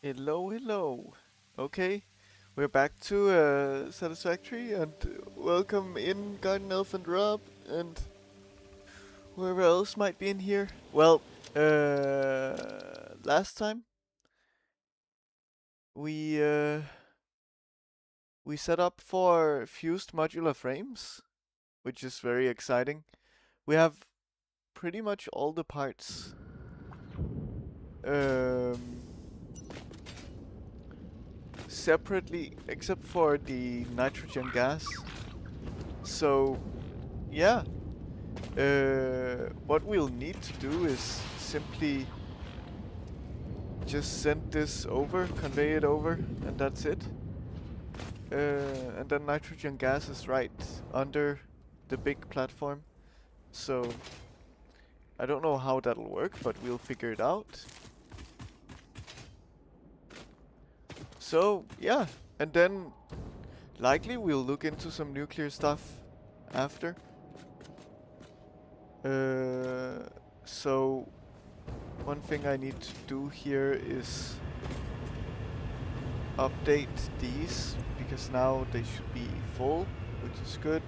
Hello, hello. Okay, we're back to Satisfactory, and welcome in Garden Elf and Rob, and whoever else might be in here. Well, last time we uh, we set up for fused modular frames, which is very exciting. We have pretty much all the parts. Um, Separately, except for the nitrogen gas. So, yeah. What we'll need to do is simply just send this over, convey it over, and that's it. And then nitrogen gas is right under the big platform. So I don't know how that'll work, but we'll figure it out. So yeah, and then likely we'll look into some nuclear stuff after. So one thing I need to do here is update these because now they should be full, which is good.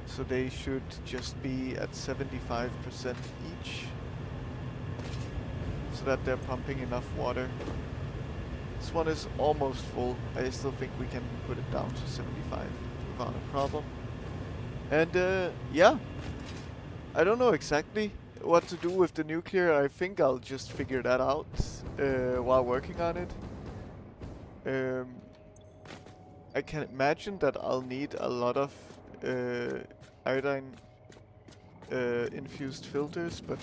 So they should just be at 75% each so that they're pumping enough water. This one is almost full. I still think we can put it down to 75 without a problem. And yeah, I don't know exactly what to do with the nuclear. I think I'll just figure that out while working on it. I can imagine that I'll need a lot of iodine infused filters, but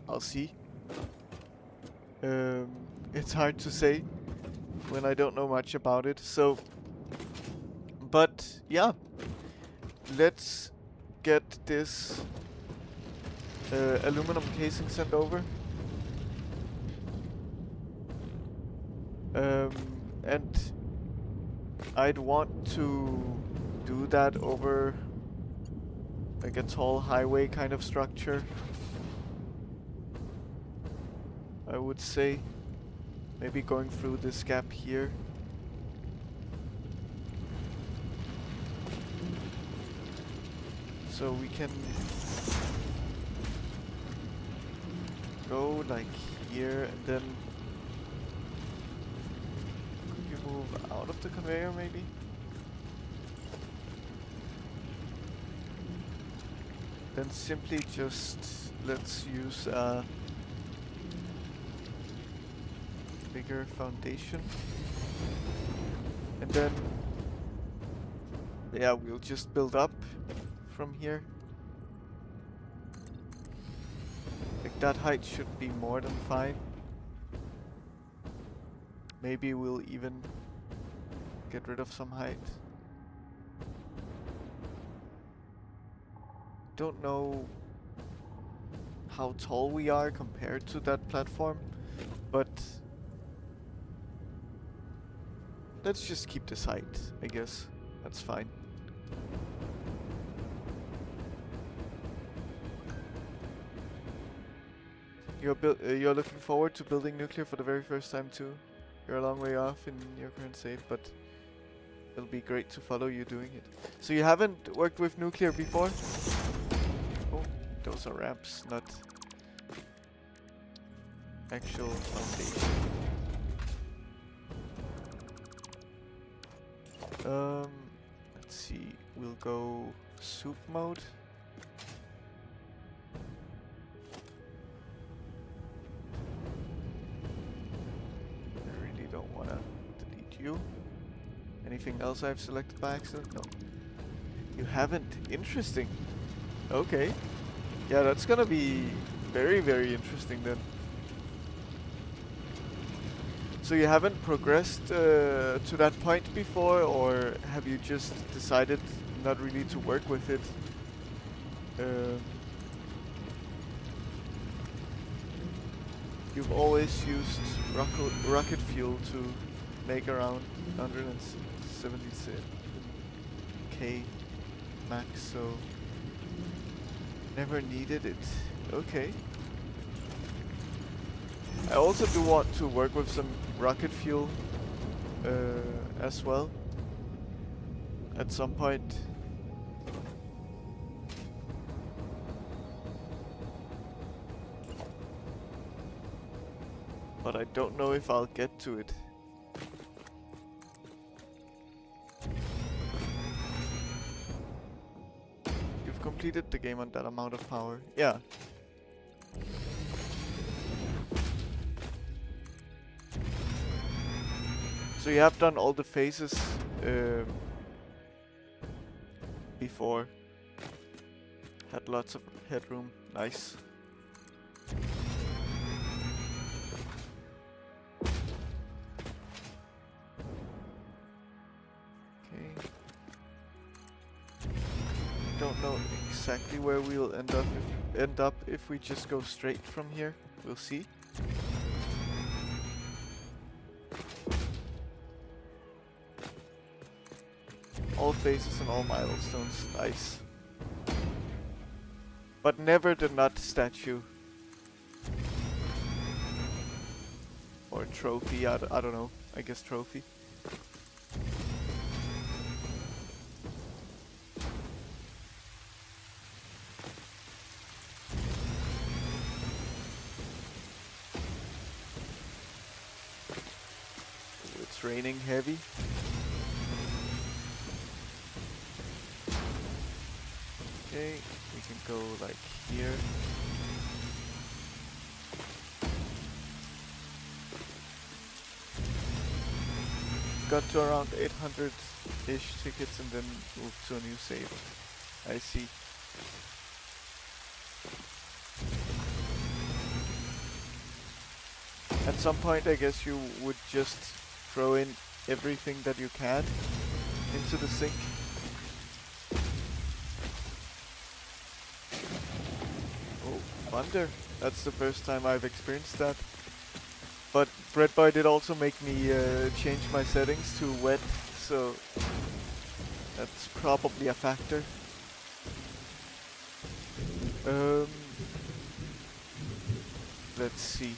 I'll see. It's hard to say when I don't know much about it. So, but yeah, let's get this aluminum casing sent over. And I'd want to do that over like a tall highway kind of structure, I would say. Maybe going through this gap here. So we can go like here, and then could you move out of the conveyor maybe? Then simply just let's use a bigger foundation, and then yeah, we'll just build up from here. Like that height should be more than fine. Maybe we'll even get rid of some height. Don't know how tall we are compared to that platform, but let's just keep this height, I guess. That's fine. You're looking forward to building nuclear for the very first time too. You're a long way off in your current save, but it'll be great to follow you doing it. So you haven't worked with nuclear before? Oh, those are ramps, not actual foundation. Let's see. We'll go soup mode. I really don't want to delete you. Anything else I've selected by accident? No. You haven't? Interesting. Okay. Yeah, that's gonna be very, very interesting then. So you haven't progressed to that point before, or have you just decided not really to work with it? You've always used rocket fuel to make around 177k max, so never needed it. Okay. I also do want to work with some rocket fuel as well at some point. But I don't know if I'll get to it. You've completed the game on that amount of power. Yeah. So you have done all the phases before. Had lots of headroom. Nice. Don't know exactly where we'll end up if we just go straight from here. We'll see. All phases and all milestones. Nice. But never the nut statue. Or trophy. I don't know. I guess trophy. It's raining heavy. Okay, we can go like here. Got to around 800-ish tickets and then move to a new save. I see. At some point I guess you would just throw in everything that you can into the sink. Oh, thunder. That's the first time I've experienced that. But Breadboy did also make me change my settings to wet, so that's probably a factor. Let's see.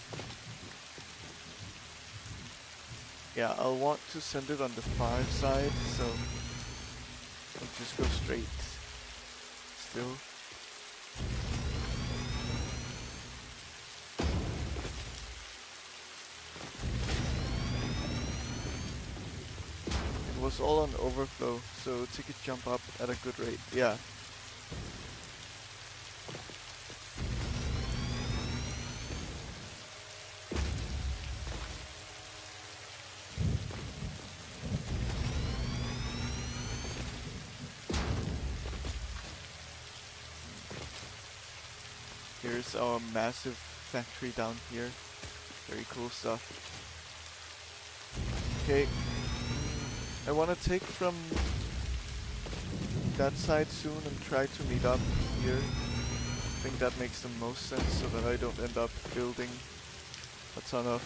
Yeah, I'll want to send it on the far side, so I'll just go straight. Still. It was all on overflow, so ticket jump up at a good rate. Yeah. Here's our massive factory down here. Very cool stuff. Okay. I want to take from that side soon and try to meet up here. I think that makes the most sense so that I don't end up building a ton of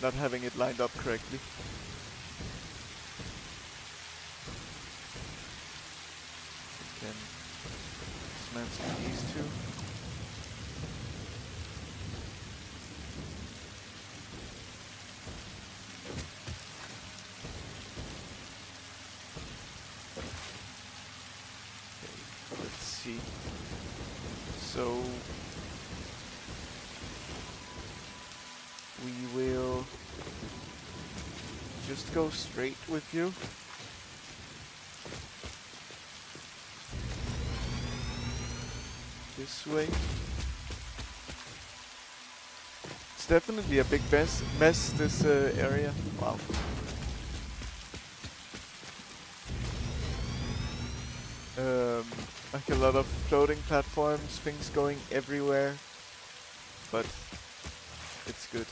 not having it lined up correctly. Can dismantle these two. Okay, let's see. So we will just go straight with you. This way. It's definitely a big mess this area. Wow. Like a lot of floating platforms, things going everywhere, but it's good.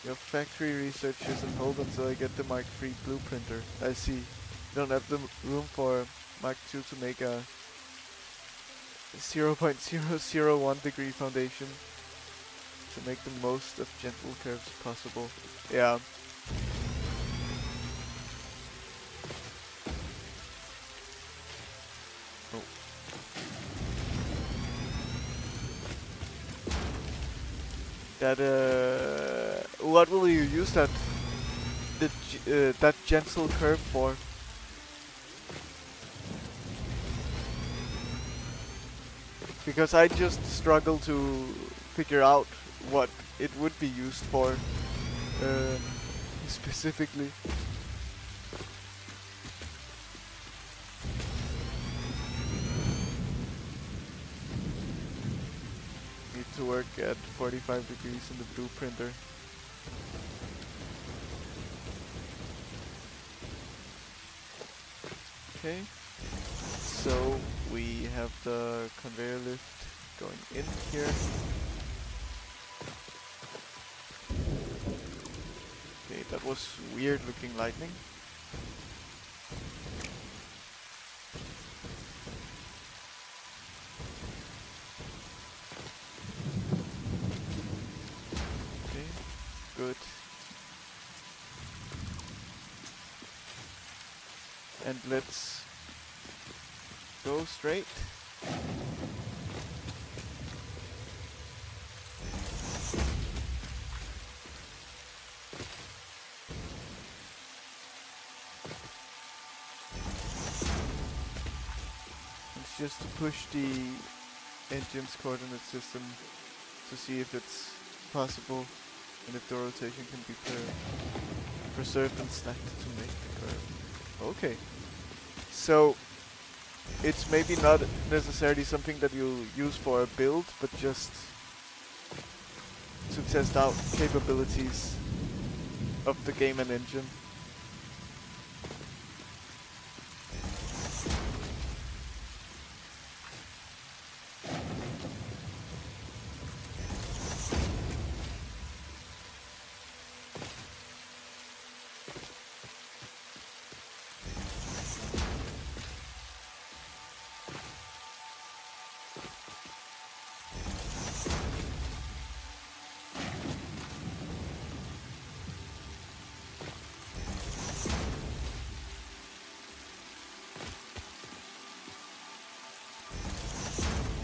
Your factory research is on hold until I get the Mark III blueprinter. I see. You don't have the room for Mark II to make a 0.001 degree foundation to make the most of gentle curves possible. Yeah. Oh. That what will you use that gentle curve for? Because I just struggle to figure out what it would be used for specifically. Need to work at 45 degrees in the blueprinter. Okay, so we have the conveyor lift going in here. Okay, that was weird looking lightning. Okay, good. And let's go straight. It's just to push the engine's coordinate system to see if it's possible and if the rotation can be preserved and stacked to make the curve. Okay. So it's maybe not necessarily something that you'll use for a build, but just to test out capabilities of the game and engine.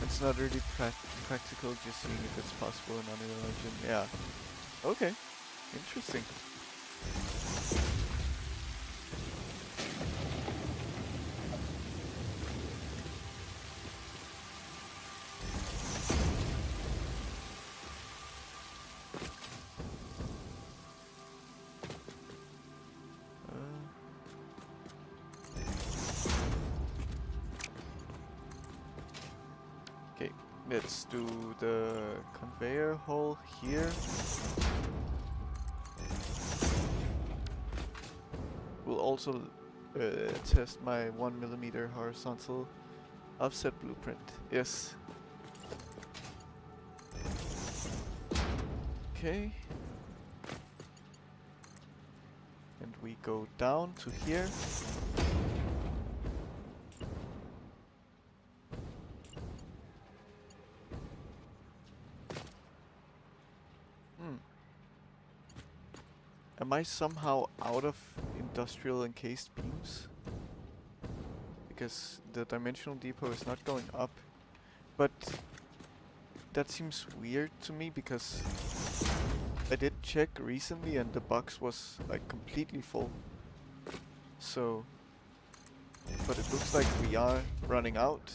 It's not really practical, just seeing if it's possible in Unreal Engine. Yeah. Okay. Interesting. Okay, let's do the conveyor hole here. We'll also test my 1mm horizontal offset blueprint. Yes. Okay. And we go down to here. Am I somehow out of industrial encased beams? Because the dimensional depot is not going up. But that seems weird to me because I did check recently and the box was like completely full. So, but it looks like we are running out.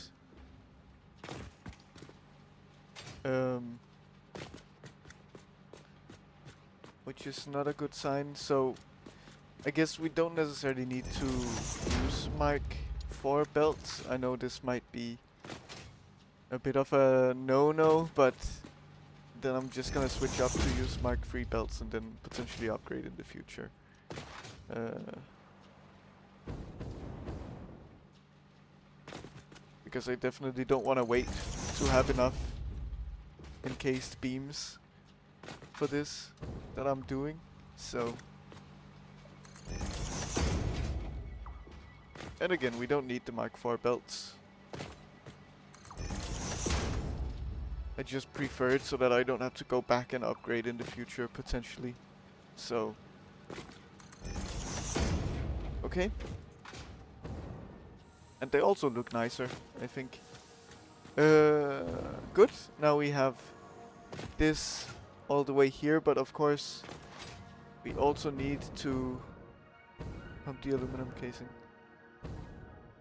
Which is not a good sign, so I guess we don't necessarily need to use Mark 4 belts. I know this might be a bit of a no-no, but then I'm just gonna switch up to use Mark 3 belts and then potentially upgrade in the future. Because I definitely don't want to wait to have enough encased beams for this that I'm doing, so. And again, we don't need the Mark IV belts. I just prefer it so that I don't have to go back and upgrade in the future potentially. So. Okay. And they also look nicer, I think. Good. Now we have this all the way here, but of course we also need to pump the aluminum casing.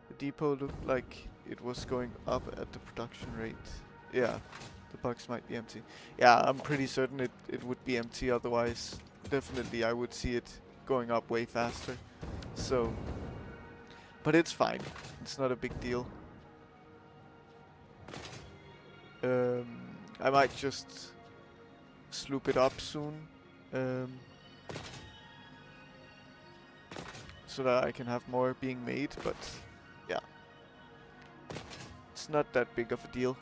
The depot looked like it was going up at the production rate. Yeah, the box might be empty. Yeah, I'm pretty certain it would be empty, otherwise definitely I would see it going up way faster. So, but it's fine. It's not a big deal. I might just sloop it up soon. So that I can have more being made, but yeah. It's not that big of a deal.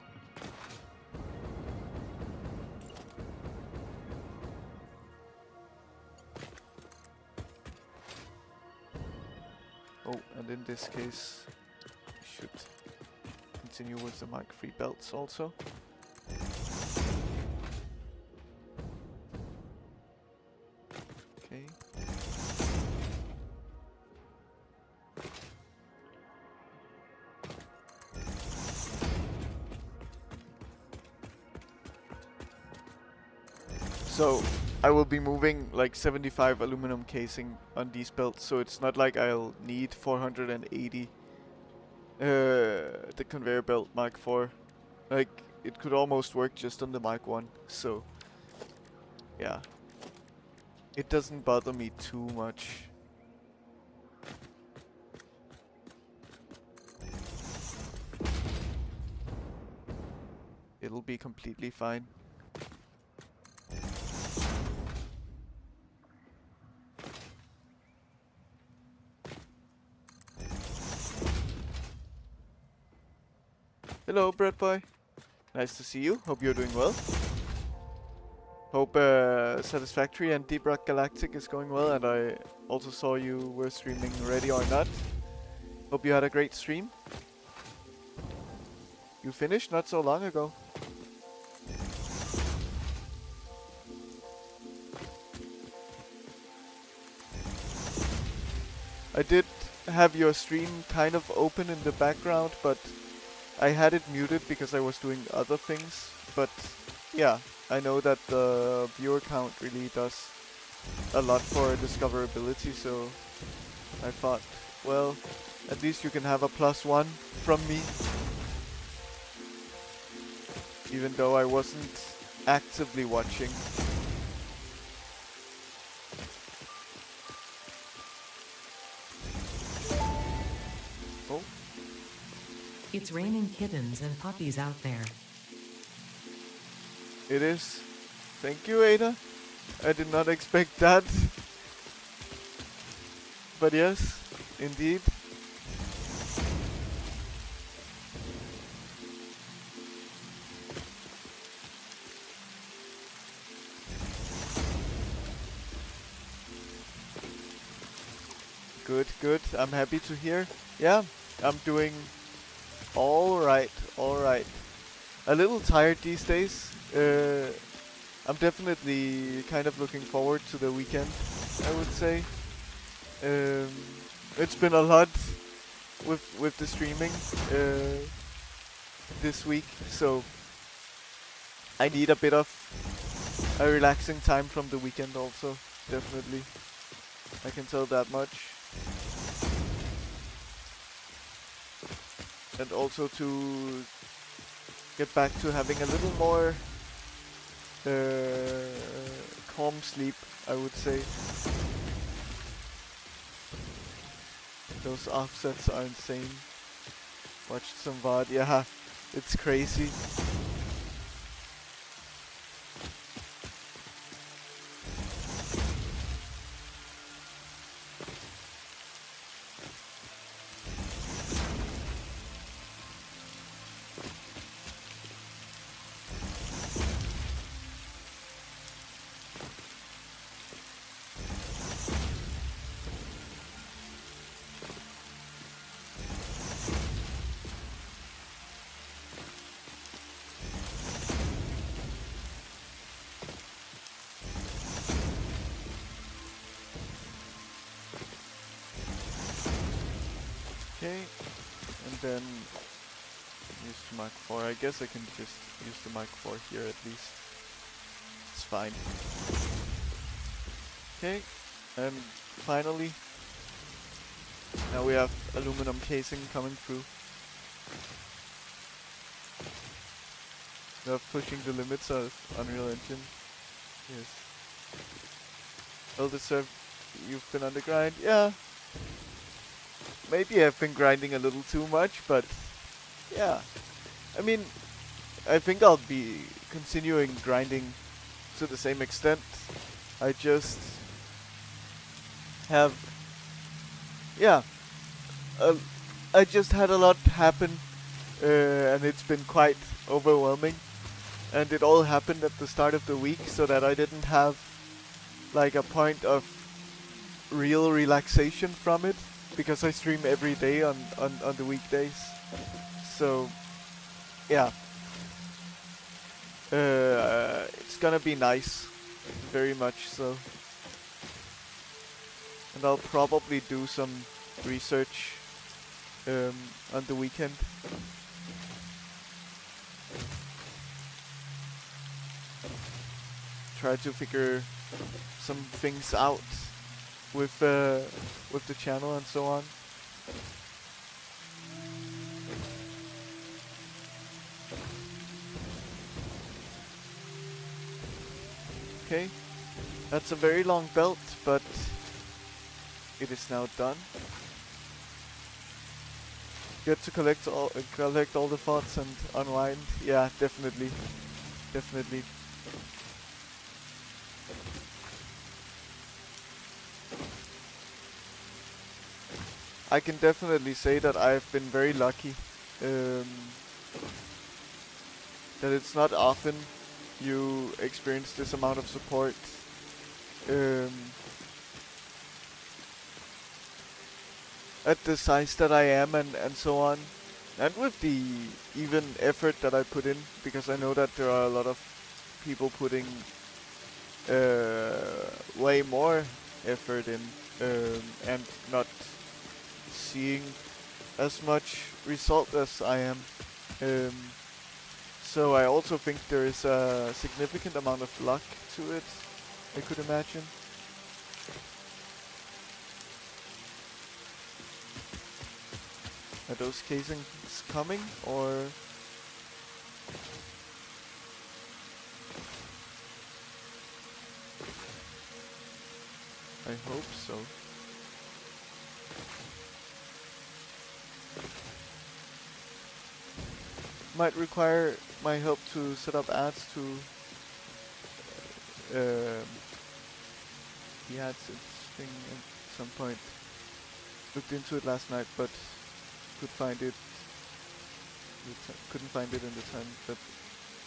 Oh, and in this case, we should continue with the mic free belts also. Okay. So I will be moving like 75 aluminum casing on these belts, so it's not like I'll need 480 the conveyor belt Mark 4. Like, it could almost work just on the Mark 1, so yeah. It doesn't bother me too much. It'll be completely fine. Hello, Bread Boy. Nice to see you. Hope you're doing well. Hope Satisfactory and Deep Rock Galactic is going well, and I also saw you were streaming Ready or Not. Hope you had a great stream. You finished not so long ago. I did have your stream kind of open in the background, but I had it muted because I was doing other things. But yeah, I know that the viewer count really does a lot for discoverability, so I thought, well, at least you can have a +1 from me. Even though I wasn't actively watching. Oh. It's raining kittens and puppies out there. It is. Thank you, Ada. I did not expect that. But yes, indeed. Good, good. I'm happy to hear. Yeah, I'm doing alright, alright. A little tired these days. I'm definitely kind of looking forward to the weekend, I would say. It's been a lot with the streaming this week, so I need a bit of a relaxing time from the weekend also, definitely. I can tell that much. And also to get back to having a little more calm sleep, I would say. Those offsets are insane. Watched some VOD, yeah, it's crazy. Okay, and then use the Mark 4. I guess I can just use the Mark 4 here at least. It's fine. Okay, and finally, now we have aluminum casing coming through. Now pushing the limits of Unreal Engine. Yes. Well deserved. You've been on the grind. Yeah. Maybe I've been grinding a little too much, but yeah. I mean, I think I'll be continuing grinding to the same extent. I just have, yeah, I just had a lot happen, and it's been quite overwhelming. And it all happened at the start of the week, so that I didn't have like a point of real relaxation from it, because I stream every day on the weekdays. So yeah, it's gonna be nice, very much so. And I'll probably do some research on the weekend. Try to figure some things out with the channel and so on. Okay, that's a very long belt, but it is now done. Get to collect all the thoughts and unwind. Yeah, definitely, definitely. I can definitely say that I've been very lucky. That it's not often you experience this amount of support. At the size that I am and so on. And with the even effort that I put in, because I know that there are a lot of people putting way more effort in and not seeing as much result as I am. So I also think there is a significant amount of luck to it, I could imagine. Are those casings coming, or? I hope so. Might require my help to set up ads to the ads thing at some point. Looked into it last night, but couldn't find it in the time that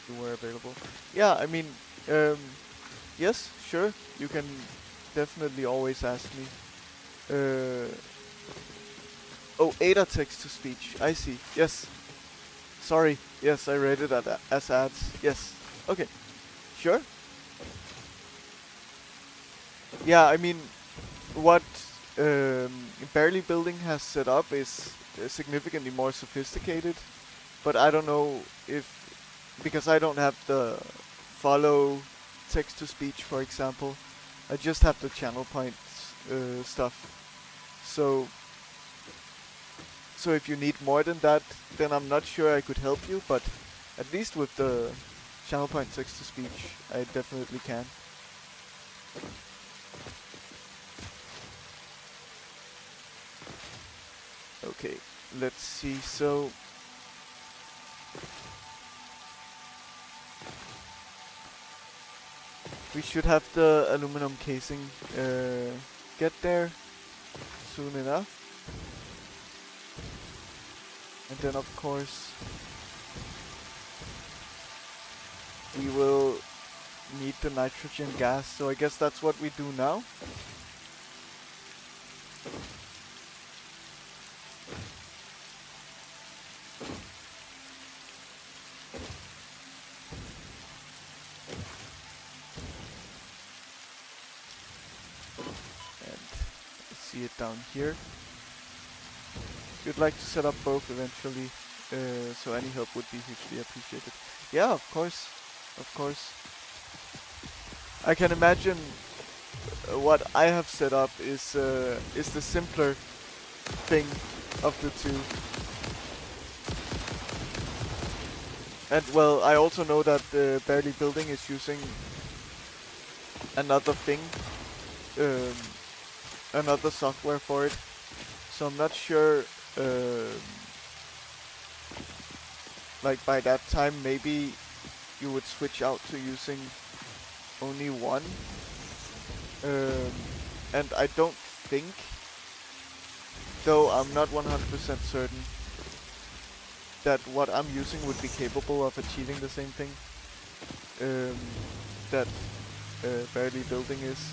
you were available. Yeah, I mean, yes, sure, you can definitely always ask me. Oh, Ada text-to-speech, I see, yes. Sorry, yes, I read it as ads, yes. Okay, sure. Yeah, I mean, what Barely Building has set up is significantly more sophisticated, but I don't know if, because I don't have the follow text-to-speech, for example. I just have the channel point stuff. So if you need more than that, then I'm not sure I could help you, but at least with the channel point text-to-speech, I definitely can. Okay, let's see, so we should have the aluminum casing get there soon enough. And then of course we will need the nitrogen gas, so I guess that's what we do now. See it down here. If you'd like to set up both eventually, so any help would be hugely appreciated. Yeah, of course, of course. I can imagine what I have set up is the simpler thing of the two. And well, I also know that Barely Building is using another thing, um, another software for it. So I'm not sure. Like by that time, maybe you would switch out to using only one. And I don't think, though I'm not 100% certain, that what I'm using would be capable of achieving the same thing that Barely Building is.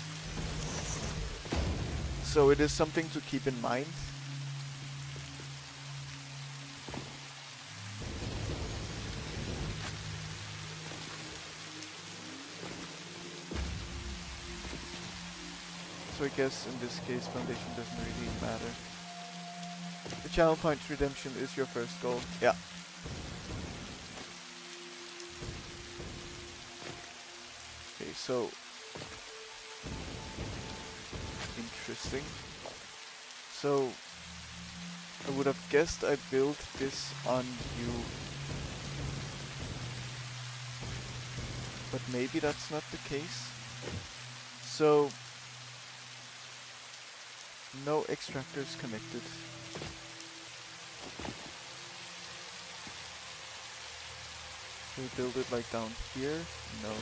So it is something to keep in mind. So I guess in this case foundation doesn't really matter. The channel points redemption is your first goal. Yeah. Okay, so interesting. So I would have guessed I built this on you, but maybe that's not the case. So no extractors connected. Can we build it like down here? No.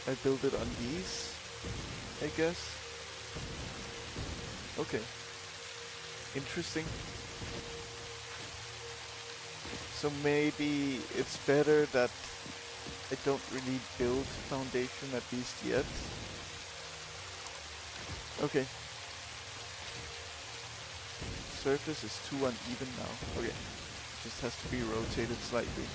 I build it on these, I guess. Okay. Interesting. So maybe it's better that I don't really build foundation at least yet. Okay. Surface is too uneven now. Okay. Just has to be rotated slightly.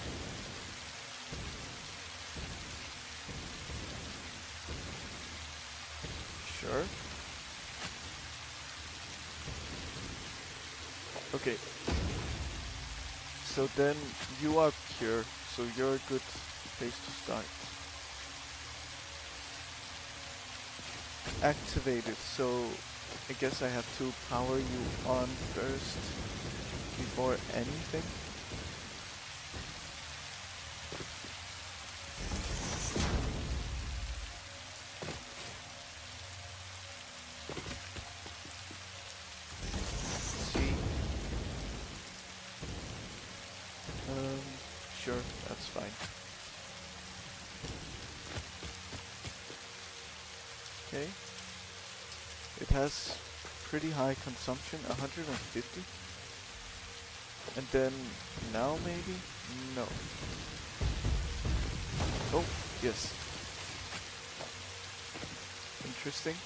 Sure. Okay. So then you are pure, so you're a good place to start. Activated, so I guess I have to power you on first before anything. Sure, that's fine. Okay. It has pretty high consumption, 150. And then now maybe? No. Oh, yes. Interesting.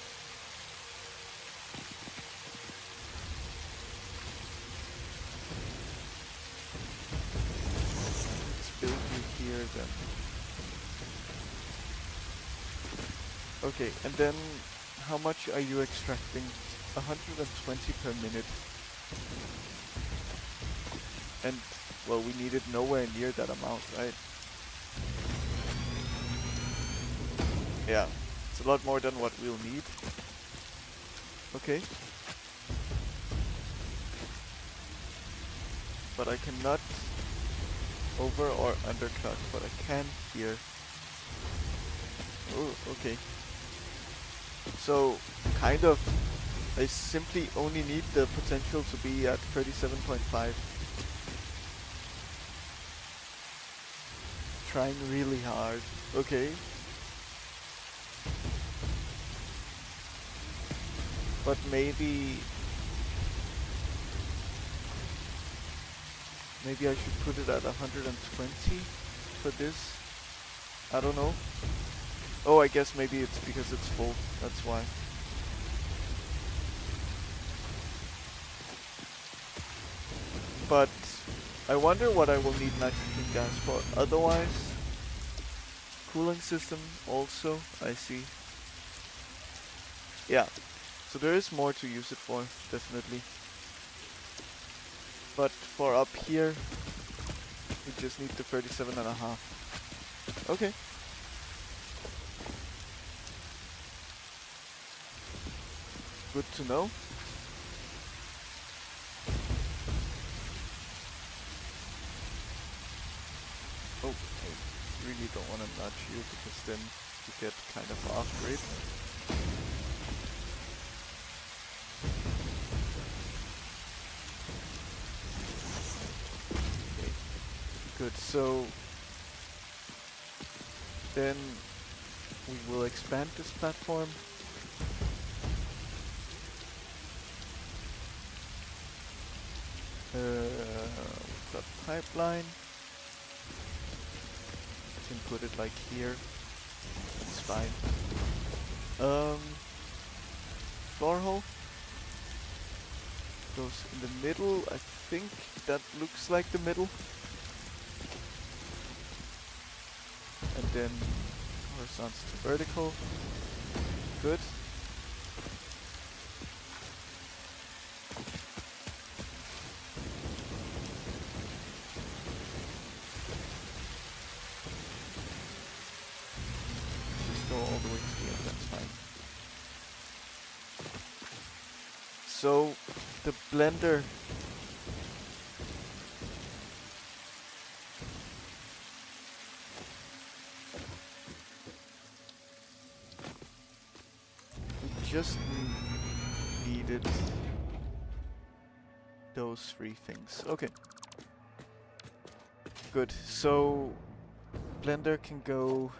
Build you here then. Okay, and then how much are you extracting? 120 per minute. And, well, we needed nowhere near that amount, right? Yeah, it's a lot more than what we'll need. Okay. But I cannot over or undercut, but I can here. Oh, okay. So, kind of, I simply only need the potential to be at 37.5. Trying really hard. Okay. But maybe I should put it at 120 for this. I don't know. Oh, I guess maybe it's because it's full. That's why. But I wonder what I will need nitrogen gas for. Otherwise, cooling system also, I see. Yeah, so there is more to use it for, definitely. But for up here, we just need the 37.5. Okay. Good to know. Oh, I really don't want to nudge you because then you get kind of off grid. Okay, good. So then we will expand this platform. We've got pipeline. Can put it like here. It's fine. Floor hole goes in the middle. I think that looks like the middle. And then horizontal to vertical. Good. Go all the way to the end, that's fine. So, the blender we just needed those three things. Okay. Good. So, blender can go.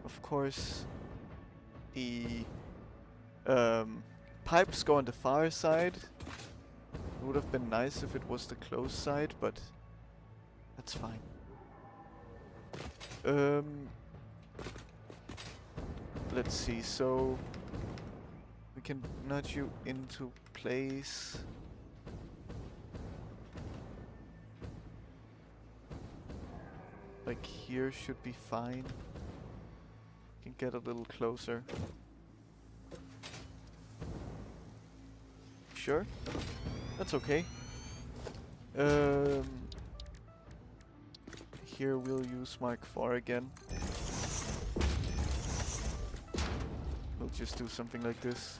Of course, the pipes go on the far side. It would have been nice if it was the close side, but that's fine. Let's see. So we can nudge you into place. Like here should be fine. Can get a little closer. Sure, that's okay. Here we'll use Mark IV again. We'll just do something like this.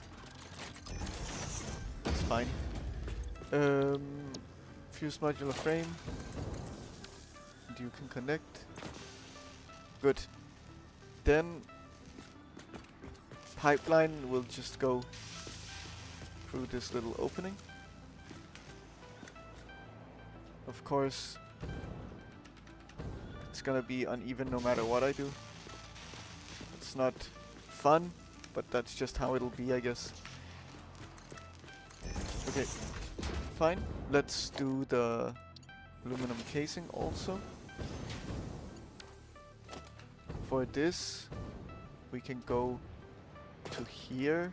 That's fine. Fuse modular frame. And you can connect. Good. Then pipeline will just go through this little opening. Of course, it's gonna be uneven no matter what I do. It's not fun, but that's just how it'll be, I guess. Okay, fine. Let's do the aluminum casing also. For this, we can go to here.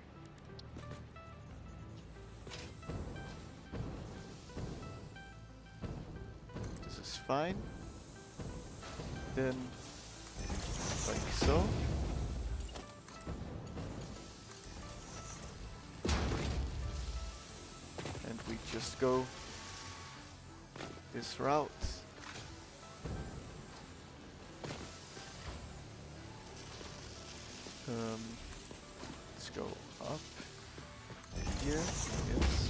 This is fine. Then, like so. And we just go this route. Let's go up here. Yes.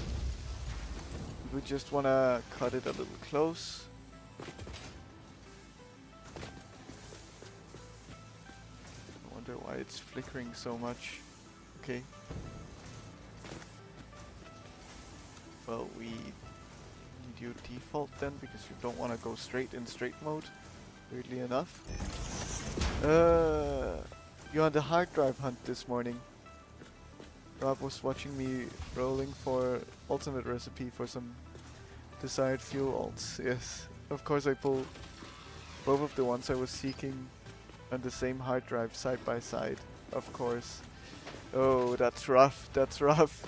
We just wanna cut it a little close. I wonder why it's flickering so much. Okay. Well, we need you default then because you don't want to go straight in straight mode. Weirdly enough. You're on the hard drive hunt this morning. Rob was watching me rolling for ultimate recipe for some desired fuel alts. Yes, of course I pulled both of the ones I was seeking on the same hard drive side by side. Of course. Oh, that's rough. That's rough.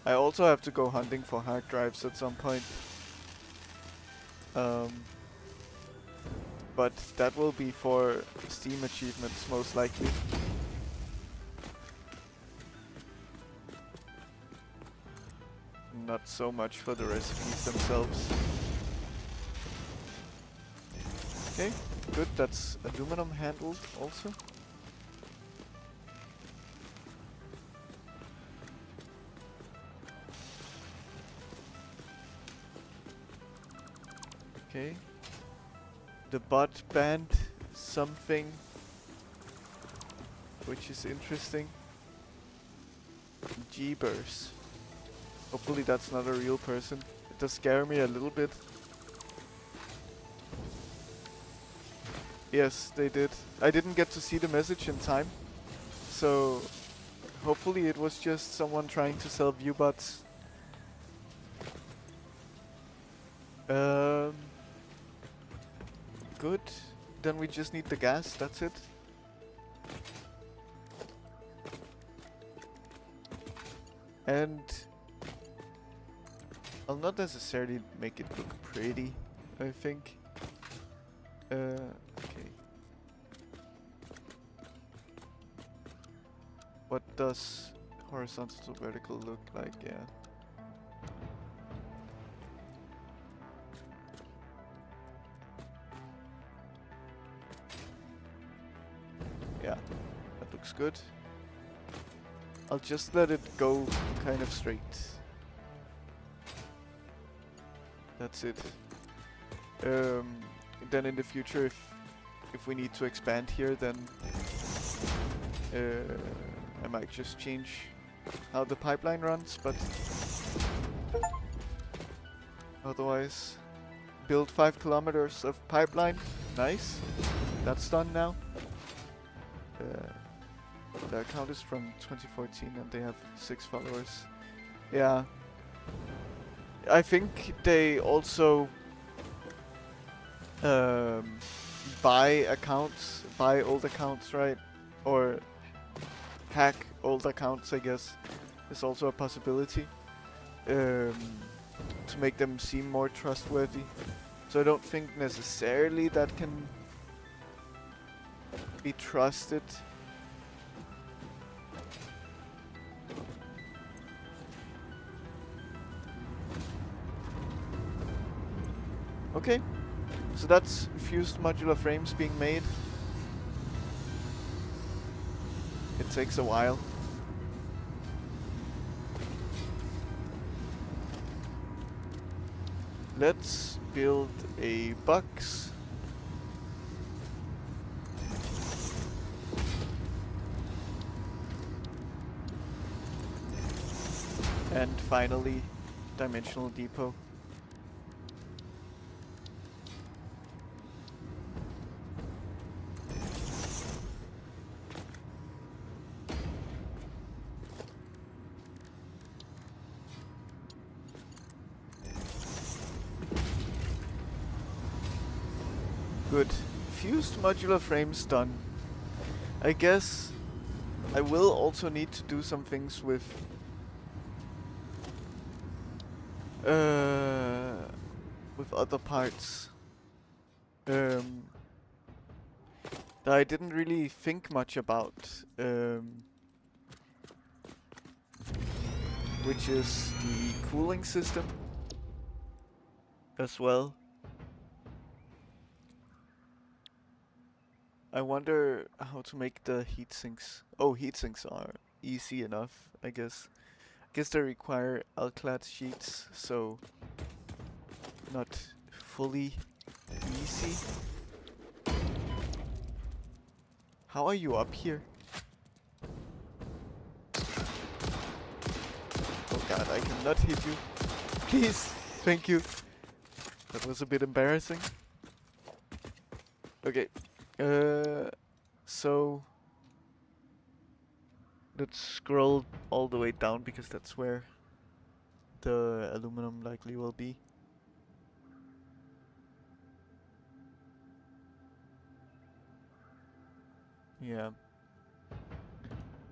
I also have to go hunting for hard drives at some point. But that will be for Steam achievements, most likely. not so much for the recipes themselves. Okay, good. That's aluminum handled also. Okay. The butt band something, which is interesting. Jeebers. Hopefully that's not a real person. It does scare me a little bit. Yes, they did. I didn't get to see the message in time. So hopefully it was just someone trying to sell viewbots. Good. Then we just need the gas, that's it. And I'll not necessarily make it look pretty, I think. Okay. What does horizontal to vertical look like? Yeah. Yeah, that looks good. I'll just let it go kind of straight. That's it. Then in the future, if we need to expand here, then I might just change how the pipeline runs, but otherwise, build 5 kilometers of pipeline. Nice. That's done now. The account is from 2014 and they have 6 followers. Yeah. I think they also buy old accounts, right? Or hack old accounts, I guess, is also a possibility. To make them seem more trustworthy. So I don't think necessarily that can be trusted. Okay, so that's fused modular frames being made. It takes a while. Let's build a box. And finally, dimensional depot. Good. Fused modular frames done. I guess I will also need to do some things with other parts that I didn't really think much about, which is the cooling system as well. I wonder how to make the heat sinks. Oh, heat sinks are easy enough, I guess. I guess they require alclad sheets, so not fully easy. How are you up here? Oh god, I cannot hit you. Please, thank you. That was a bit embarrassing. Okay, so let's scroll all the way down because that's where the aluminum likely will be. Yeah.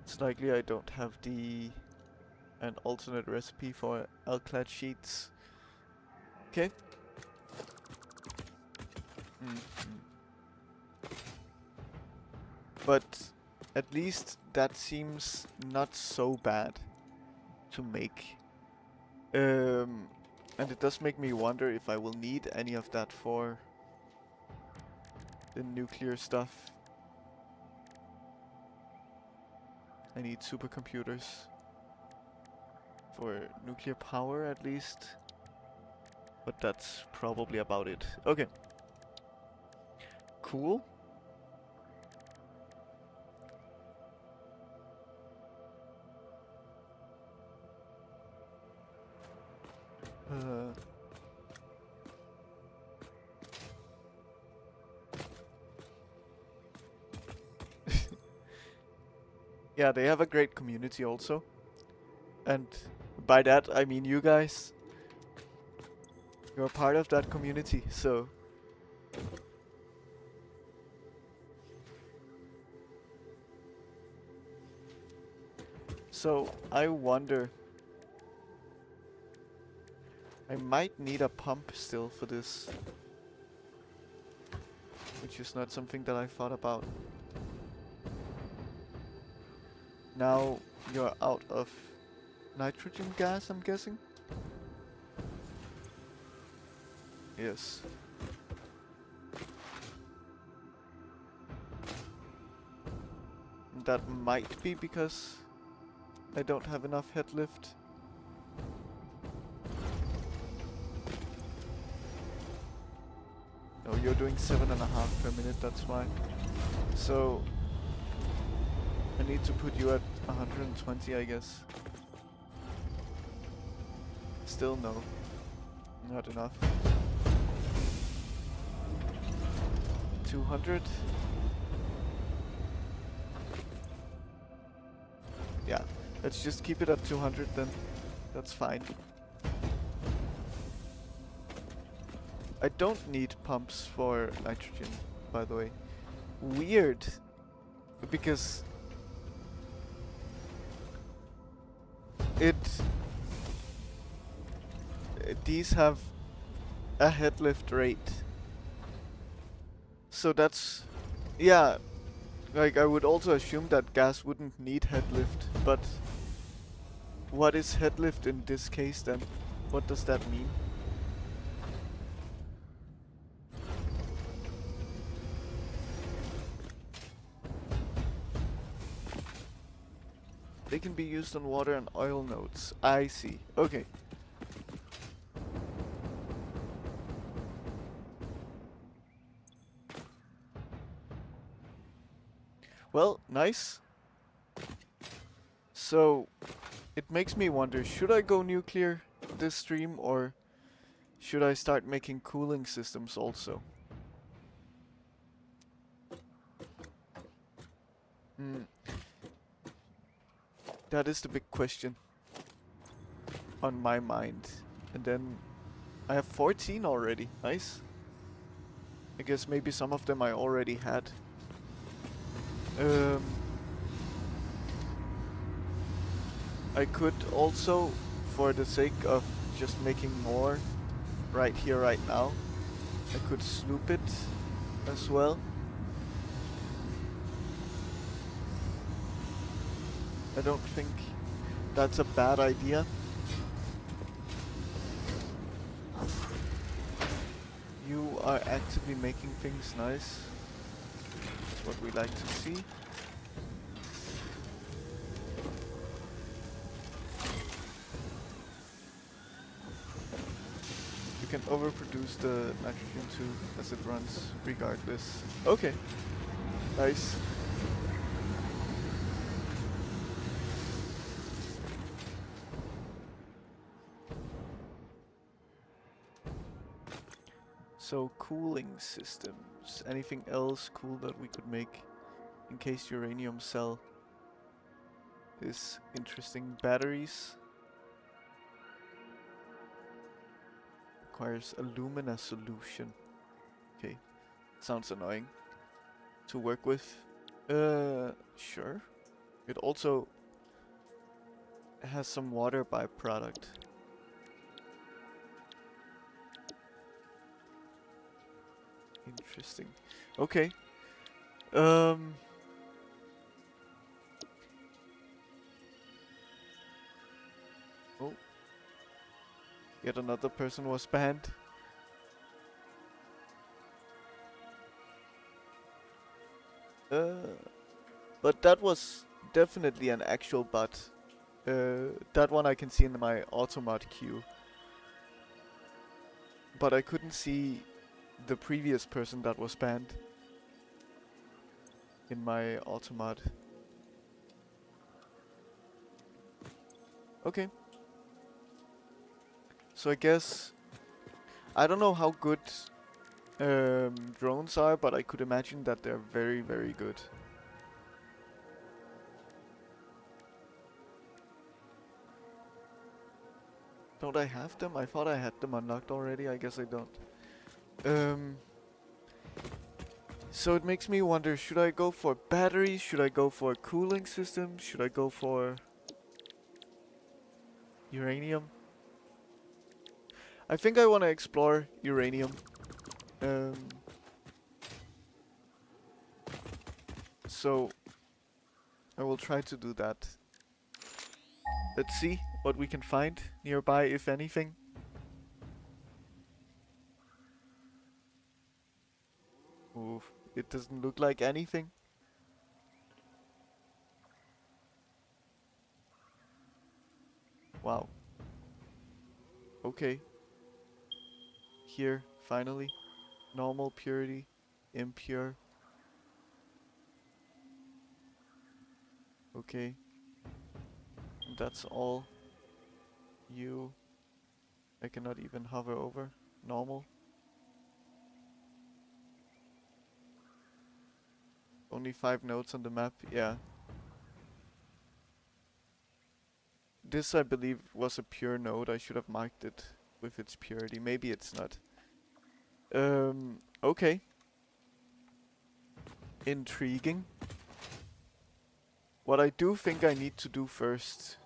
It's likely I don't have an alternate recipe for alclad sheets. Okay. But at least that seems not so bad to make. And it does make me wonder if I will need any of that for the nuclear stuff. I need supercomputers for nuclear power at least. But that's probably about it. Okay. Cool. Uh, yeah, they have a great community also. And by that, I mean you guys. You're part of that community, so... So, I wonder... I might need a pump still for this. Which is not something that I thought about. Now, you're out of nitrogen gas, I'm guessing? Yes. That might be because I don't have enough head lift. No, you're doing 7.5 per minute, that's why. So, I need to put you at 120, I guess. Still no. Not enough. 200? Yeah, let's just keep it at 200 then. That's fine. I don't need pumps for nitrogen, by the way. Weird. Because... these have a head lift rate. So that's... yeah. Like, I would also assume that gas wouldn't need head lift, but... what is head lift in this case then? What does that mean? They can be used on water and oil nodes. I see. Okay. Well, nice. So, it makes me wonder, should I go nuclear this stream or should I start making cooling systems also? That is the big question on my mind. And then I have 14 already. Nice. I guess maybe some of them I already had. I could also, for the sake of just making more right here, right now, I could sloop it as well. I don't think that's a bad idea. You are actively making things nice. That's what we like to see. You can overproduce the nitrogen too as it runs regardless. Okay. Nice. So cooling systems. Anything else cool that we could make in case uranium cell is interesting? Batteries. Requires alumina solution. Okay. Sounds annoying to work with. Sure. It also has some water byproduct. Interesting. Okay. Oh. Yet another person was banned. But that was definitely an actual bot. That one I can see in my automod queue. But I couldn't see the previous person that was banned in my automod. Okay. So I guess I don't know how good drones are, but I could imagine that they're very, very good. Don't I have them? I thought I had them unlocked already. I guess I don't. So it makes me wonder, should I go for batteries? Should I go for a cooling system? Should I go for uranium? I think I want to explore uranium. So I will try to do that. Let's see what we can find nearby, if anything. Oof, it doesn't look like anything. Wow. Okay. Here, finally. Normal purity, impure. Okay. And that's all. You. I cannot even hover over. Normal. Only 5 nodes on the map, yeah. This, I believe, was a pure node. I should have marked it with its purity. Maybe it's not. Okay. Intriguing. What I do think I need to do first,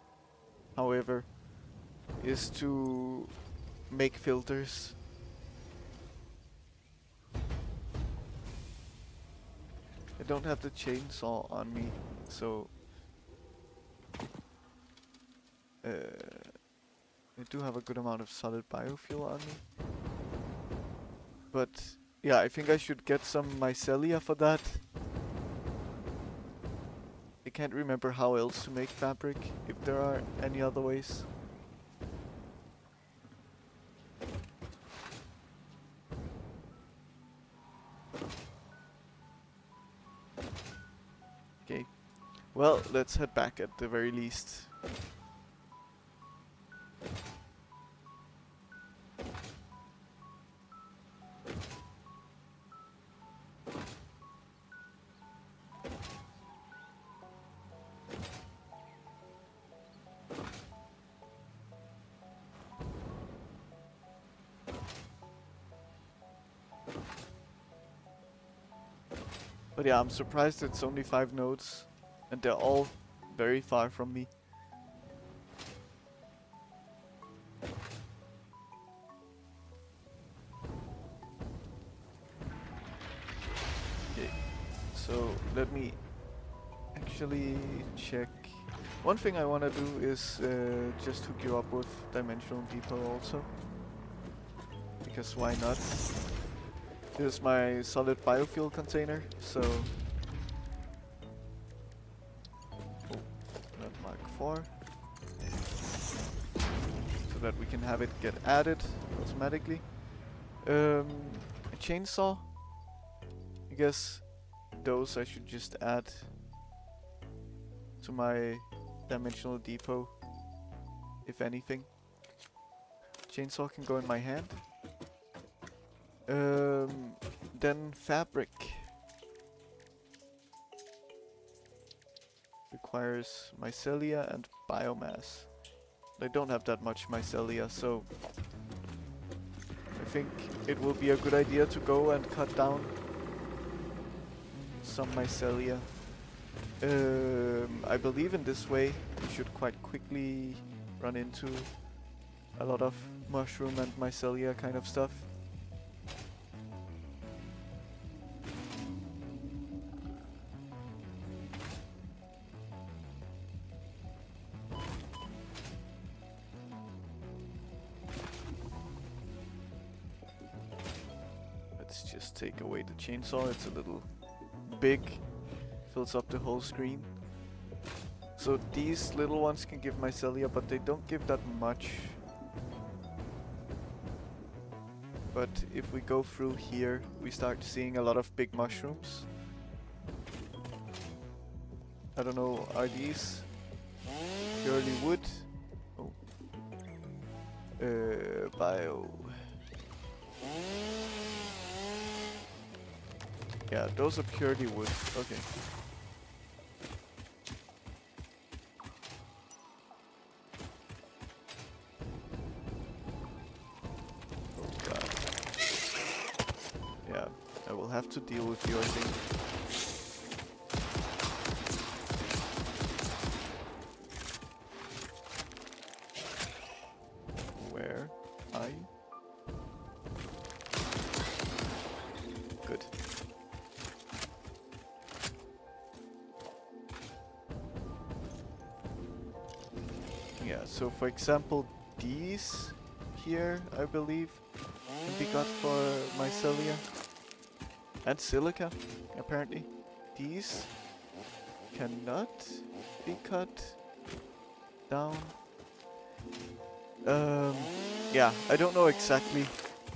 however, is to make filters. I don't have the chainsaw on me, so I do have a good amount of solid biofuel on me. But yeah, I think I should get some mycelia for that. I can't remember how else to make fabric, if there are any other ways. Okay, well, let's head back at the very least. But yeah, I'm surprised it's only 5 nodes, and they're all very far from me. Okay, so let me actually check. One thing I want to do is just hook you up with Dimensional Depot also. Because why not? This is my solid biofuel container, so... Oh, not Mark 4. So that we can have it get added automatically. A chainsaw. I guess those I should just add to my Dimensional Depot, if anything. Chainsaw can go in my hand. Then fabric requires mycelia and biomass. I don't have that much mycelia, so I think it will be a good idea to go and cut down some mycelia. I believe in this way we should quite quickly run into a lot of mushroom and mycelia kind of stuff. take away the chainsaw. It's a little big, fills up the whole screen. So these little ones can give mycelia, but they don't give that much. But if we go through here, we start seeing a lot of big mushrooms. I don't know, are these purely wood? Oh. Bio. Yeah, those are purely wood. Okay. Oh god. Yeah, I will have to deal with you, I think. Where are you? Good. Yeah, so for example, these here, I believe, can be got for mycelia. And silica, apparently. These cannot be cut down. Yeah, I don't know exactly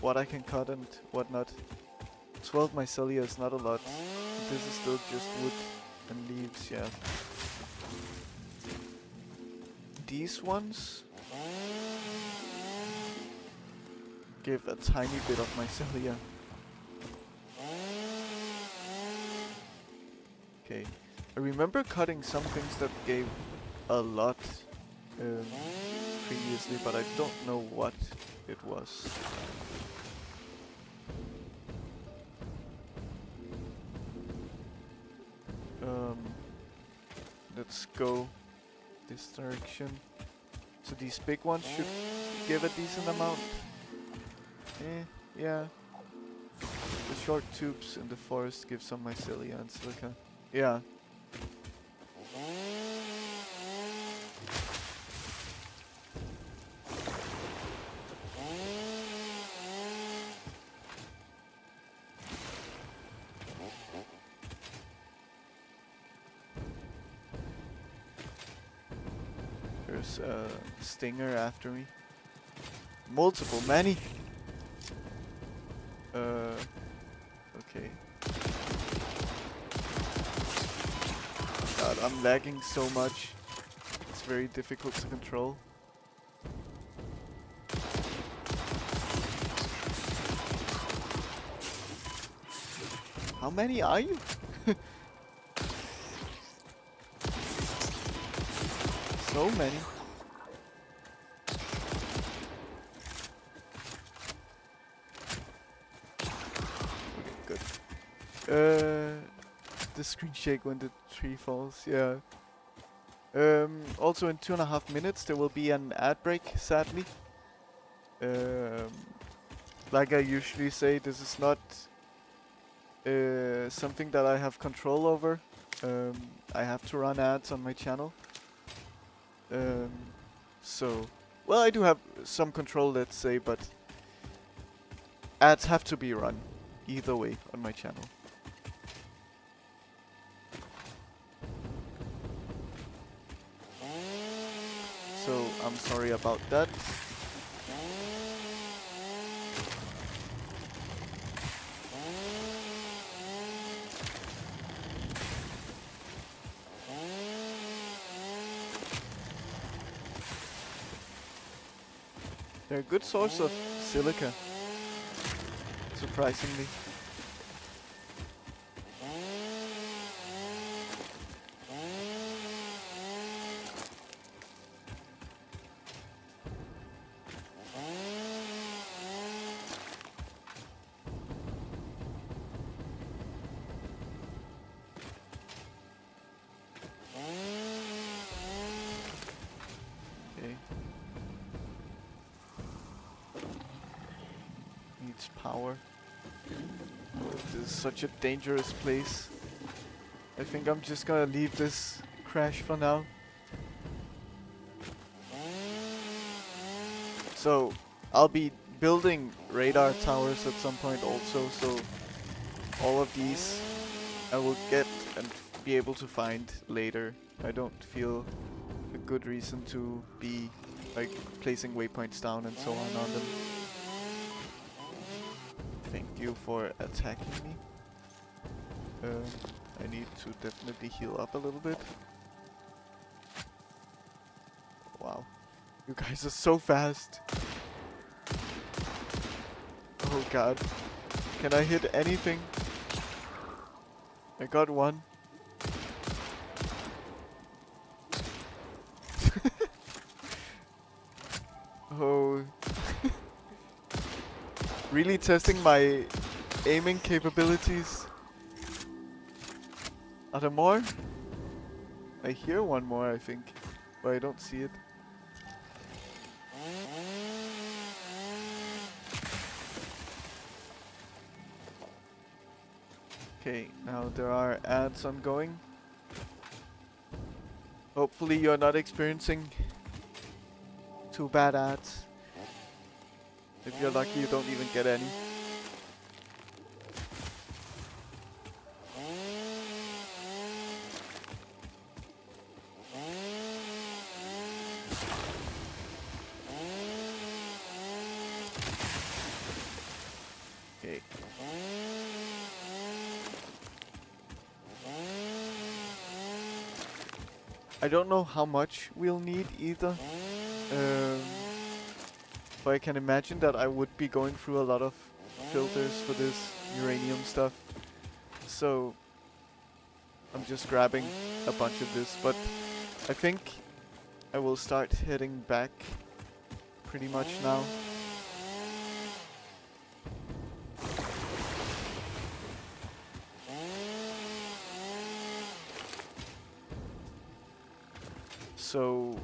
what I can cut and what not. 12 mycelia is not a lot. This is still just wood and leaves, yeah. These ones give a tiny bit of mycelia. Okay, I remember cutting some things that gave a lot previously, but I don't know what it was. Let's go this direction. So these big ones should give a decent amount. Yeah. The short tubes in the forest give some mycelia and silica. Yeah. There's a stinger after me. Multiple, many. Okay. God, I'm lagging so much. It's very difficult to control. How many are you? So many. Okay, good. The screen shake when the tree falls, yeah. Also in 2.5 minutes there will be an ad break, sadly. Like I usually say, this is not something that I have control over. I have to run ads on my channel. So, well, I do have some control, let's say, but ads have to be run either way on my channel. So, I'm sorry about that. They're a good source of silica, surprisingly. Okay. Needs power. Oh, this is such a dangerous place. I think I'm just gonna leave this crash for now. So, I'll be building radar towers at some point also, so all of these I will get and be able to find later. I don't feel a good reason to be like placing waypoints down and so on them. Thank you for attacking me. I need to definitely heal up a little bit. Wow. You guys are so fast. Oh god. Can I hit anything? I got one. Oh. Really testing my aiming capabilities. Are there more? I hear one more, I think, but I don't see it. Okay, now there are ads ongoing. Hopefully you're not experiencing too bad ads. If you're lucky, you don't even get any. Okay. I don't know how much we'll need either. But I can imagine that I would be going through a lot of filters for this uranium stuff. So I'm just grabbing a bunch of this, but I think I will start heading back pretty much now. So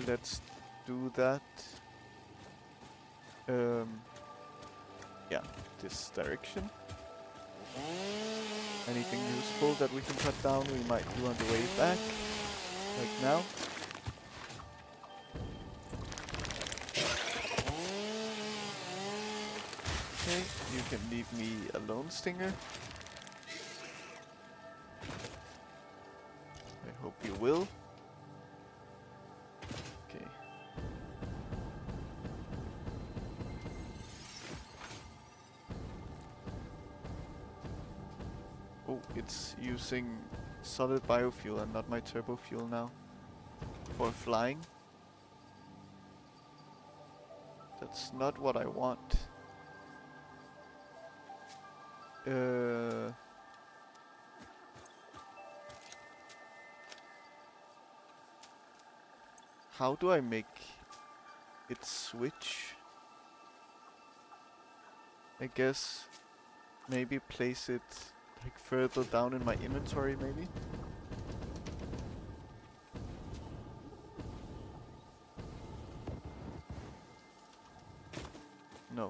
let's do that. Yeah, this direction. Anything useful that we can cut down, we might do on the way back, like now. Okay, you can leave me alone, Stinger. I hope you will. Okay. Oh, it's using solid biofuel and not my turbo fuel now. For flying. That's not what I want. How do I make it switch? I guess maybe place it like further down in my inventory, maybe? No.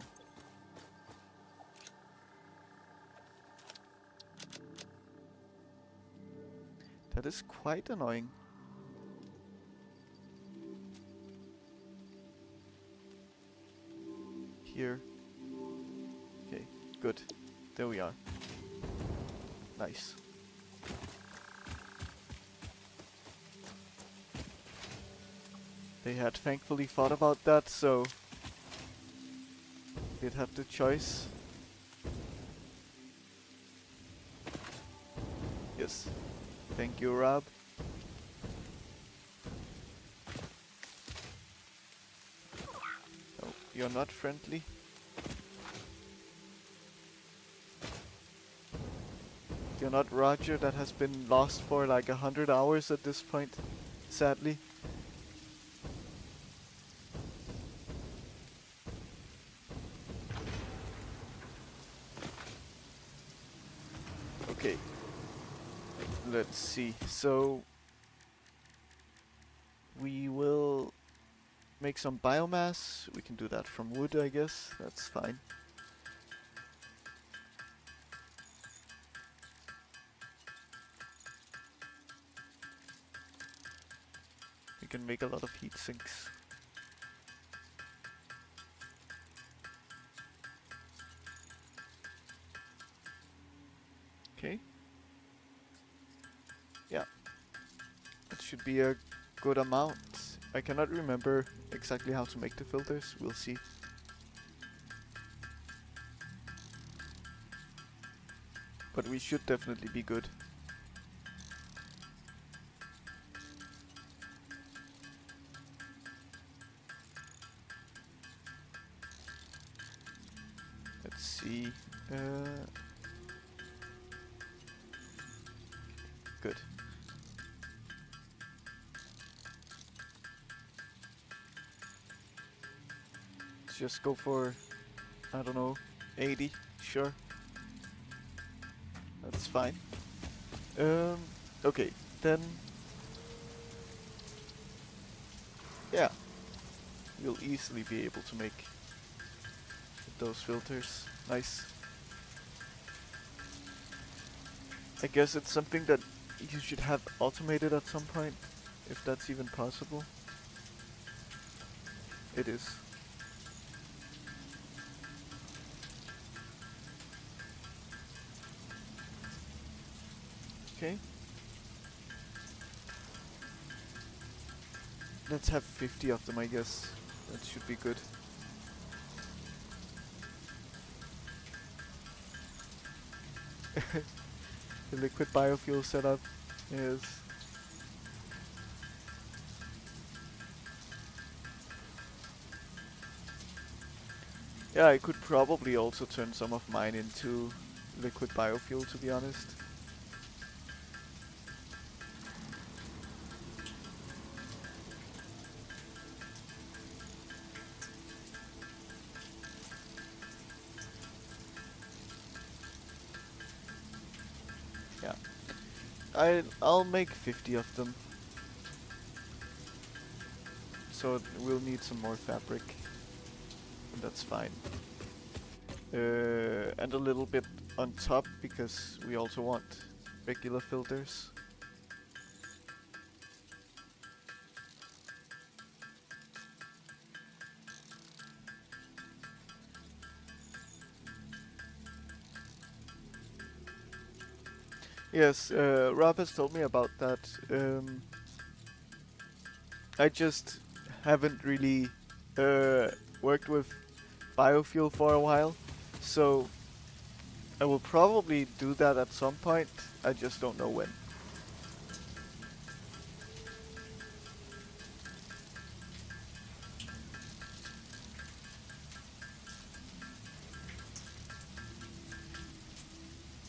That is quite annoying. Here. Okay, good. There we are. Nice. They had thankfully thought about that, so they'd have the choice. Yes. Thank you, Rob. No, you're not friendly. You're not Roger that has been lost for like 100 hours at this point, sadly. Okay. Let's see. So we will make some biomass. We can do that from wood, I guess. That's fine. We can make a lot of heat sinks. Okay. Yeah. That should be a good amount. I cannot remember exactly how to make the filters. We'll see. But we should definitely be good. Let's see. Good. Let's just go for, I don't know, 80. Sure. That's fine. Okay, then... Yeah. We'll easily be able to make those filters. Nice. I guess it's something that you should have automated at some point, if that's even possible. It is. Okay. Let's have 50 of them, I guess. That should be good. The liquid biofuel setup is... Yeah, I could probably also turn some of mine into liquid biofuel, to be honest. Yeah. I'll make 50 of them. So we'll need some more fabric. And that's fine. And a little bit on top, because we also want regular filters. Yes, Rob has told me about that. I just haven't really worked with biofuel for a while, so I will probably do that at some point. I just don't know when.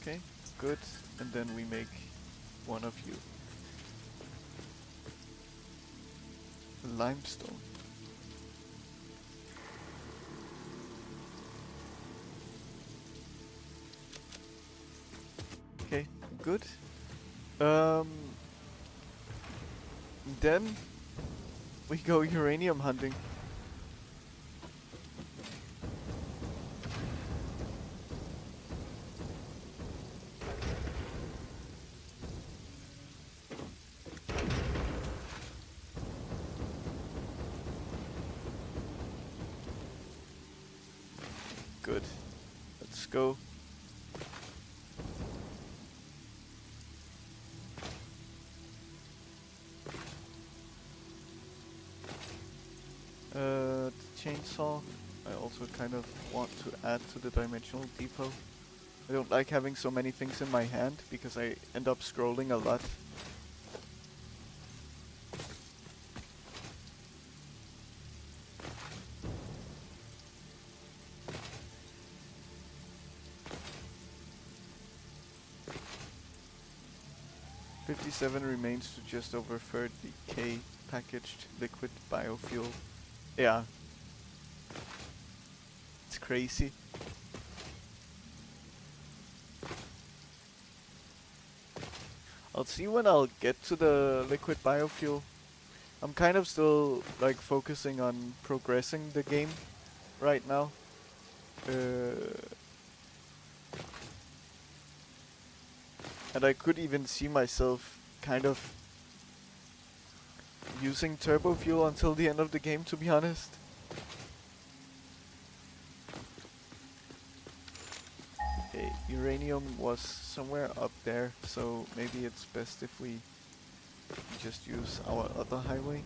Okay, good. And then we make one of you. Limestone. Okay, good. Then we go uranium hunting. Good. Let's go. The chainsaw, I also kind of want to add to the dimensional depot. I don't like having so many things in my hand because I end up scrolling a lot. $57 remains to just over 30k packaged liquid biofuel. Yeah. It's crazy. I'll see when I'll get to the liquid biofuel. I'm kind of still like focusing on progressing the game right now. And I could even see myself kind of using turbo fuel until the end of the game, to be honest. Okay. uranium was somewhere up there, so maybe it's best if we just use our other highway.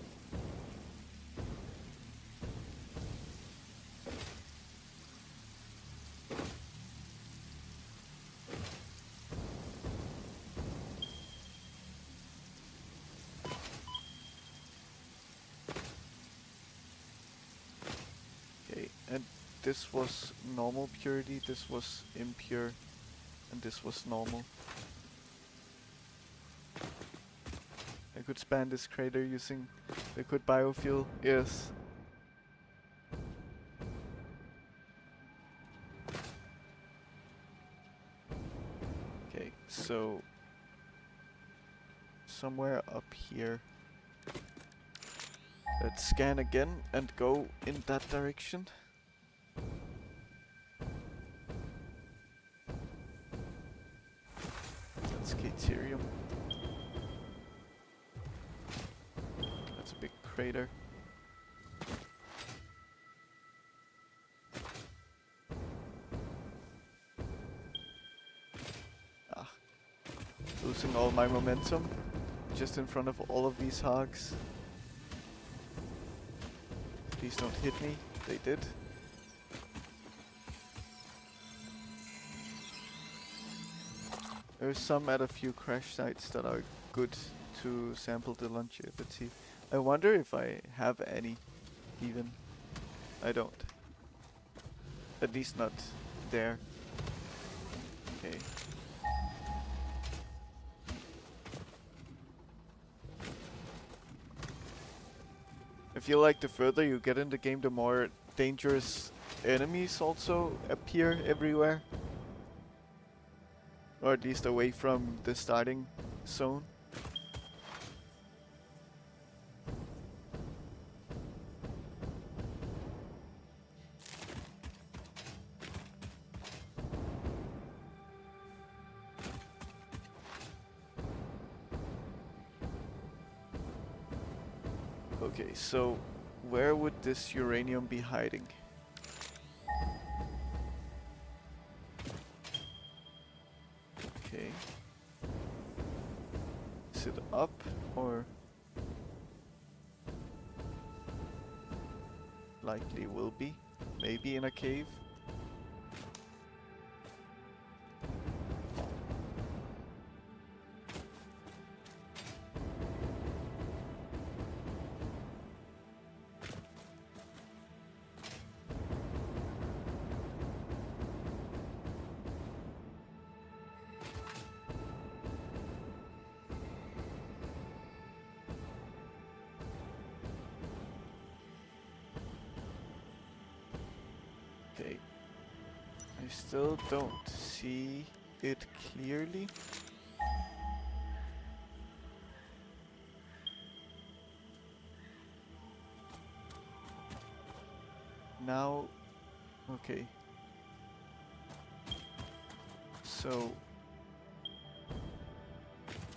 Okay, and this was normal purity, this was impure, and this was normal. I could span this crater using liquid biofuel, yes. Okay, so somewhere up here. Let's scan again and go in that direction. That's Caterium. That's a big crater. Ah, losing all my momentum just in front of all of these hogs. Please don't hit me. They did. There's some at a few crash sites that are good to sample the longevity. I wonder if I have any, even. I don't. At least not there. Okay. I feel like the further you get in the game, the more dangerous enemies also appear everywhere. Or at least away from the starting zone. Okay, so where would this uranium be hiding? Okay. Is it up or likely will be? Maybe in a cave? Okay. I still don't see it clearly. Now, okay. So,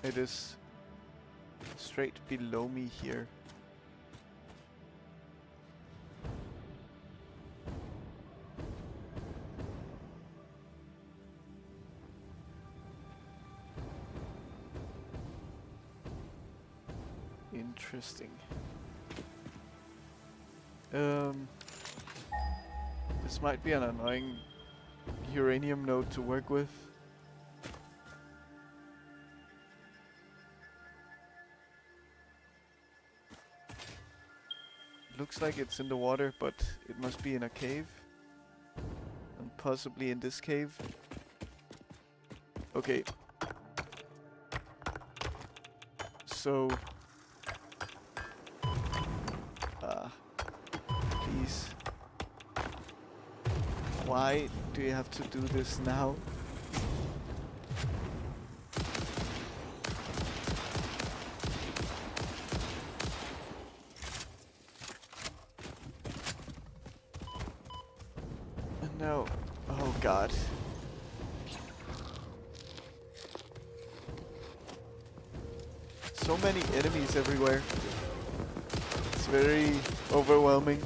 it is straight below me here. Interesting. This might be an annoying uranium node to work with. Looks like it's in the water, but it must be in a cave. And possibly in this cave. Okay. So... please. Why do you have to do this now? No. Oh god. So many enemies everywhere. It's very overwhelming.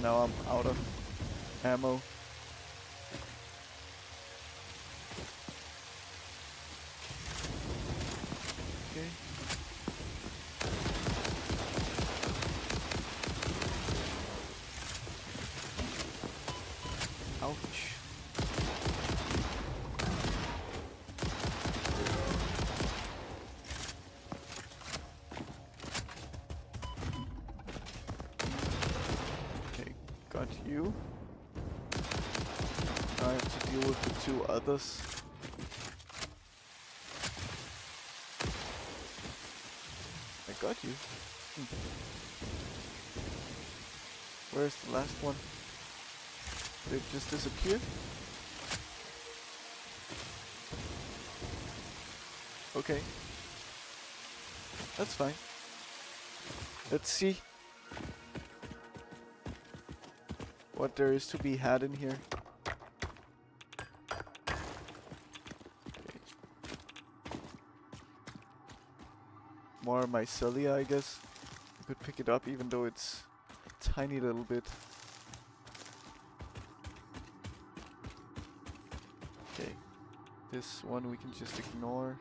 now I'm out of ammo. Okay. Ouch. Okay, got you. Now I have to deal with the two others. I got you. Where's the last one? Did it just disappear? Okay. That's fine. Let's see what there is to be had in here. Okay. More mycelia, I guess. I could pick it up even though it's a tiny little bit. Okay. This one we can just ignore.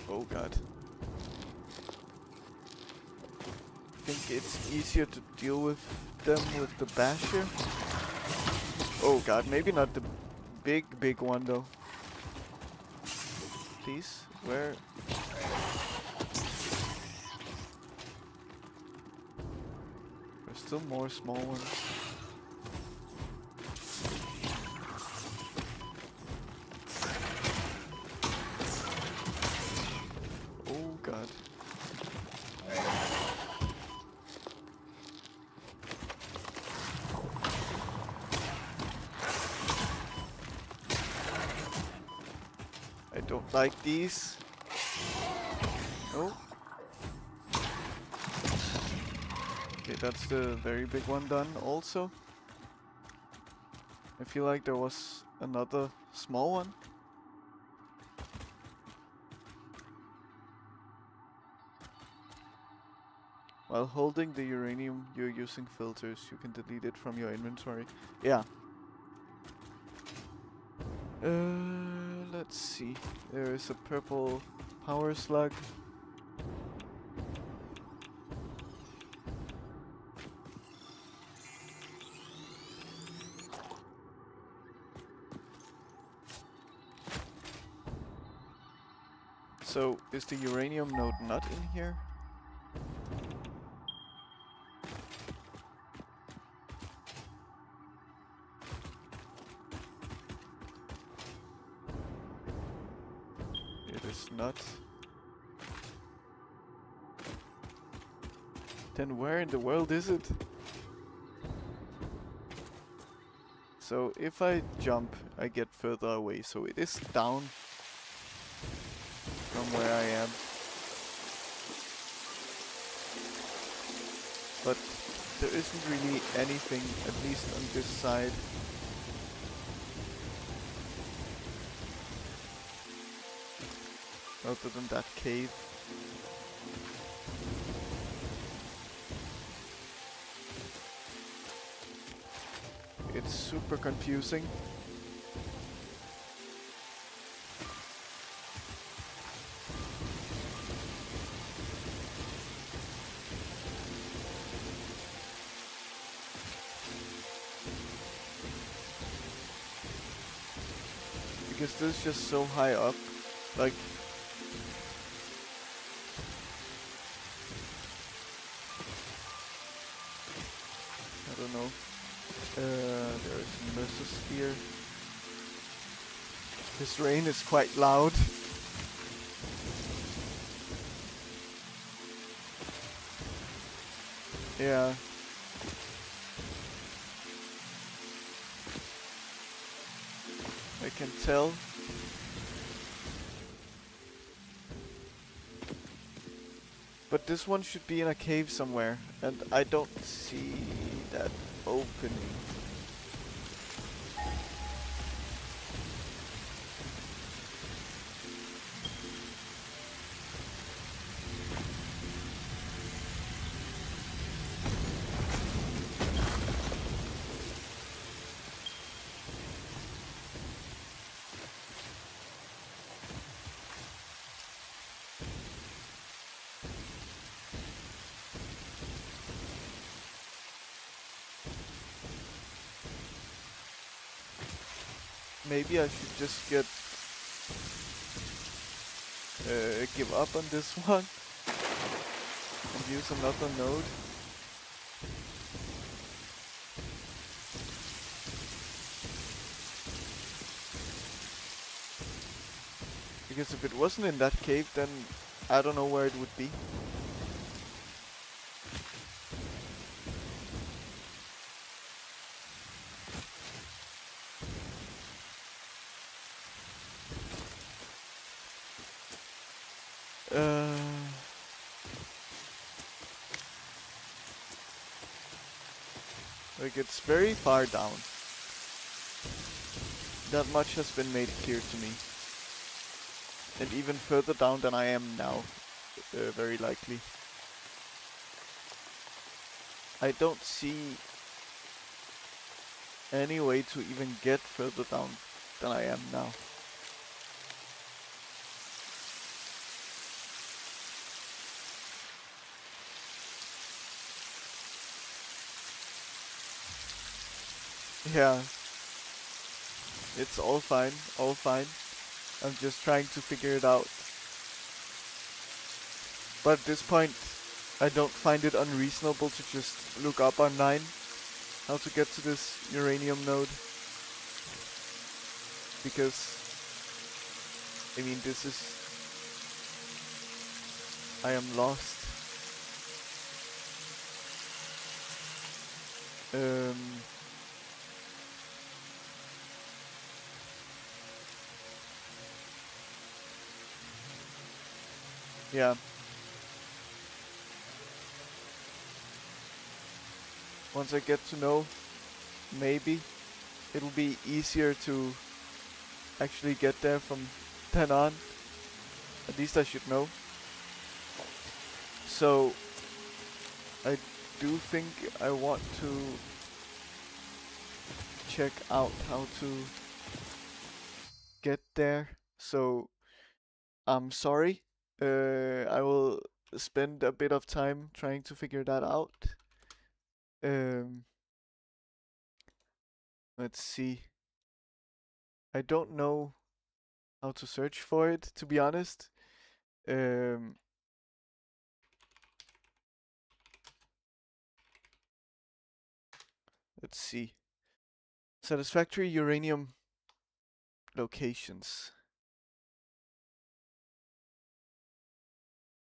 Oh god. I think it's easier to deal with them with the basher. Oh god, maybe not the big one though. Please, where? There's still more small ones. Oh god. I don't like these. Oh. Okay, that's the very big one done also. I feel like there was another small one. While holding the uranium you're using filters, you can delete it from your inventory. Yeah. Let's see. There is a purple power slug. So, is the uranium node not in here? It is not. Then where in the world is it? So if I jump, I get further away. So it is down from where I am. But there isn't really anything, at least on this side. Other than that cave. It's super confusing. Because this is just so high up, like I don't know. There is a mesosphere. This rain is quite loud. Yeah. I can tell. But this one should be in a cave somewhere, and I don't see that opening. maybe I should just give up on this one and use another node. Because if it wasn't in that cave, then I don't know where it would be. Like, it's very far down. That much has been made clear to me. And even further down than I am now, very likely. I don't see any way to even get further down than I am now. Yeah. It's all fine, all fine. I'm just trying to figure it out. But at this point, I don't find it unreasonable to just look up online how to get to this uranium node. Because, I mean, this is... I am lost. Yeah. Once I get to know, maybe it'll be easier to actually get there from then on. At least I should know. So, I do think I want to check out how to get there. So, I'm sorry. I will spend a bit of time trying to figure that out. Let's see. I don't know how to search for it, to be honest. Let's see. Satisfactory uranium locations.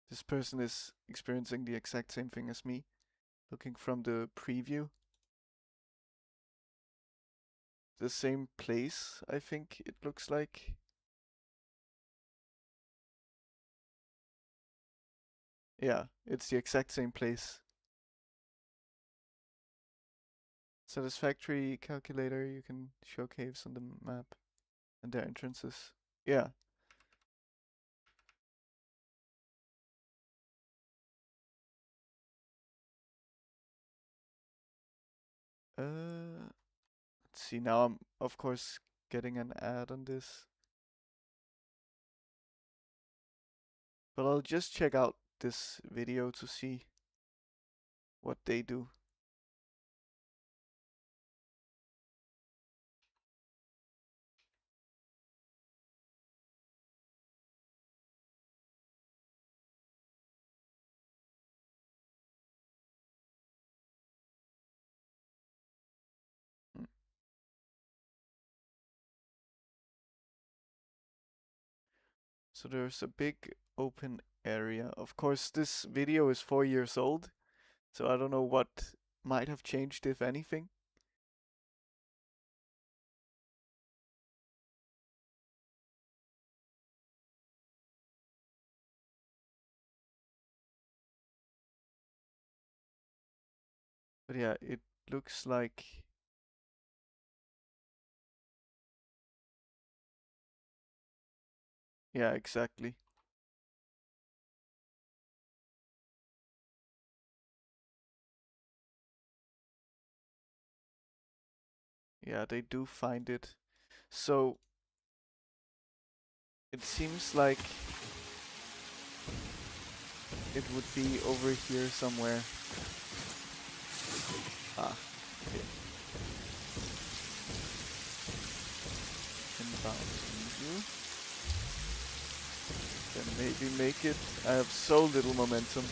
This person is experiencing the exact same thing as me. Looking from the preview. The same place, I think it looks like. Yeah, it's the exact same place. Satisfactory calculator, you can show caves on the map and their entrances. Yeah. Let's see, now I'm of course getting an ad on this. But I'll just check out this video to see what they do. Hmm. So there's a big open area. Of course, this video is 4 years old, so I don't know what might have changed, if anything. But yeah, it looks like... Yeah, exactly. Yeah, they do find it. So, it seems like it would be over here somewhere. Ah, okay. bouncing you. Then maybe make it. I have so little momentum.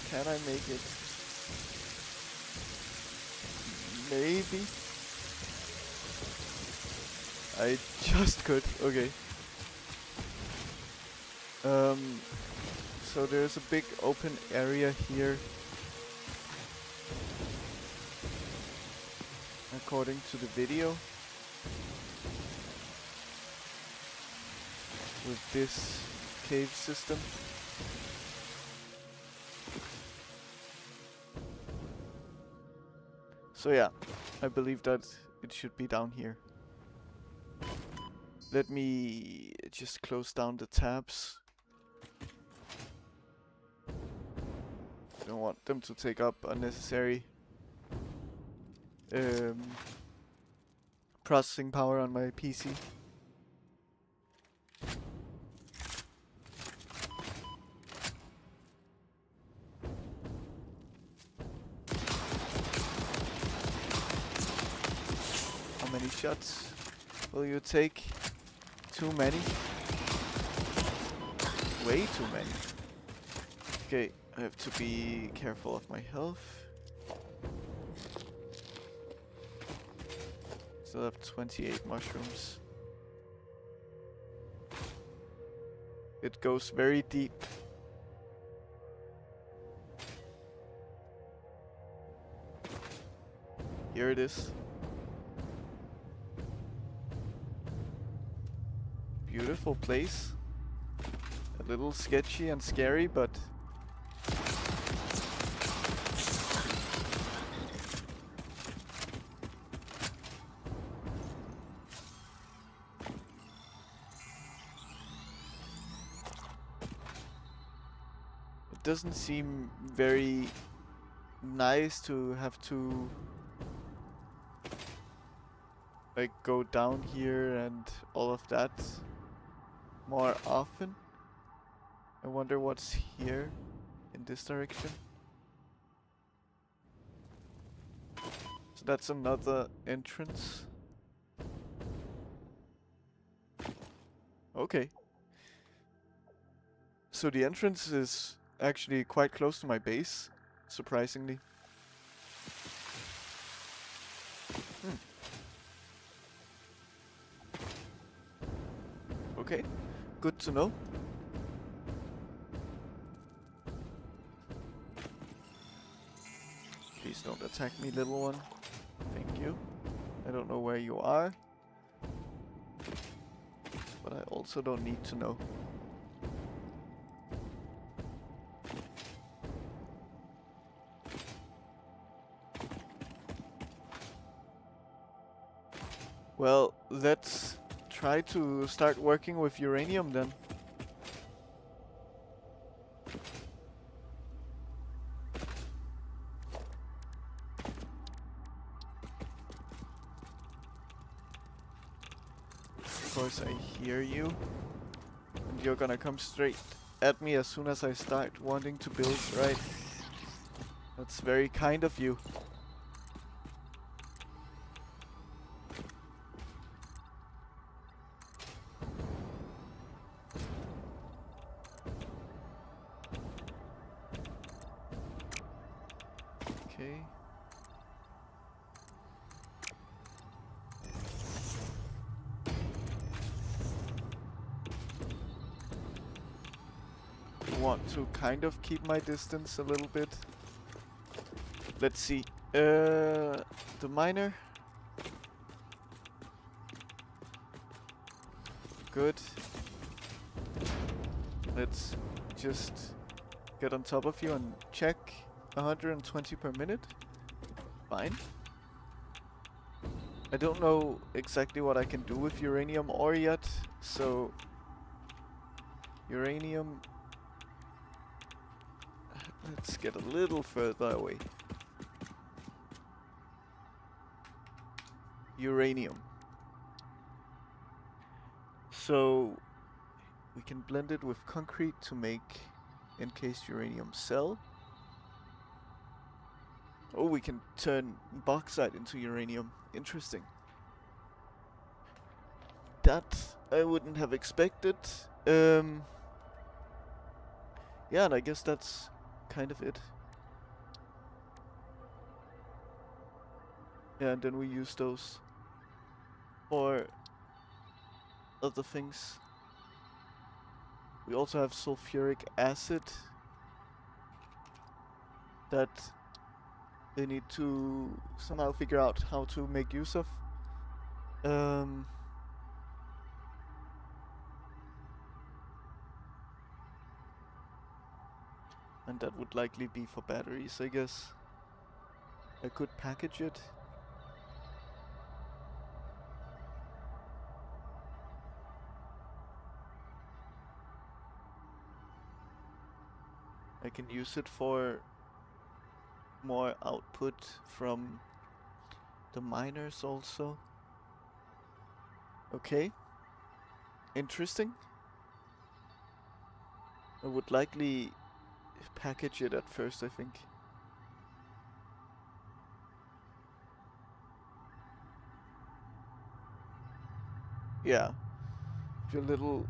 Can I make it? Maybe. I just could. Okay. So there's a big open area here. According to the video. With this cave system. So yeah, I believe that it should be down here. Let me just close down the tabs. Don't want them to take up unnecessary processing power on my PC. How many shots will you take? Too many? Way too many. Okay, I have to be careful of my health. Still have 28 mushrooms. It goes very deep. Here it is. Beautiful place. A little sketchy and scary, but it doesn't seem very nice to have to like go down here and all of that more often. I wonder what's here in this direction. So that's another entrance. Okay. So the entrance is actually quite close to my base, surprisingly. Okay, good to know. Please don't attack me, little one. Thank you. I don't know where you are. But I also don't need to know. Well, let's try to start working with uranium then. Of course I hear you. And you're gonna come straight at me as soon as I start wanting to build, right? That's very kind of you. Okay. Want to kind of keep my distance a little bit. Let's see. The miner. Good. Let's just get on top of you and check. 120 per minute. Fine. I don't know exactly what I can do with uranium ore yet, so uranium. Let's get a little further away. Uranium. So we can blend it with concrete to make encased uranium cell. Oh, we can turn bauxite into uranium. Interesting. That I wouldn't have expected. Yeah, and I guess that's kind of it. Yeah, and then we use those for other things. We also have sulfuric acid that they need to somehow figure out how to make use of. Um, and that would likely be for batteries, I guess. I could package it. I can use it for more output from the miners also. Okay. Interesting. I would likely package it at first, I think. Yeah. A little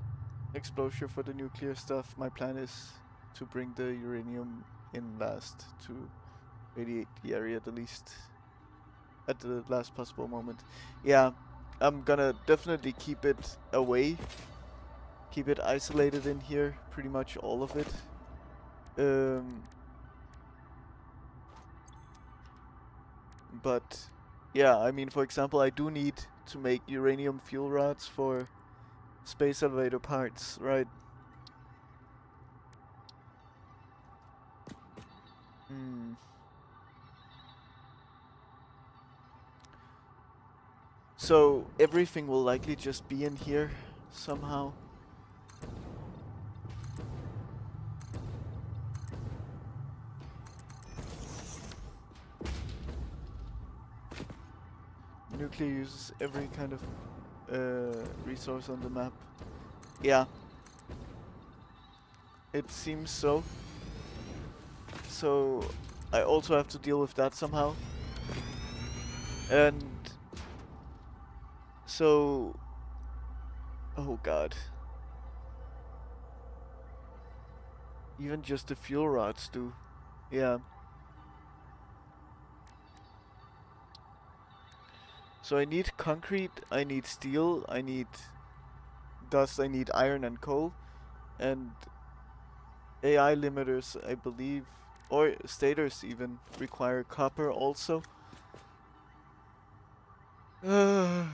exposure for the nuclear stuff. My plan is to bring the uranium in last to radiate the area the least at the last possible moment. Yeah, I'm gonna definitely keep it away. Keep it isolated in here, pretty much all of it. But yeah, I mean, for example, I do need to make uranium fuel rods for space elevator parts, right? Hmm. So everything will likely just be in here somehow. Nuclear uses every kind of resource on the map. Yeah. It seems so. So I also have to deal with that somehow. And so... Oh god. Even just the fuel rods do. Yeah. So I need concrete, I need steel, I need dust, I need iron and coal. And AI limiters, I believe, or stators even, require copper also. Are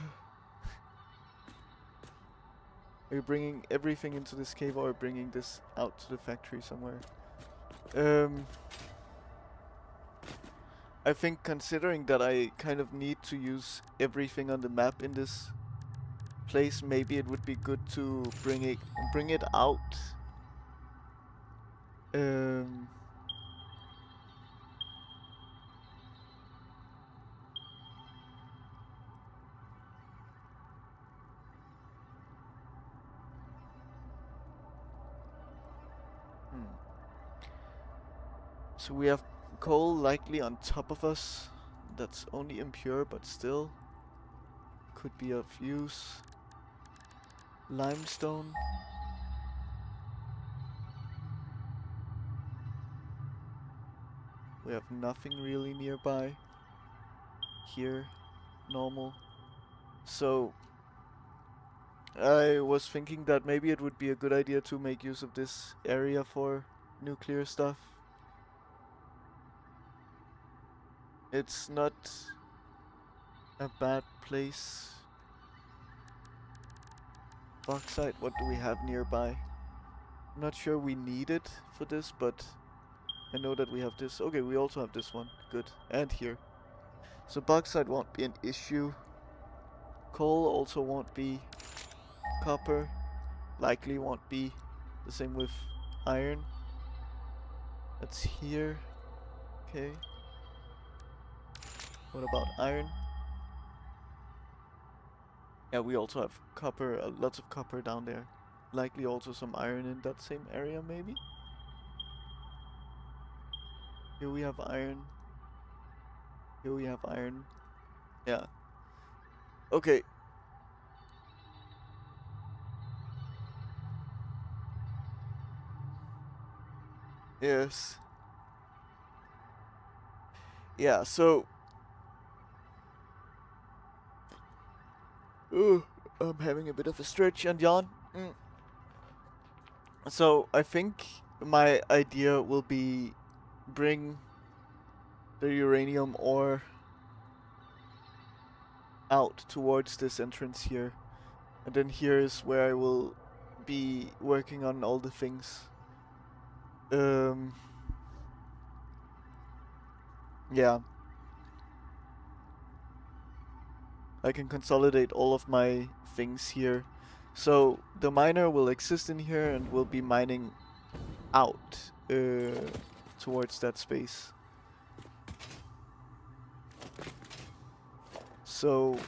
you bringing everything into this cave or bringing this out to the factory somewhere? I think considering that I kind of need to use everything on the map in this place, maybe it would be good to bring it out. Um, hmm. So we have coal likely on top of us. That's only impure, but still could be of use. Limestone. We have nothing really nearby. Here, normal. So I was thinking that maybe it would be a good idea to make use of this area for nuclear stuff. It's not a bad place. Bauxite, what do we have nearby? I'm not sure we need it for this, but I know that we have this. Okay, we also have this one. Good. And here. So bauxite won't be an issue. Coal also won't be. Copper likely won't be. The same with iron. That's here. Okay. What about iron? Yeah, we also have copper, lots of copper down there. Likely also some iron in that same area, maybe? Here we have iron. Here we have iron. Yeah. Okay. Yes. Yeah, so... Ooh, I'm having a bit of a stretch and yawn. So, I think my idea will be bring the uranium ore out towards this entrance here. And then here is where I will be working on all the things. Yeah. I can consolidate all of my things here. So the miner will exist in here and will be mining out towards that space. So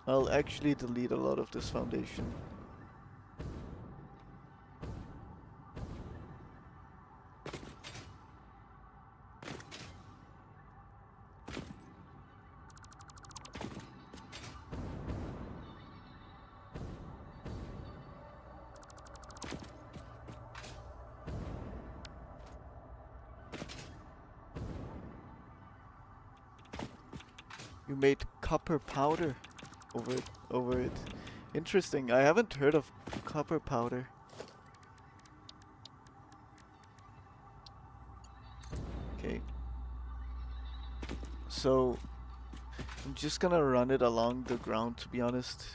I'll actually delete a lot of this foundation. You made copper powder over it. Interesting. I haven't heard of copper powder. Okay. So I'm just gonna run it along the ground, to be honest.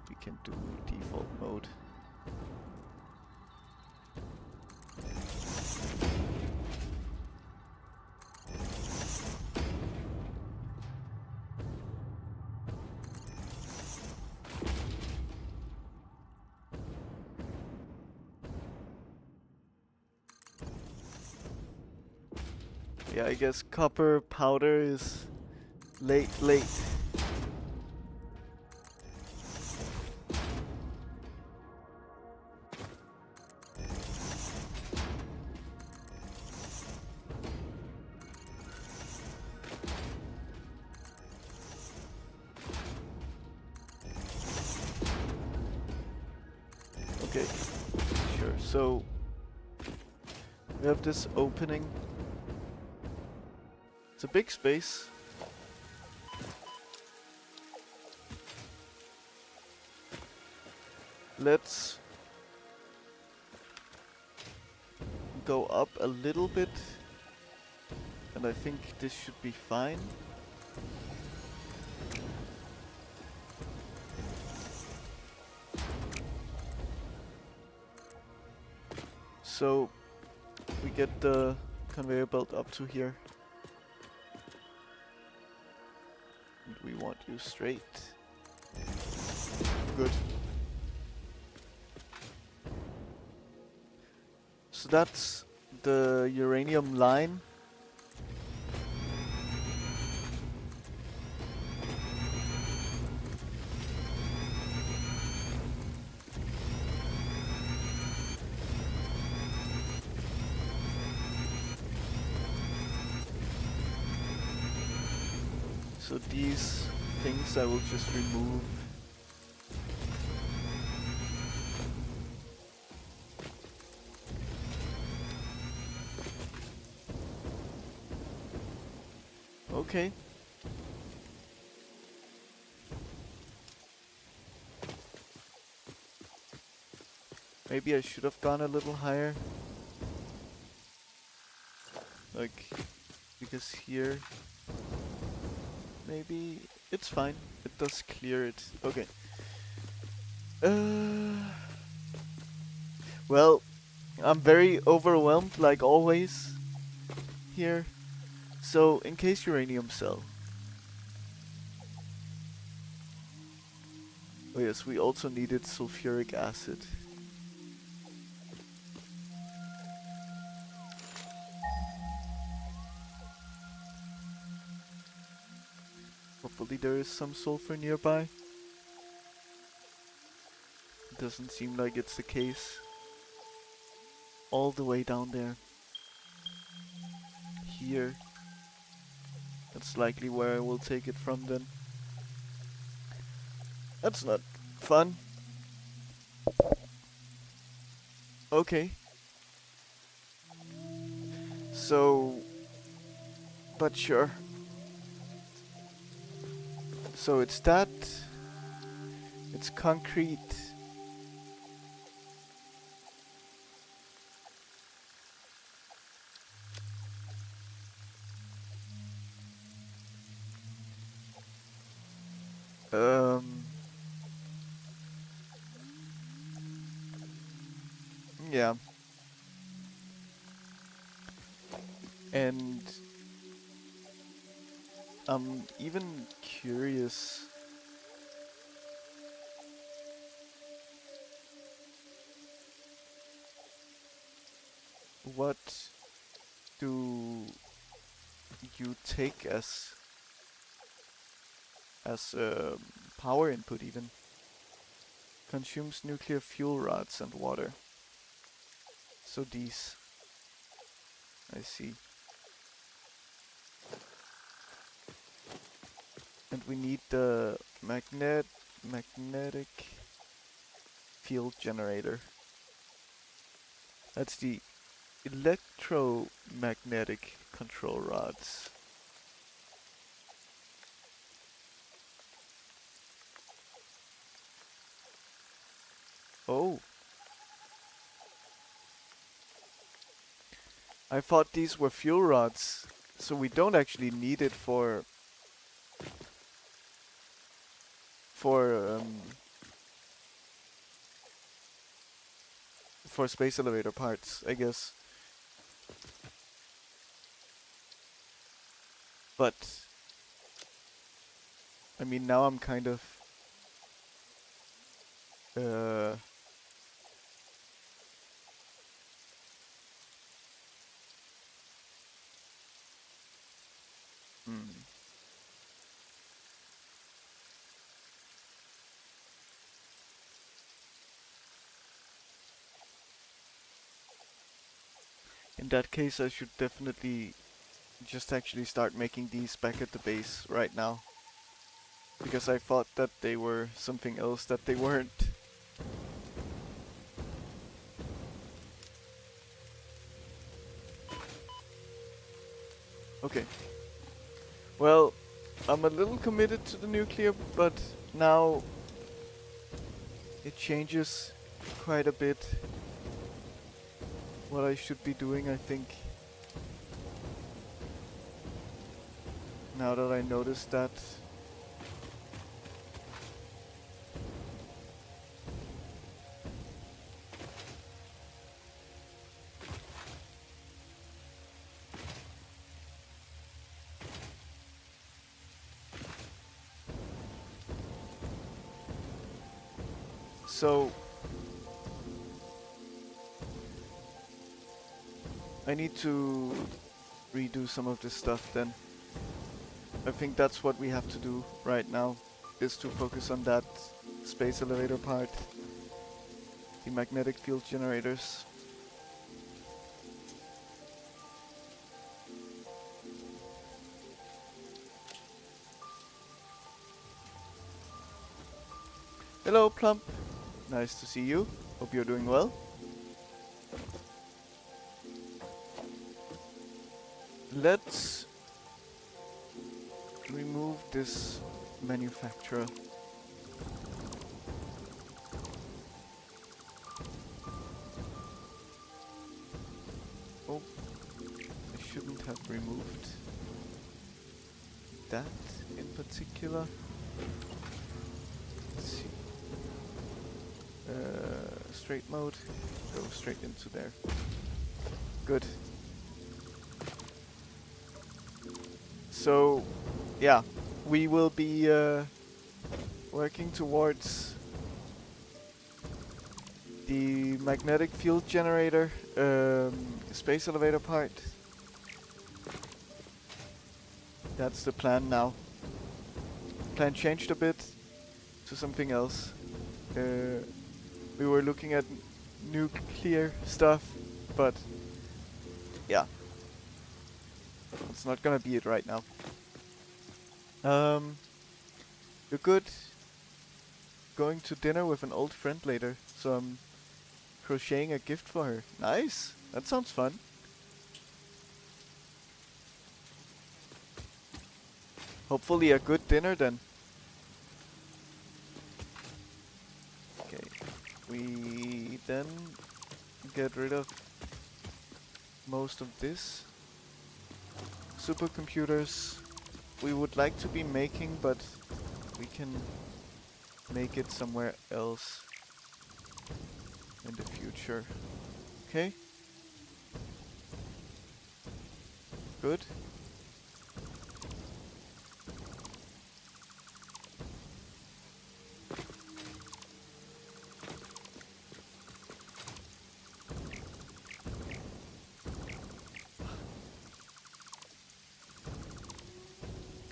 We can do default mode. Yeah, I guess copper powder is late. Okay, sure. So we have this opening. It's a big space. Let's go up a little bit, and I think this should be fine. So we get the conveyor belt up to here. And we want you straight. Good. So that's the uranium line. So these things I will just remove. Okay. Maybe I should have gone a little higher. Like, because here... Maybe... It's fine. It does clear it. Okay. Well, I'm very overwhelmed, like always, here. So, in case uranium cell. Oh yes, we also needed sulfuric acid. hopefully there is some sulfur nearby. Doesn't seem like it's the case. All the way down there. Here. That's likely where I will take it from then. That's not fun. Okay. So... But sure. So it's that. It's concrete. Yeah. And I'm even curious what do you take as power input even? Consumes nuclear fuel rods and water. So these. I see. And we need the magnetic field generator. That's the electromagnetic control rods. Oh. I thought these were fuel rods, so we don't actually need it for space elevator parts, I guess. But I mean, now I'm kind of in that case, I should definitely just actually start making these back at the base right now. Because I thought that they were something else that they weren't. Okay. Well, I'm a little committed to the nuclear, but now it changes quite a bit what I should be doing, I think. Now that I noticed that. So I need to redo some of this stuff then. I think that's what we have to do right now, is to focus on that space elevator part. The magnetic field generators. Hello, Plump. Nice to see you. Hope you're doing well. Let's remove this manufacturer. Oh, I shouldn't have removed that in particular. Let's see. Straight mode. Go straight into there. Good. So, yeah, we will be working towards the magnetic field generator, space elevator part. That's the plan now. plan changed a bit to something else. We were looking at nuclear stuff, but yeah, it's not gonna be it right now. You're good going to dinner with an old friend later, so I'm crocheting a gift for her. Nice! That sounds fun. Hopefully a good dinner then. Okay, we then get rid of most of this. Supercomputers we would like to be making, but we can make it somewhere else in the future. Okay? Good.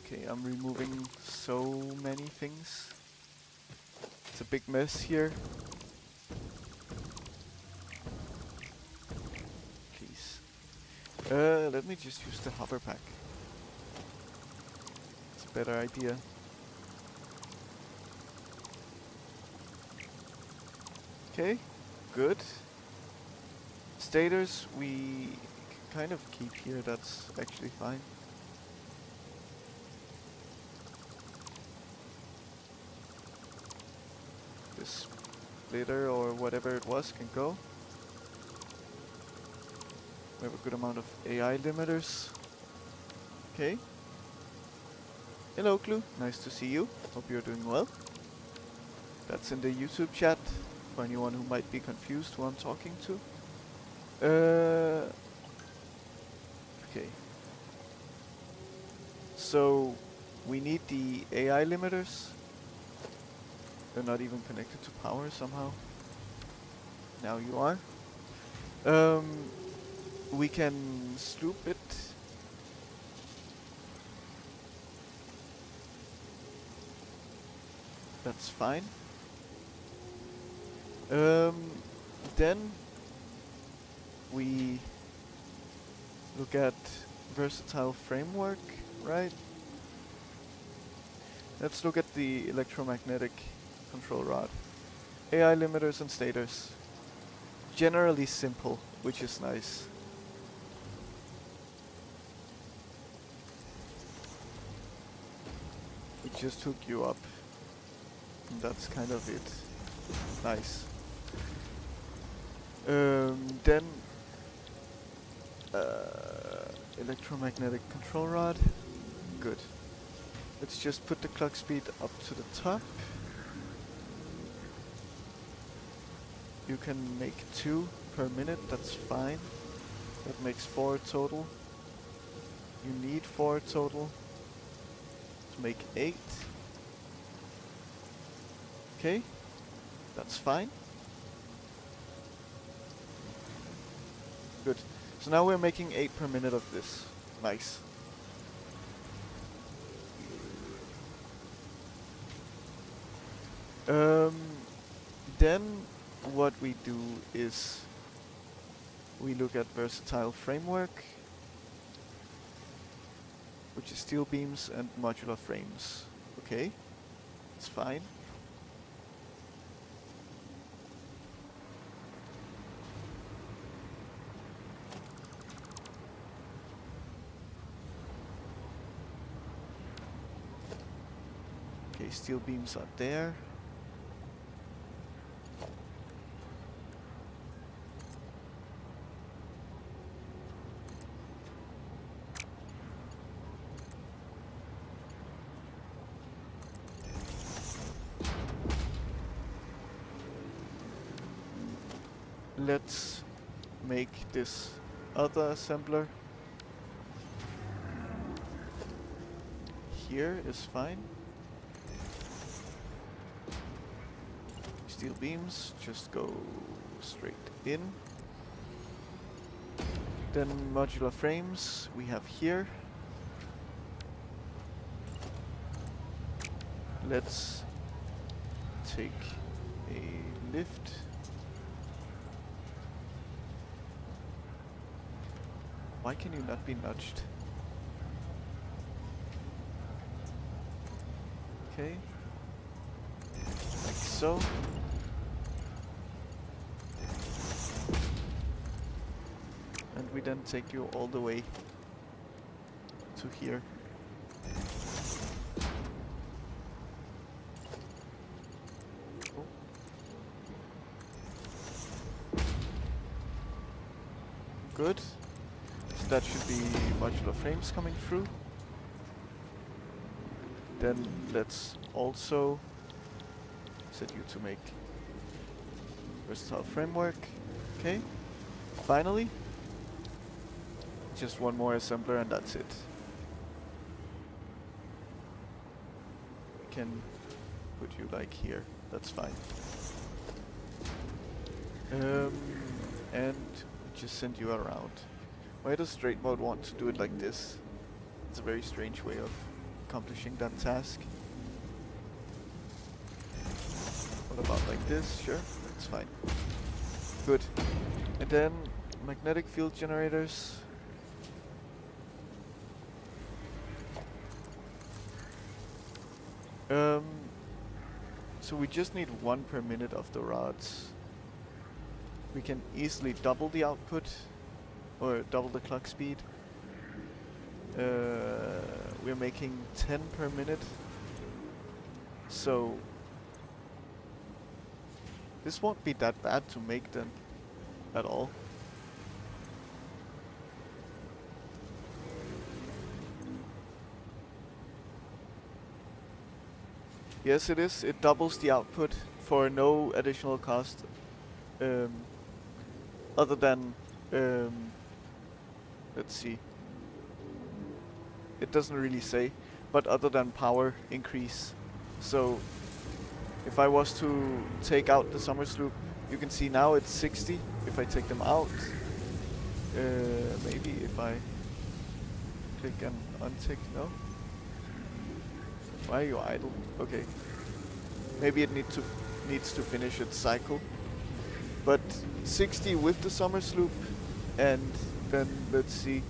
Okay, I'm removing so many things. It's a big mess here. Please. Let me just use the hopper pack. It's a better idea. Okay, good. Stators we can kind of keep here, that's actually fine. This splitter or whatever it was can go. We have a good amount of AI limiters. Okay. Hello, Clue. Nice to see you. Hope you're doing well. That's in the YouTube chat for anyone who might be confused who I'm talking to. Okay. So we need the AI limiters. They're not even connected to power somehow. Now you are. We can sloop it. That's fine. Then we look at versatile framework, right? Let's look at the electromagnetic control rod. AI limiters and stators. Generally simple, which is nice. It just hook you up. And that's kind of it. Nice. Then electromagnetic control rod. Good. Let's just put the clock speed up to the top. You can make 2 per minute, that's fine. That makes 4 total. You need 4 total to make 8. Okay, that's fine. Good. So now we're making 8 per minute of this. Nice. Then what we do is we look at versatile framework, which is steel beams and modular frames. Okay, it's fine. Okay, steel beams are there. Let's make this other assembler. Here is fine. Steel beams just go straight in. Then modular frames we have here. let's take a lift. Why can you not be nudged? Okay. Like so. And we then take you all the way to here. Oh. Good. So that should be modular frames coming through. Then let's also set you to make versatile framework. Okay. Finally. Just one more assembler and that's it. We can put you like here. That's fine. And just send you around. Why does straight mode want to do it like this? It's a very strange way of accomplishing that task. What about like this? Sure, that's fine. Good. And then magnetic field generators. So we just need 1 per minute of the rods. We can easily double the output or double the clock speed. We're making 10 per minute. So this won't be that bad to make then at all. Yes, it is. It doubles the output for no additional cost, other than, let's see. It doesn't really say, but other than power increase. So, if I was to take out the summer sloop, you can see now it's 60. If I take them out, maybe if I click and untick, no? Why are you idle? Okay. Maybe it needs to finish its cycle. But 60 with the summer sloop, and then let's see.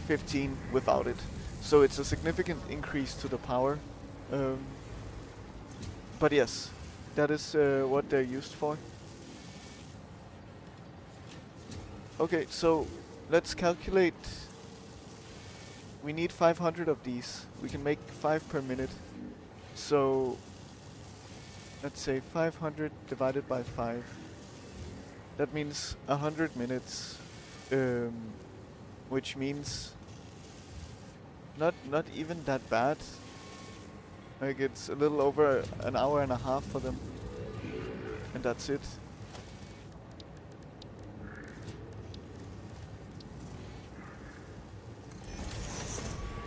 15 without it. So it's a significant increase to the power. But yes, that is what they're used for. Okay, so let's calculate. We need 500 of these. We can make 5 per minute. So let's say 500 divided by 5. That means 100 minutes, which means not even that bad. Like it's a little over an hour and a half for them, and that's it.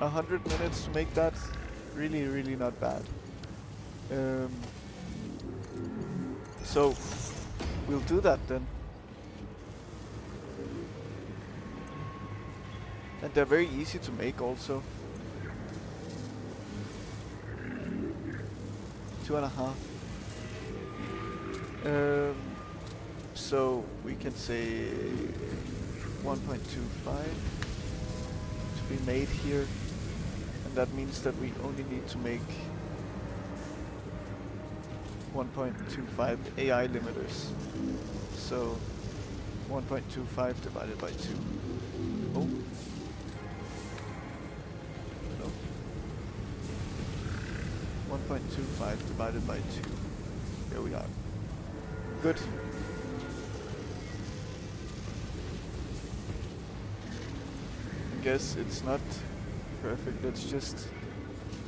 A 100 minutes to make that, really not bad. So we'll do that then. And they're very easy to make also. 2.5. So we can say 1.25 to be made here. And that means that we only need to make 1.25 AI limiters. So 1.25 divided by 2. Oh. No. 1.25 divided by 2. There we are. Good. I guess it's not perfect. Let's just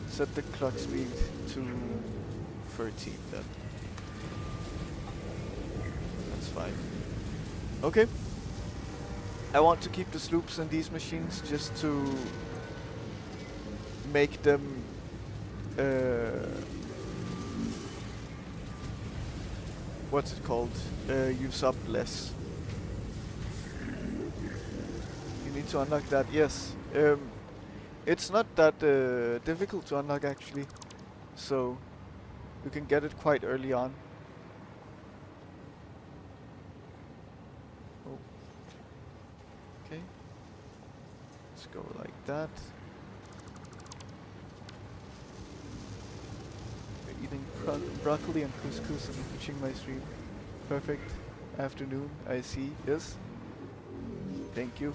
set the clock speed to 13 then. That's fine. Okay. I want to keep the sloops in these machines just to make them what's it called? Use up less. need to unlock that. Yes. It's not that difficult to unlock actually, so you can get it quite early on. Oh. Okay. Let's go like that. We're eating broccoli and couscous and watching my stream. Perfect. Afternoon, I see. Yes. Thank you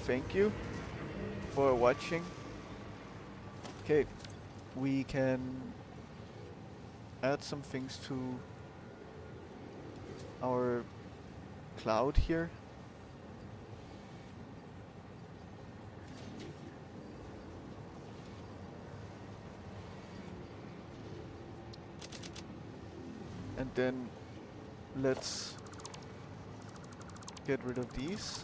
for watching. Okay, we can add some things to our cloud here. And then let's get rid of these.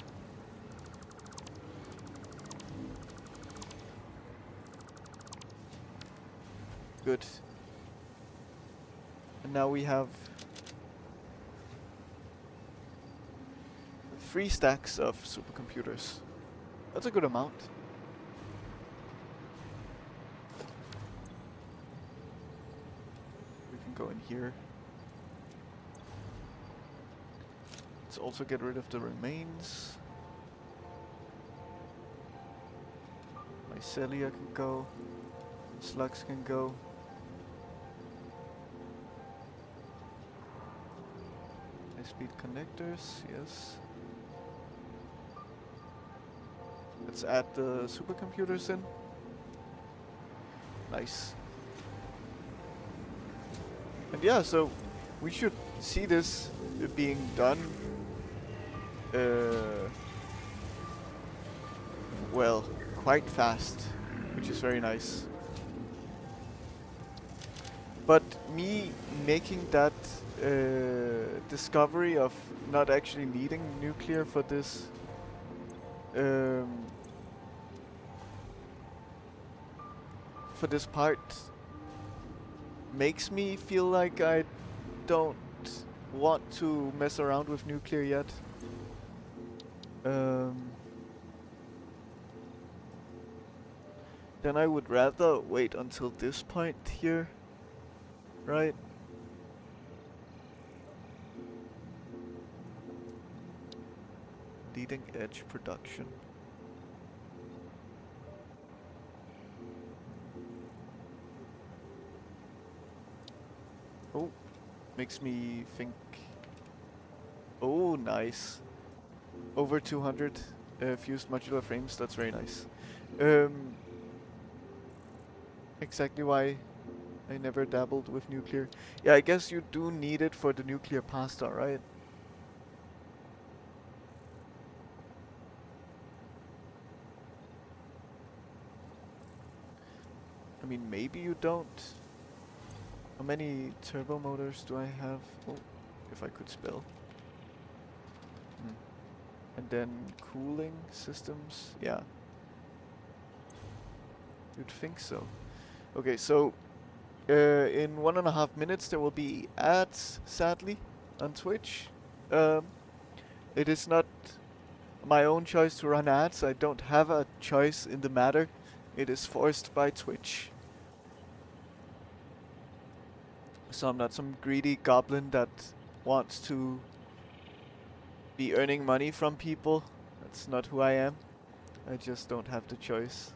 Good. And now we have 3 stacks of supercomputers. That's a good amount. We can go in here. Let's also get rid of the remains. Mycelia can go. Slugs can go. High-speed connectors, yes. Let's add the supercomputers in. Nice. And yeah, so we should see this being done. Well, quite fast, which is very nice. But me making that discovery of not actually needing nuclear for this part makes me feel like I don't want to mess around with nuclear yet. Then I would rather wait until this point here, right? Leading edge production. Oh, makes me think. Oh, nice. Over 200 fused modular frames. That's very nice. Exactly why I never dabbled with nuclear. Yeah, I guess you do need it for the nuclear pasta, right? I mean, maybe you don't. How many turbo motors do I have? Oh, if I could spell. And then cooling systems, yeah. You'd think so. Okay, so in 1.5 minutes there will be ads, sadly, on Twitch. It is not my own choice to run ads. I don't have a choice in the matter. It is forced by Twitch. So I'm not some greedy goblin that wants to be earning money from people. That's not who I am. I just don't have the choice.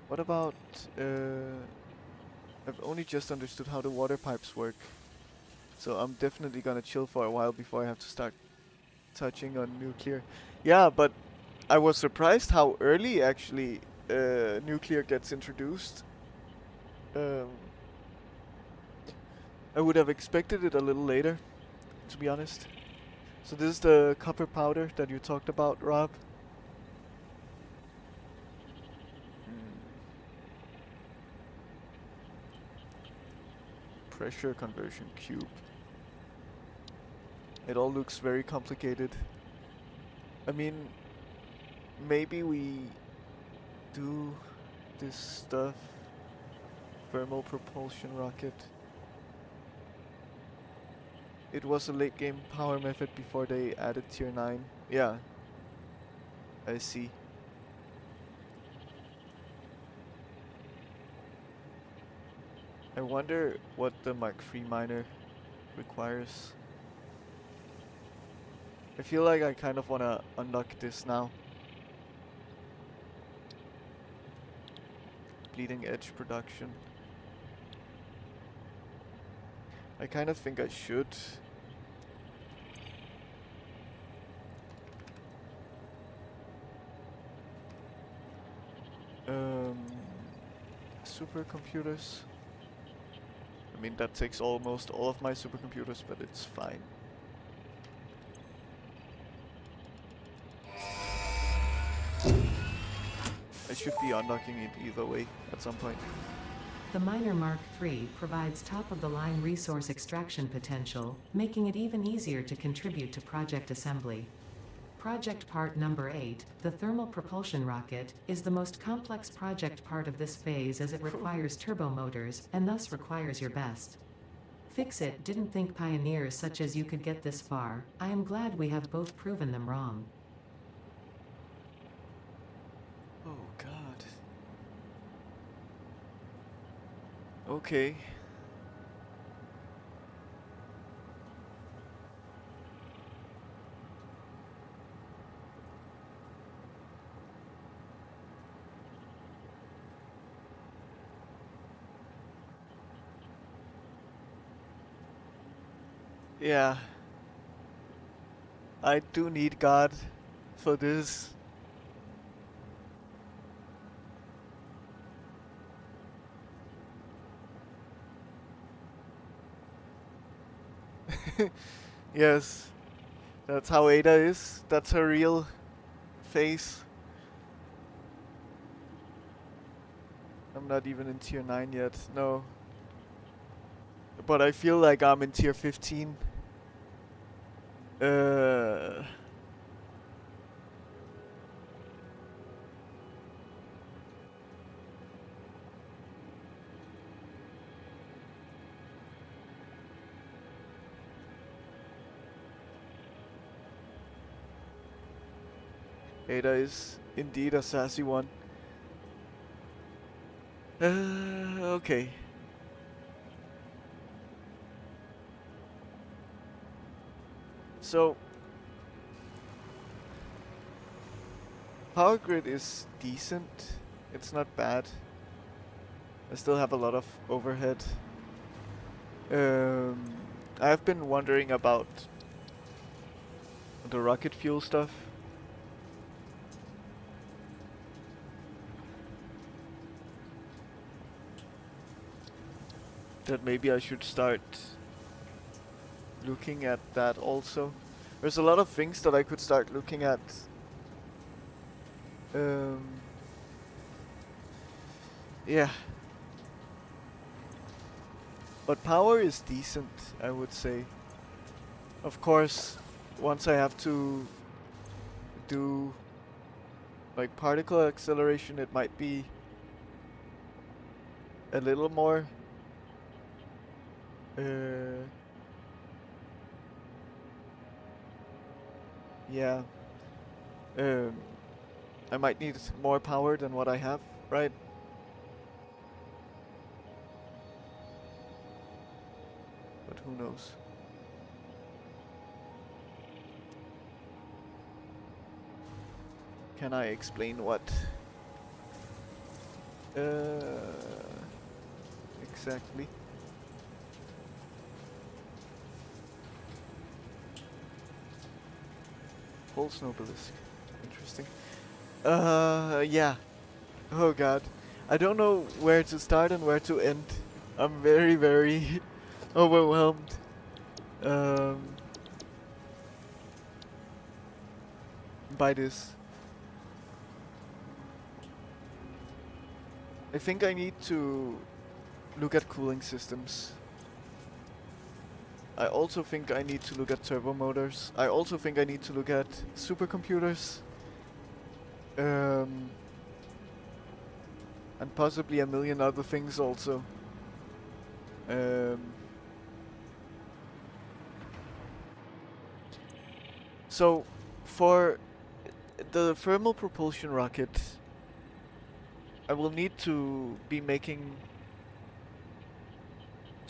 What about... I've only just understood how the water pipes work. So I'm definitely gonna chill for a while before I have to start touching on nuclear. Yeah, but I was surprised how early actually nuclear gets introduced. I would have expected it a little later, to be honest. So this is the copper powder that you talked about, Rob. Pressure conversion cube. It all looks very complicated. I mean, maybe we do this stuff. Thermal propulsion rocket. It was a late game power method before they added tier 9. Yeah. I see. I wonder what the Mark III miner requires. I feel like I kind of want to unlock this now. Bleeding edge production. I kind of think I should. Supercomputers. I mean, that takes almost all of my supercomputers, but it's fine. I should be unlocking it either way at some point. The Miner Mark III provides top-of-the-line resource extraction potential, making it even easier to contribute to project assembly. Project part number 8, the thermal propulsion rocket, is the most complex project part of this phase as it requires turbo motors, and thus requires your best. Fix it, didn't think pioneers such as you could get this far. I am glad we have both proven them wrong. Oh god. Okay. Yeah. I do need God for this. Yes. That's how Ada is. That's her real face. I'm not even in tier 9 yet. No. But I feel like I'm in tier 15. Ada is indeed a sassy one. Okay. So, power grid is decent. It's not bad. I still have a lot of overhead. I've been wondering about the rocket fuel stuff. That maybe I should start looking at that also. There's a lot of things that I could start looking at. Yeah. But power is decent, I would say. Of course, once I have to do like particle acceleration, it might be a little more. Yeah. I might need more power than what I have, right? But who knows? Can I explain what? Exactly. Pulse Nobilisk. Interesting. Yeah. Oh god. I don't know where to start and where to end. I'm very, very overwhelmed. By this. I think I need to look at cooling systems. I also think I need to look at turbo motors. I also think I need to look at supercomputers. And possibly a million other things also. So, for the thermal propulsion rocket, I will need to be making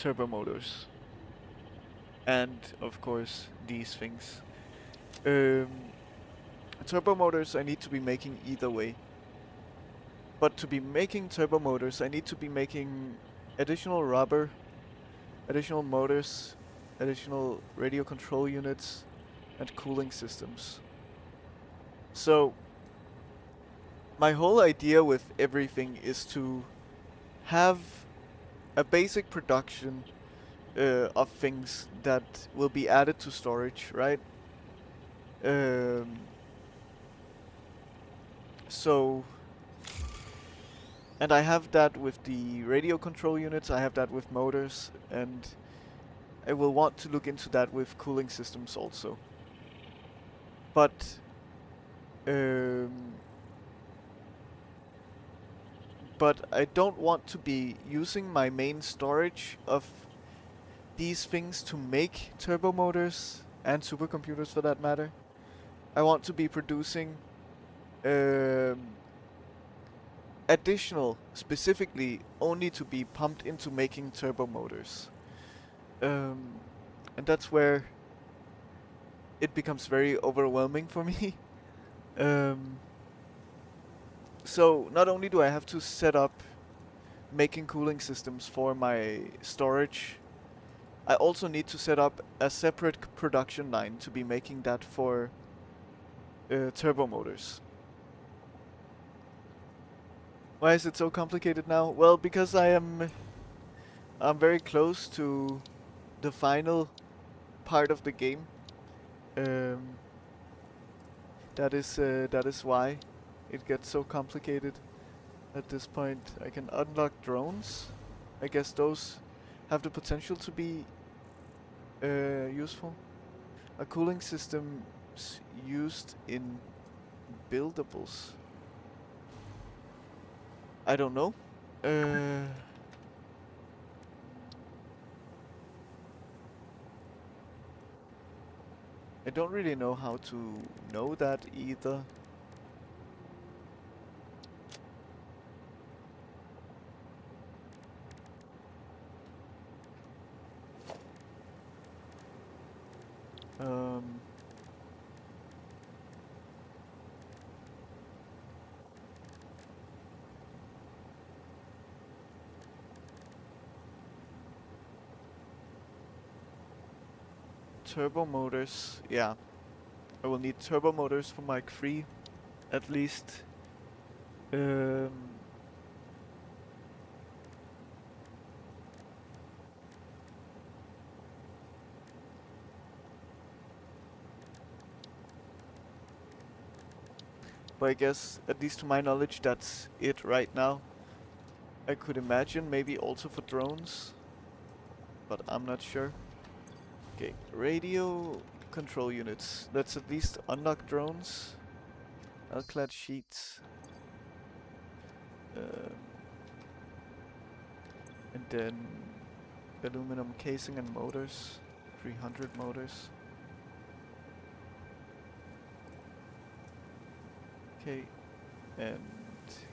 turbo motors. And of course, these things. Turbo motors I need to be making either way. But to be making turbo motors, I need to be making additional rubber, additional motors, additional radio control units, and cooling systems. So, my whole idea with everything is to have a basic production of things that will be added to storage, right? Um, so, and I have that with the radio control units, I have that with motors, and I will want to look into that with cooling systems also. But, but I don't want to be using my main storage of these things to make turbo motors and supercomputers for that matter. I want to be producing additional, specifically only to be pumped into making turbo motors. And that's where it becomes very overwhelming for me. So not only do I have to set up making cooling systems for my storage, I also need to set up a separate production line to be making that for turbo motors. Why is it so complicated now? Well, because I'm very close to the final part of the game. That is why it gets so complicated at this point. I can unlock drones. I guess those have the potential to be useful. A cooling system used in buildables. I don't know. I don't really know how to know that either. Turbo motors, yeah. I will need turbo motors for Mark 3, at least. But I guess, at least to my knowledge, that's it right now. I could imagine maybe also for drones, but I'm not sure. Okay, radio control units. Let's at least unlock drones. Alclad sheets. And then aluminum casing and motors. 300 motors. Okay, and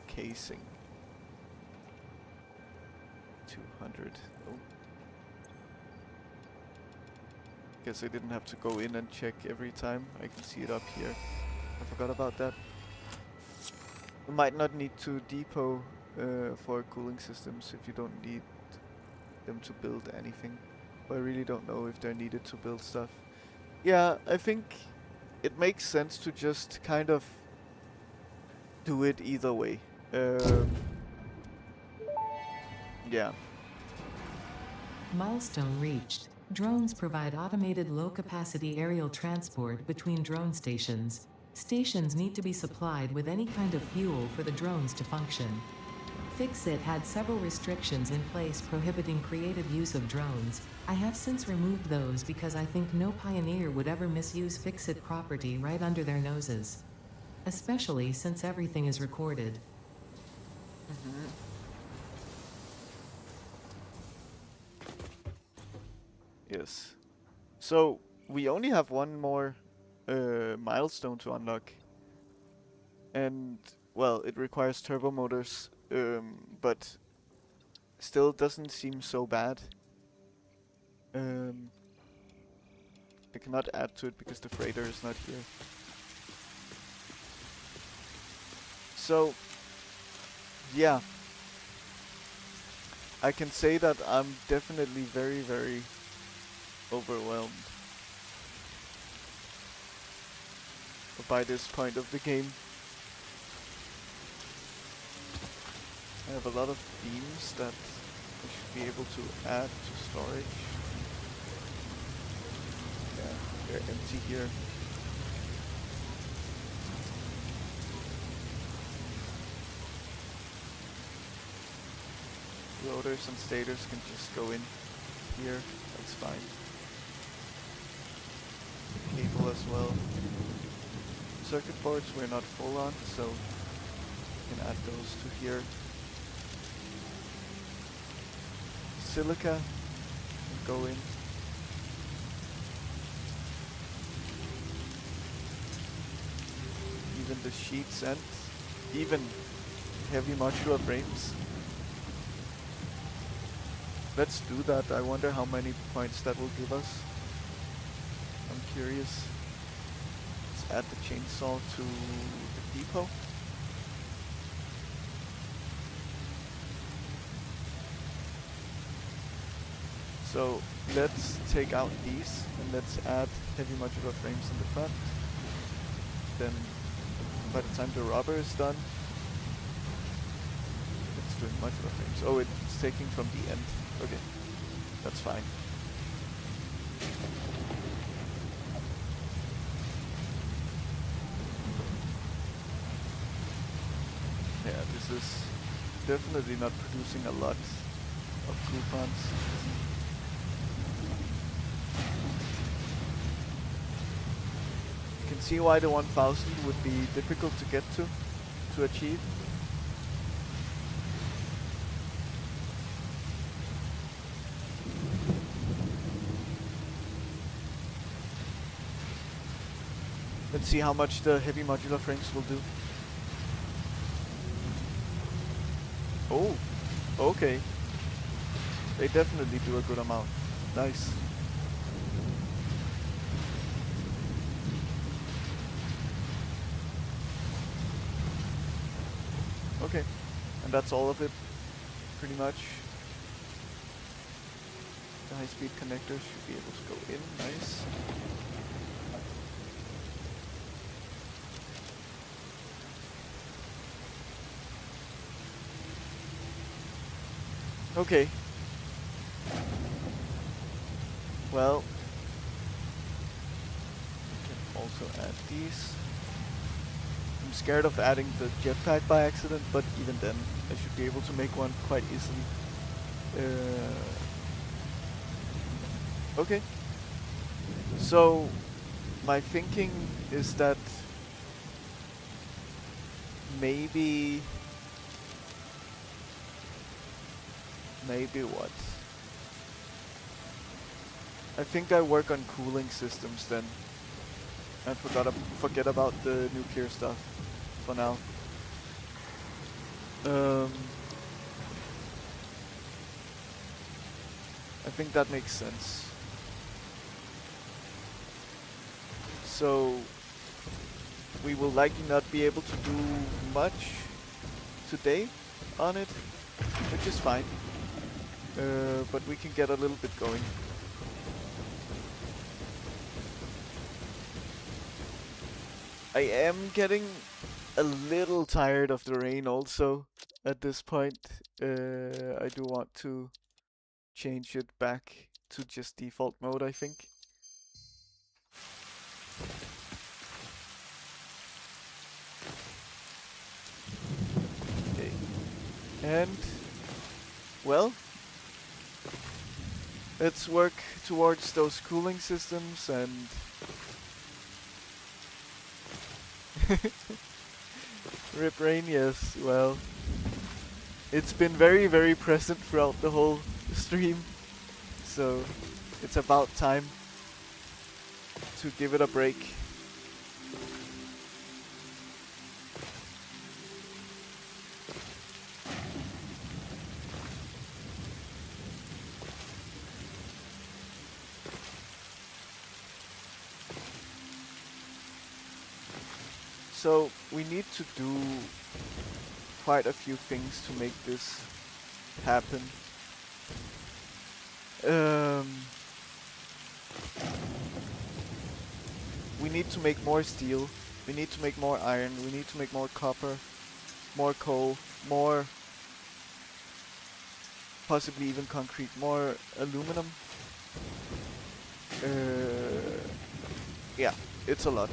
casing. 200. Oh. Guess I didn't have to go in and check every time. I can see it up here. I forgot about that. You might not need to depot for cooling systems if you don't need them to build anything. But I really don't know if they're needed to build stuff. Yeah, I think it makes sense to just kind of do it either way. Yeah. Milestone reached. Drones provide automated low-capacity aerial transport between drone stations. Stations need to be supplied with any kind of fuel for the drones to function. Fixit had several restrictions in place prohibiting creative use of drones. I have since removed those because I think no pioneer would ever misuse Fixit property right under their noses. Especially since everything is recorded. Yes. So, we only have one more milestone to unlock. And, well, it requires turbo motors, but still doesn't seem so bad. Um, I cannot add to it because the freighter is not here. So, yeah. I can say that I'm definitely very, very overwhelmed by this point of the game. I have a lot of beams that I should be able to add to storage. Yeah, they're empty here. Rotors and stators can just go in here, that's fine. Cable as well. Circuit boards we're not full on, so we can add those to here. Silica can go in. Even the sheets and even heavy modular frames. Let's do that. I wonder how many points that will give us. I'm curious. Let's add the chainsaw to the depot. So let's take out these and let's add heavy modular frames in the front. Then by the time the rubber is done, it's doing modular frames. Oh, it's taking from the end. Okay, that's fine. Yeah, this is definitely not producing a lot of coupons. You can see why the 1000 would be difficult to get to achieve. Let's see how much the heavy modular frames will do. Oh, okay. They definitely do a good amount. Nice. Okay, and that's all of it, pretty much. The high-speed connectors should be able to go in, nice. Okay. Well, we can also add these. I'm scared of adding the jetpack by accident, but even then, I should be able to make one quite easily. Okay. So, my thinking is that maybe what? I think I work on cooling systems then, and forget about the nuclear stuff for now. I think that makes sense. So we will likely not be able to do much today on it, which is fine. But we can get a little bit going. I am getting a little tired of the rain also at this point. I do want to change it back to just default mode, I think. Okay. And, well, let's work towards those cooling systems and rip rain, yes, well, it's been very, very present throughout the whole stream, so it's about time to give it a break. So we need to do quite a few things to make this happen. We need to make more steel. We need to make more iron. We need to make more copper, more coal, more, possibly even concrete, more aluminum. Yeah, it's a lot.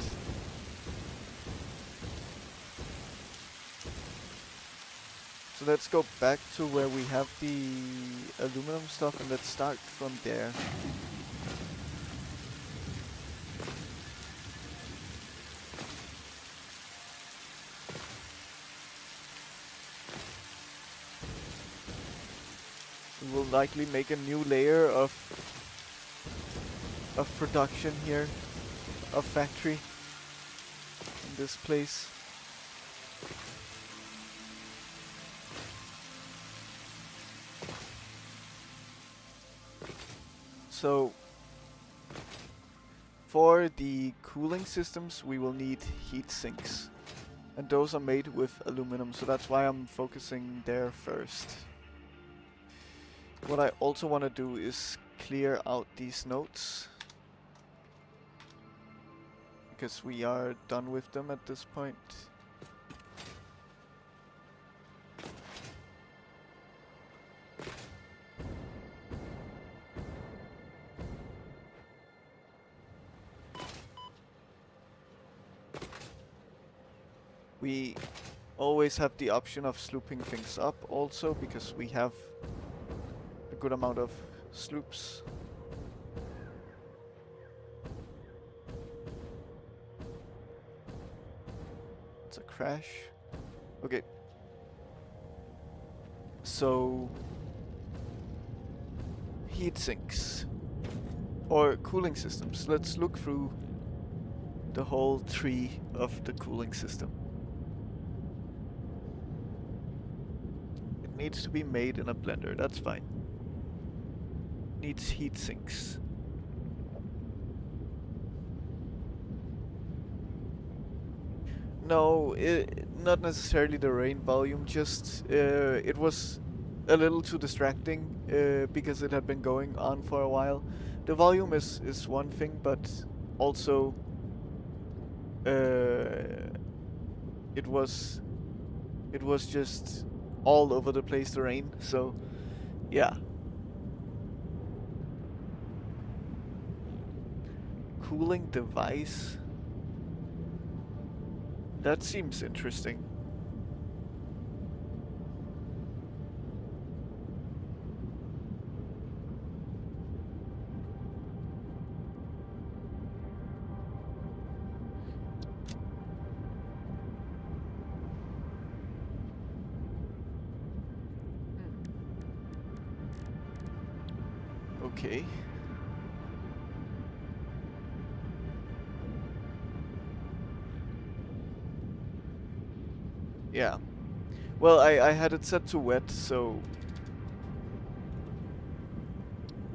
So let's go back to where we have the aluminum stuff and let's start from there. We will likely make a new layer of production here, of factory in this place. So for the cooling systems we will need heat sinks, and those are made with aluminum, so that's why I'm focusing there first. What I also want to do is clear out these nodes, because we are done with them at this point. We always have the option of slooping things up also, because we have a good amount of sloops. It's a crash. Okay. So heat sinks or cooling systems. Let's look through the whole tree of the cooling system. It needs to be made in a blender, that's fine. Needs heat sinks. No, not necessarily the rain volume, just it was a little too distracting because it had been going on for a while. The volume is one thing, but also it was just all over the place, the rain, so yeah. Cooling device? That seems interesting. Okay. Yeah. Well, I had it set to wet, so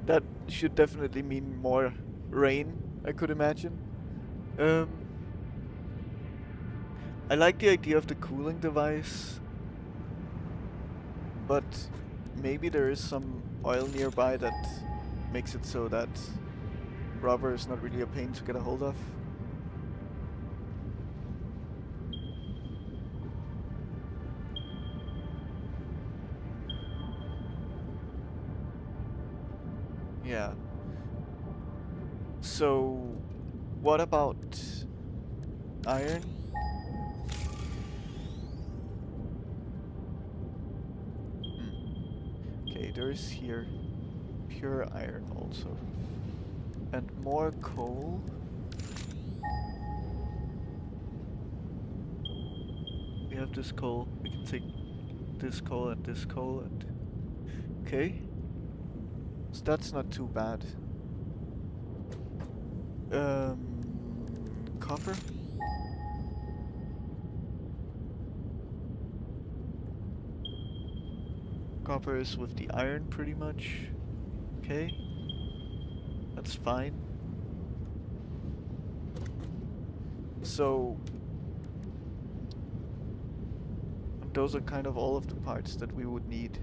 that should definitely mean more rain, I could imagine. I like the idea of the cooling device, but maybe there is some oil nearby that makes it so that rubber is not really a pain to get a hold of. Yeah. So, what about iron? Okay, there is here pure iron also. And more coal. We have this coal. We can take this coal and this coal and... Okay. So that's not too bad. Copper? Copper is with the iron pretty much. Okay. That's fine. So And those are kind of all of the parts that we would need.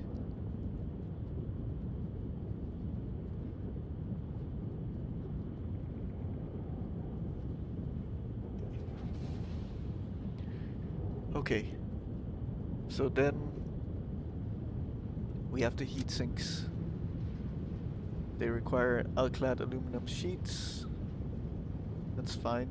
Okay. So then we have the heat sinks. They require alclad aluminum sheets. That's fine.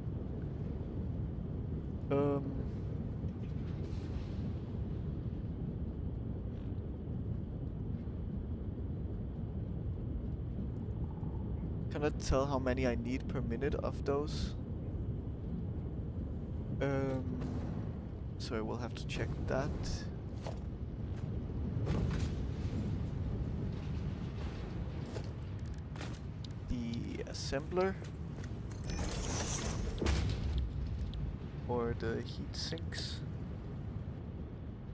Cannot tell how many I need per minute of those. So I will have to check that. The assembler or the heat sinks.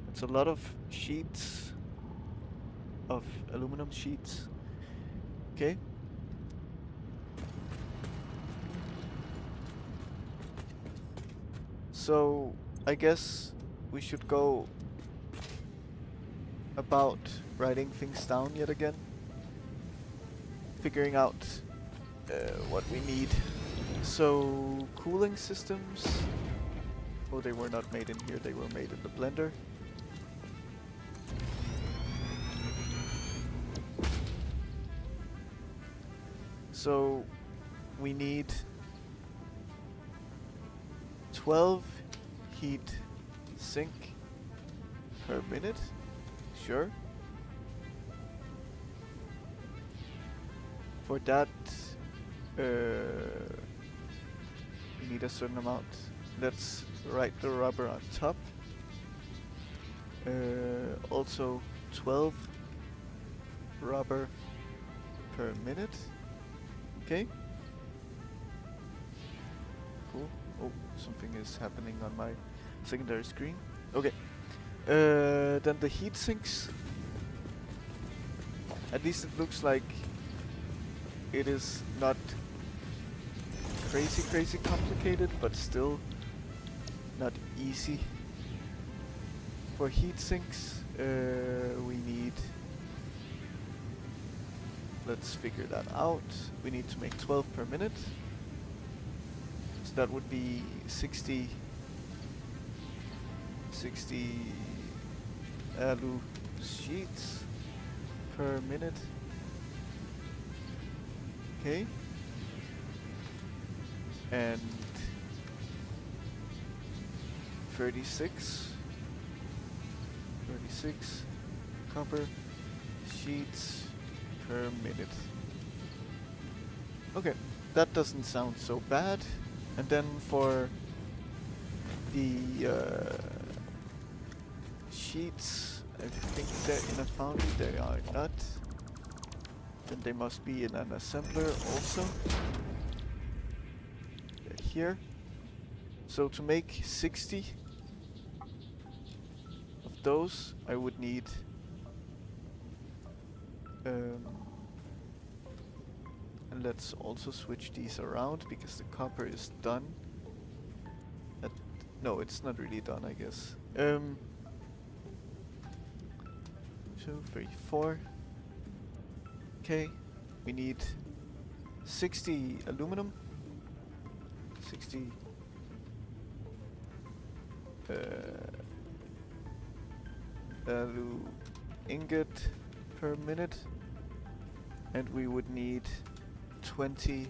It's a lot of sheets of aluminum sheets. Okay. So I guess we should go about writing things down yet again. Figuring out what we need. So cooling systems. Oh, they were not made in here, they were made in the blender. So we need 12 heat sink per minute. Sure. For that, we need a certain amount. Let's write the rubber on top. Also 12 rubber per minute. Okay. Cool. Oh, something is happening on my secondary screen. Okay. Then the heat sinks. At least it looks like it is not crazy complicated, but still not easy. For heat sinks, we need... Let's figure that out. We need to make 12 per minute. So that would be 60 alu sheets per minute. Okay. And 36 copper sheets per minute. Okay, that doesn't sound so bad. And then for the sheets, I think they're in a foundry. They are not. Then they must be in an assembler also. They're here. So to make 60 of those, I would need and let's also switch these around because the copper is done. No, it's not really done, I guess. 2, 3, 4. Okay, we need 60 aluminum. 60 alu ingot per minute, and we would need 20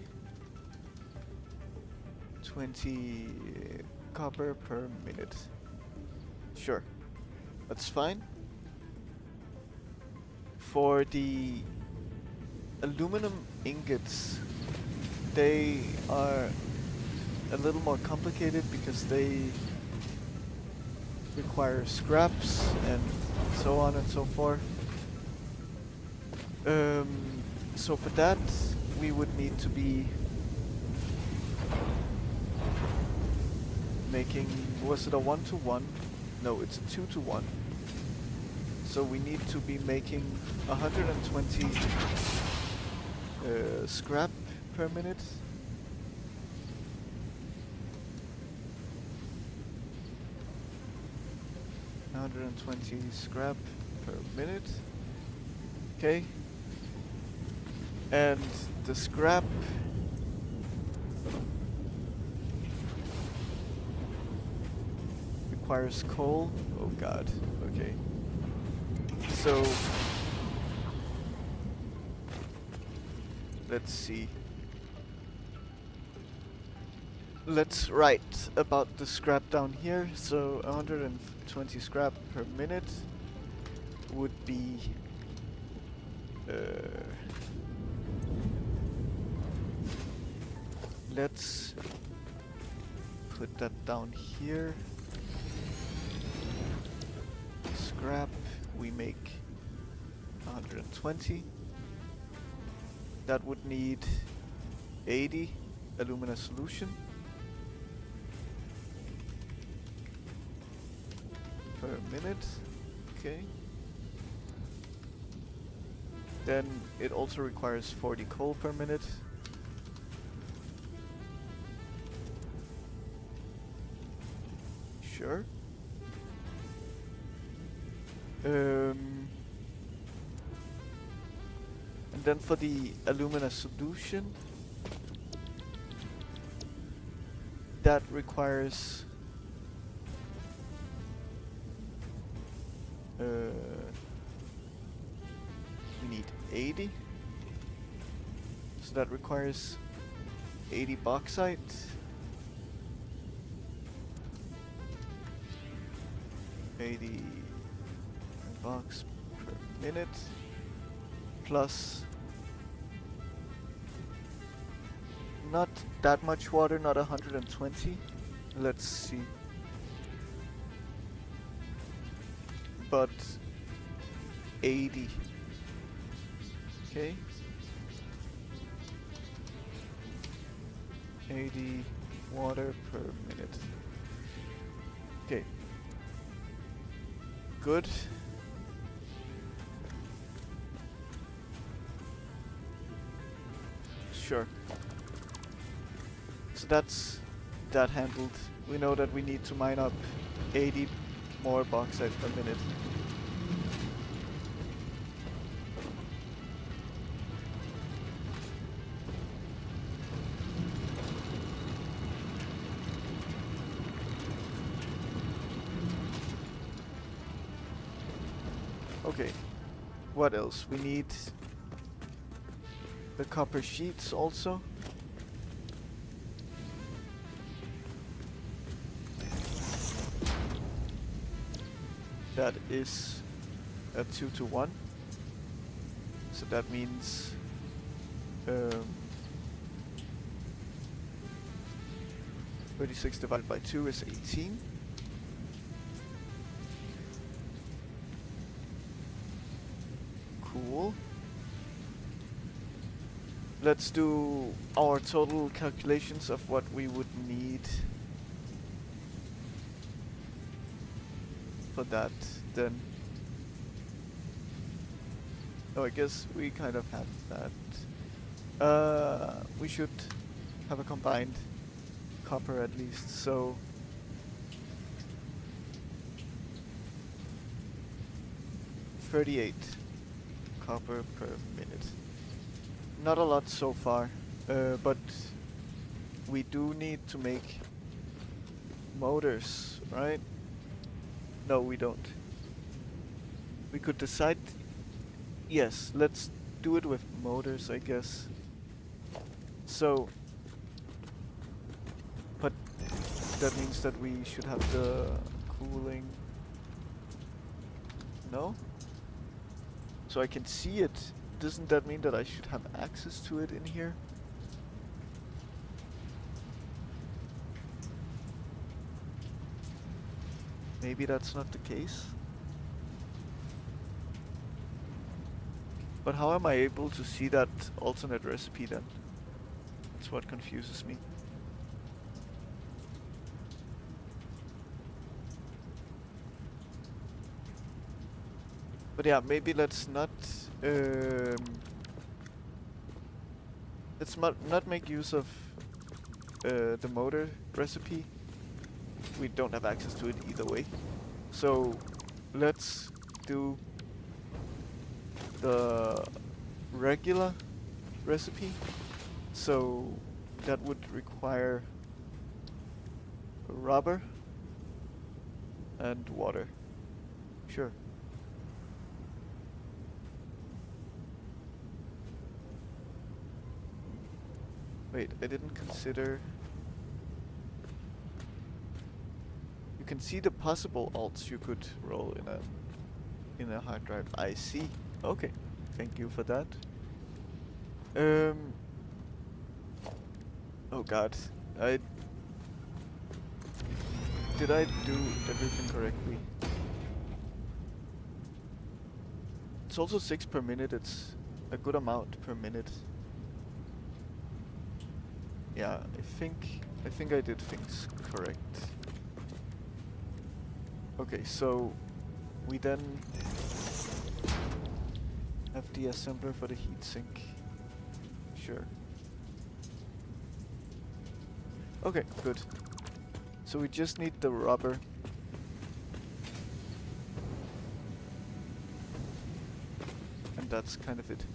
copper per minute. Sure, that's fine. For the aluminum ingots, they are a little more complicated because they require scraps and so on and so forth. So for that, we would need to be making, was it a 1-to-1? No, it's a 2-to-1. So we need to be making 120 scrap per minute. 120 scrap per minute. Okay. And the scrap requires coal. Oh god. Okay. So let's see. Let's write about the scrap down here. So 120 scrap per minute would be let's put that down here. Scrap, we make 120. That would need 80 alumina solution per minute. Okay. Then it also requires 40 coal per minute. Sure. And then for the alumina solution, that requires we need 80. So that requires 80 bauxite. $80 per minute plus not that much water, not 120. Let's see. But 80. Okay. 80 water per minute. Okay. Good. Sure. So that's that handled. We know that we need to mine up 80 more bauxite per minute. Okay, what else? We need the copper sheets also. That is a 2-to-1. So that means 36 divided by 2 is 18. Cool. Let's do our total calculations of what we would need for that then. Oh, I guess we kind of have that. We should have a combined copper at least, so 38 copper per minute. Not a lot so far, but we do need to make motors, right? No, we don't. We could decide. Yes, let's do it with motors, I guess. So, but that means that we should have the cooling. No? So I can see it. Doesn't that mean that I should have access to it in here? Maybe that's not the case. But how am I able to see that alternate recipe then? That's what confuses me. But yeah, maybe let's not not make use of the motor recipe. We don't have access to it either way. So let's do the regular recipe. So that would require rubber and water. Sure. Wait, I didn't consider... You can see the possible alts you could roll in a hard drive. I see. Okay. Thank you for that. Oh god. Did I do everything correctly? It's also 6 per minute. It's a good amount per minute. Yeah, I think I did things correct. Okay, so we then have the assembler for the heatsink. Sure. Okay, good. So we just need the rubber. And that's kind of it.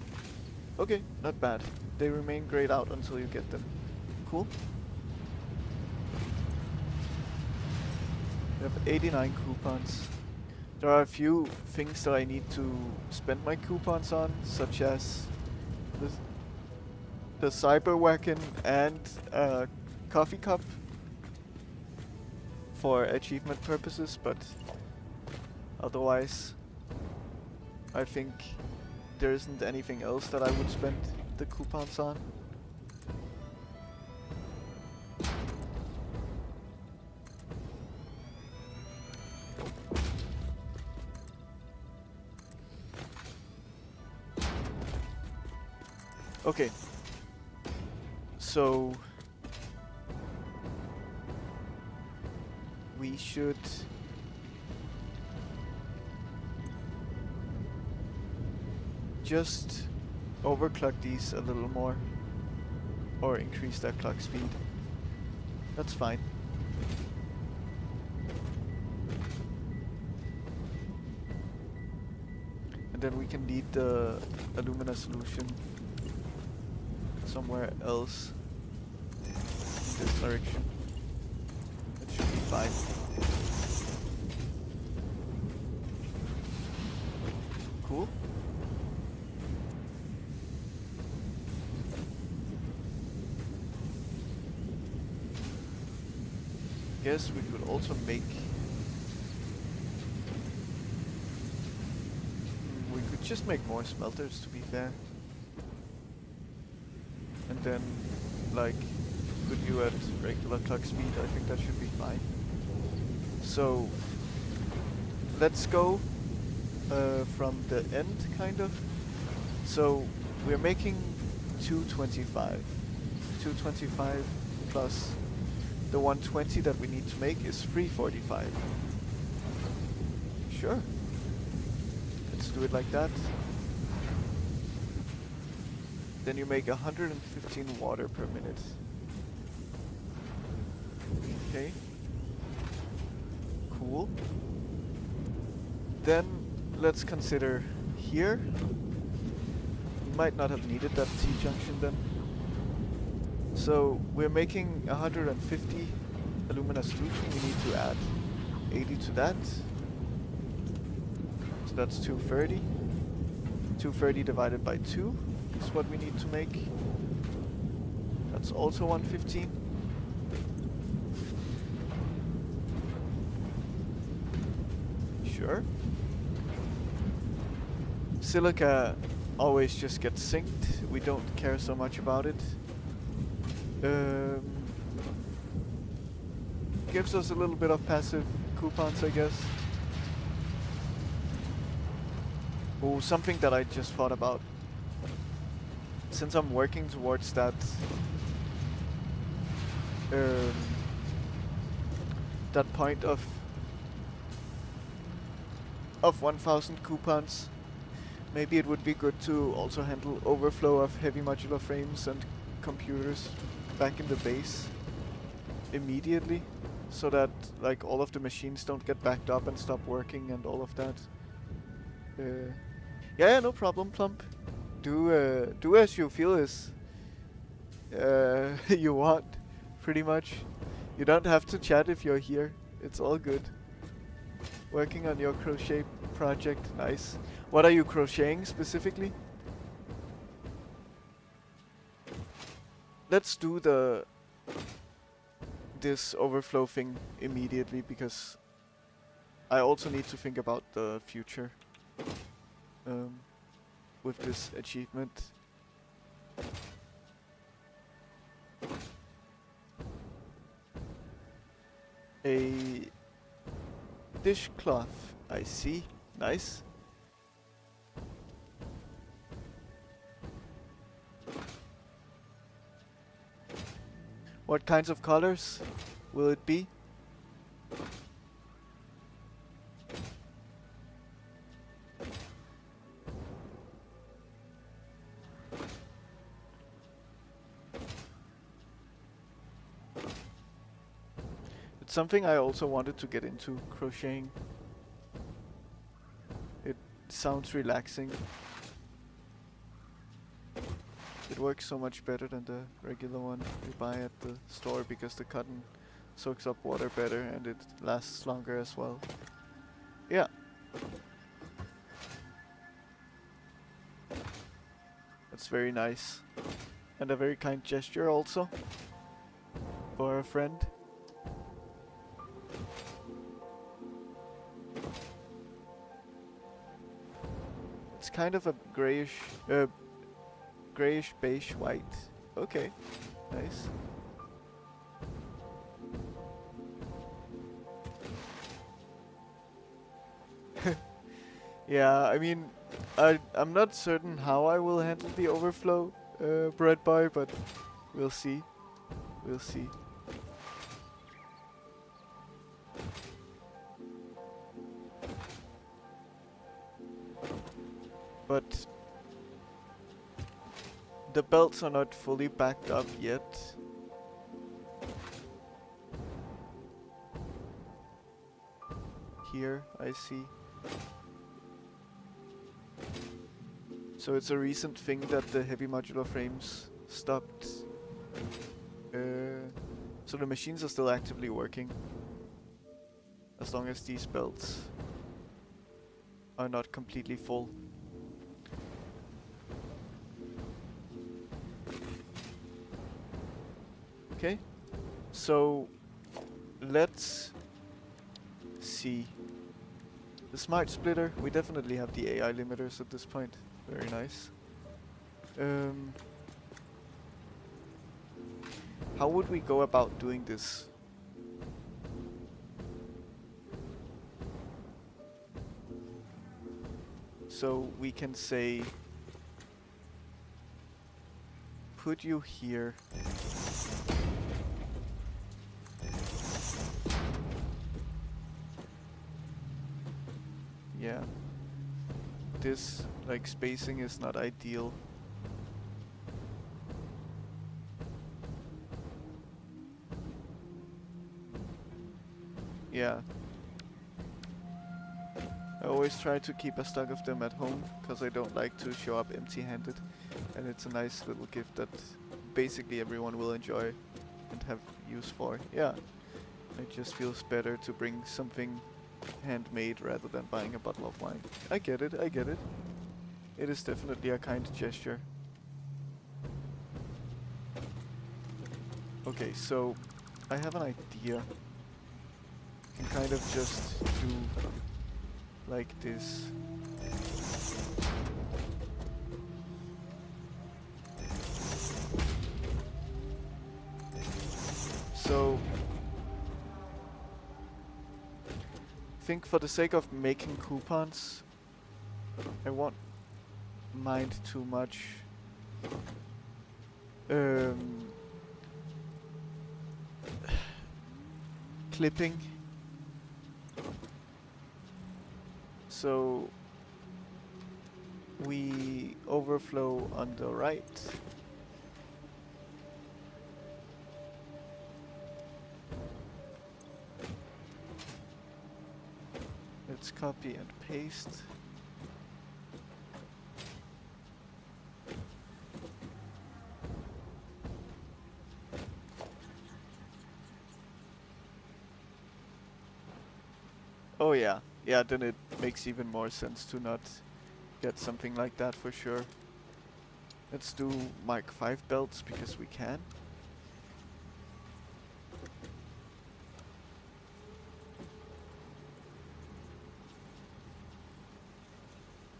Okay, not bad. They remain grayed out until you get them. Cool. We have 89 coupons. There are a few things that I need to spend my coupons on, such as the cyber wagon and a coffee cup for achievement purposes, but otherwise I think there isn't anything else that I would spend the coupons on. Okay, so we should just overclock these a little more or increase their clock speed. That's fine. And then we can lead the alumina solution somewhere else in this direction. That should be fine. Cool. Guess we could also make... we could just make more smelters, to be fair. And then, like, put you at regular clock speed. I think that should be fine. So, let's go from the end, kind of. So, we're making 225. 225 plus the 120 that we need to make is 345. Sure. Let's do it like that. Then you make 115 water per minute. Okay. Cool. Then let's consider here. We might not have needed that T-junction then. So we're making 150 alumina solution. We need to add 80 to that. So that's 230. 230 divided by 2 is what we need to make. That's also 115. Sure. Silica always just gets synced. We don't care so much about it. Gives us a little bit of passive coupons, I guess. Oh, something that I just thought about. Since I'm working towards that that point of 1000 coupons, maybe it would be good to also handle overflow of heavy modular frames and computers back in the base immediately. so that like all of the machines don't get backed up and stop working and all of that. Yeah, no problem, Plump. Do as you feel is you want, pretty much. You don't have to chat if you're here. It's all good. Working on your crochet project, nice. What are you crocheting specifically? Let's do this overflow thing immediately, because I also need to think about the future with this achievement. A dishcloth, I see. Nice. What kinds of colors will it be? It's something I also wanted to get into, crocheting. It sounds relaxing. It works so much better than the regular one you buy at the store, because the cotton soaks up water better and it lasts longer as well. Yeah. That's very nice. And a very kind gesture also for a friend. It's kind of a grayish beige white. Okay, nice. Yeah, I mean, I'm not certain how I will handle the overflow, bread boy, but we'll see. We'll see. But the belts are not fully backed up yet. Here, I see. So it's a recent thing that the heavy modular frames stopped. So the machines are still actively working, as long as these belts are not completely full. Okay, so let's see. The smart splitter, we definitely have the AI limiters at this point. Very nice. How would we go about doing this? So we can say, put you here. Yeah. This, like, spacing is not ideal. Yeah. I always try to keep a stock of them at home, because I don't like to show up empty-handed. And it's a nice little gift that basically everyone will enjoy and have use for. Yeah. It just feels better to bring something handmade rather than buying a bottle of wine. I get it, I get it. It is definitely a kind gesture. Okay, so I have an idea. You can kind of just do like this. So I think for the sake of making coupons, I won't mind too much clipping. So we overflow on the right. copy and paste. Oh yeah, yeah, then it makes even more sense to not get something like that for sure. Let's do Mark 5 belts because we can.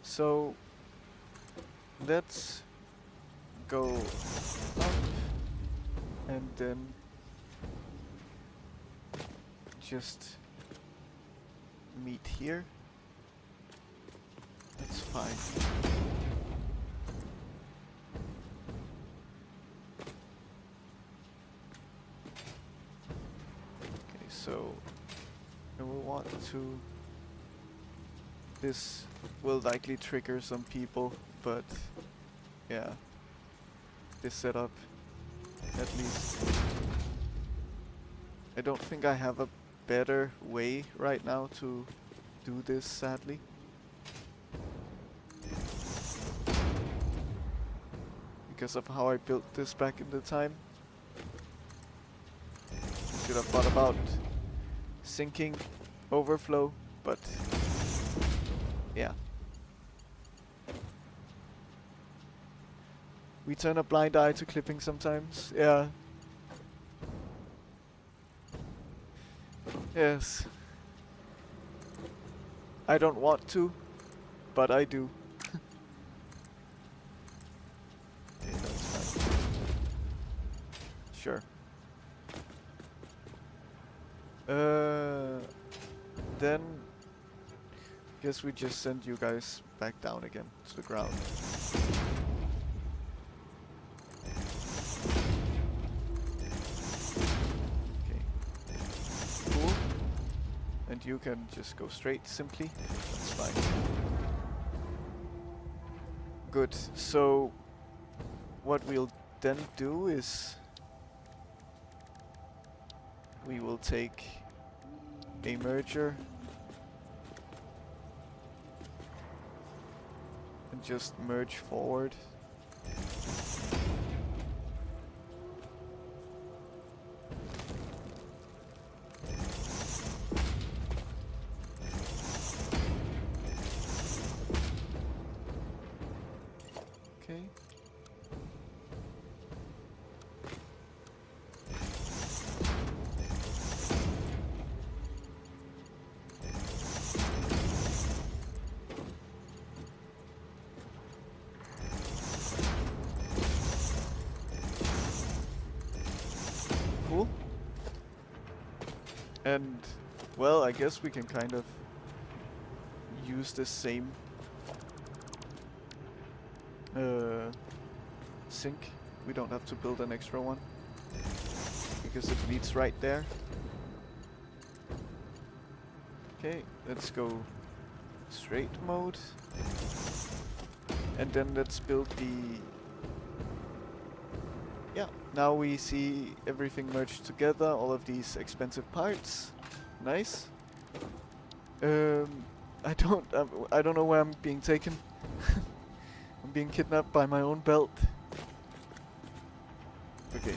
So let's go up and then just meet here. That's fine. Okay, so we will want to. This will likely trigger some people, but yeah, this setup at least. I don't think I have a better way right now to do this, sadly. Because of how I built this back in the time. Should have thought about sinking overflow, but yeah. We turn a blind eye to clipping sometimes, yeah. Yes. I don't want to, but I do. Okay, that's fine. Sure. Then guess we just send you guys back down again to the ground. Okay. Cool. And you can just go straight simply. That's fine. Good. So what we'll then do is we will take a merger and just merge forward. Okay. Cool. And, well, I guess we can kind of use the same sink. We don't have to build an extra one because it leads right there. Okay, let's go straight mode. And then let's build the... Yeah, now we see everything merged together, all of these expensive parts. Nice. I don't know where I'm being taken. I'm being kidnapped by my own belt. Okay,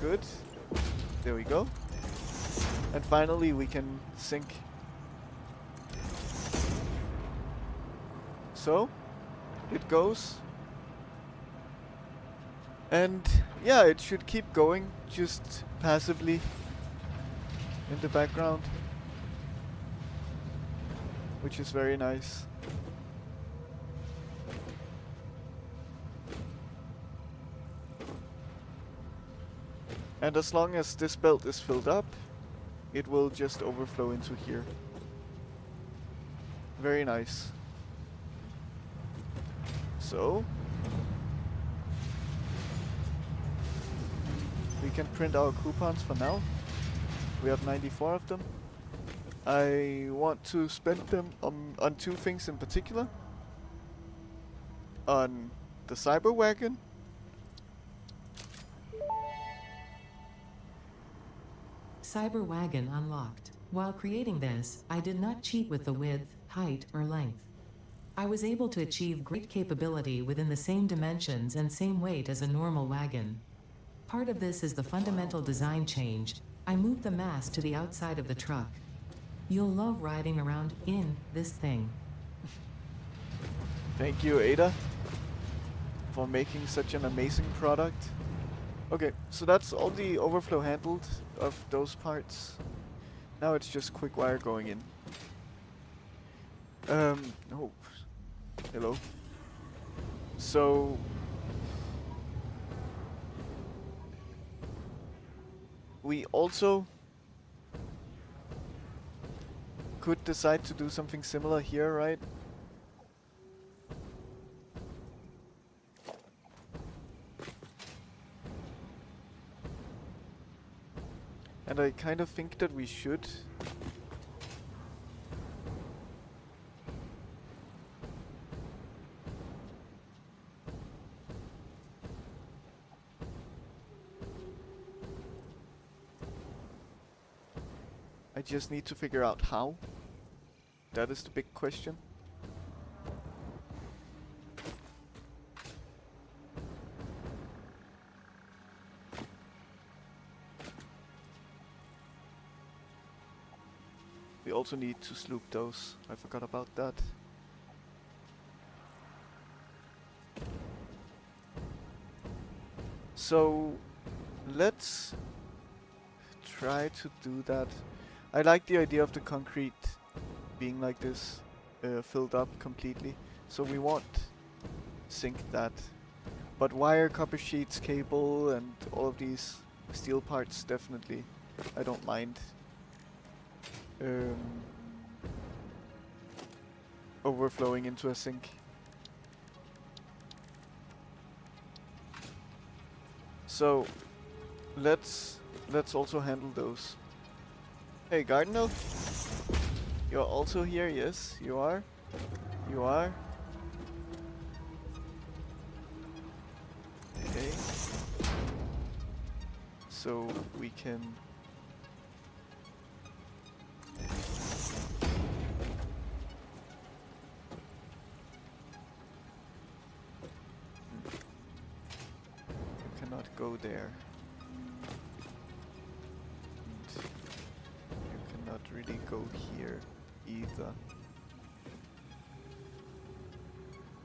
good. There we go. And finally we can sink. So, it goes. And yeah, it should keep going just passively in the background, which is very nice. And as long as this belt is filled up, it will just overflow into here. Very nice. So, we can print our coupons for now. We have 94 of them. I want to spend them on two things in particular. On the cyber wagon. Cyber wagon unlocked. While creating this, I did not cheat with the width, height, or length. I was able to achieve great capability within the same dimensions and same weight as a normal wagon. Part of this is the fundamental design change. I moved the mast to the outside of the truck. You'll love riding around in this thing. Thank you, Ada, for making such an amazing product. Okay, so that's all the overflow handled of those parts. Now it's just quick wire going in. Oh, hello. So we also could decide to do something similar here, right? And I kind of think that we should. I just need to figure out how. That is the big question. We also need to sloop those. I forgot about that. So let's try to do that. I like the idea of the concrete being like this, filled up completely. So we won't sink that. But wire, copper sheets, cable, and all of these steel parts, definitely. I don't mind. Overflowing into a sink. So let's also handle those. Hey, garden elf, you're also here. Yes, you are. You are. Okay. So we can. Go there. And you cannot really go here either.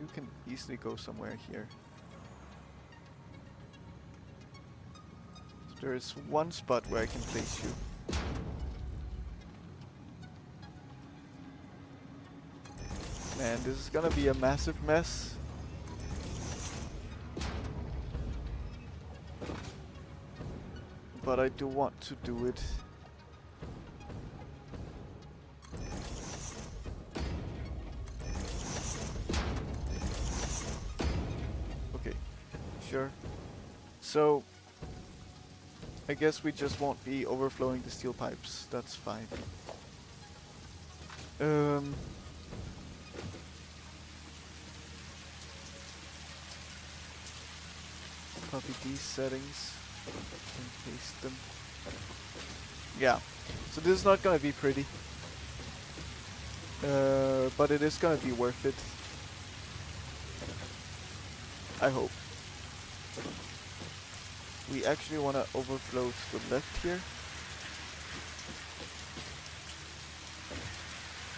You can easily go somewhere here. So there is one spot where I can place you. Man, this is gonna be a massive mess. But I do want to do it. Okay, sure. So, I guess we just won't be overflowing the steel pipes. That's fine. Copy these settings. And paste them. Yeah, so this is not gonna be pretty, but it is gonna be worth it. I hope. We actually wanna overflow to the left here.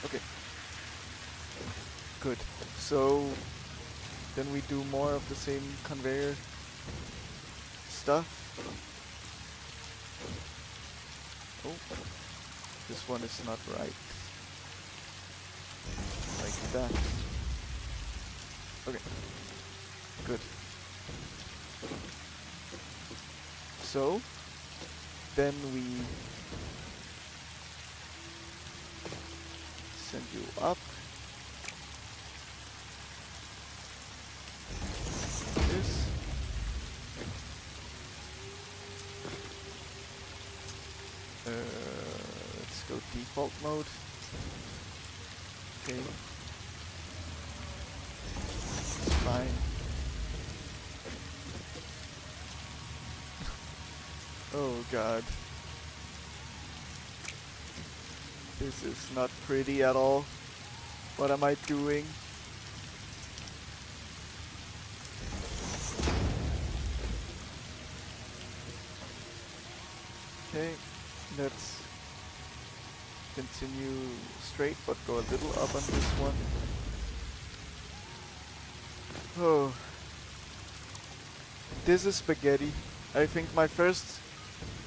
Okay. Good. So then we do more of the same conveyor stuff. Oh, this one is not right. Like that. Okay, good. So, then we send you up. This. Let's go default mode. Okay. It's fine. Oh god. This is not pretty at all. What am I doing? Okay, let's continue straight but go a little up on this one. Oh. This is spaghetti. I think my first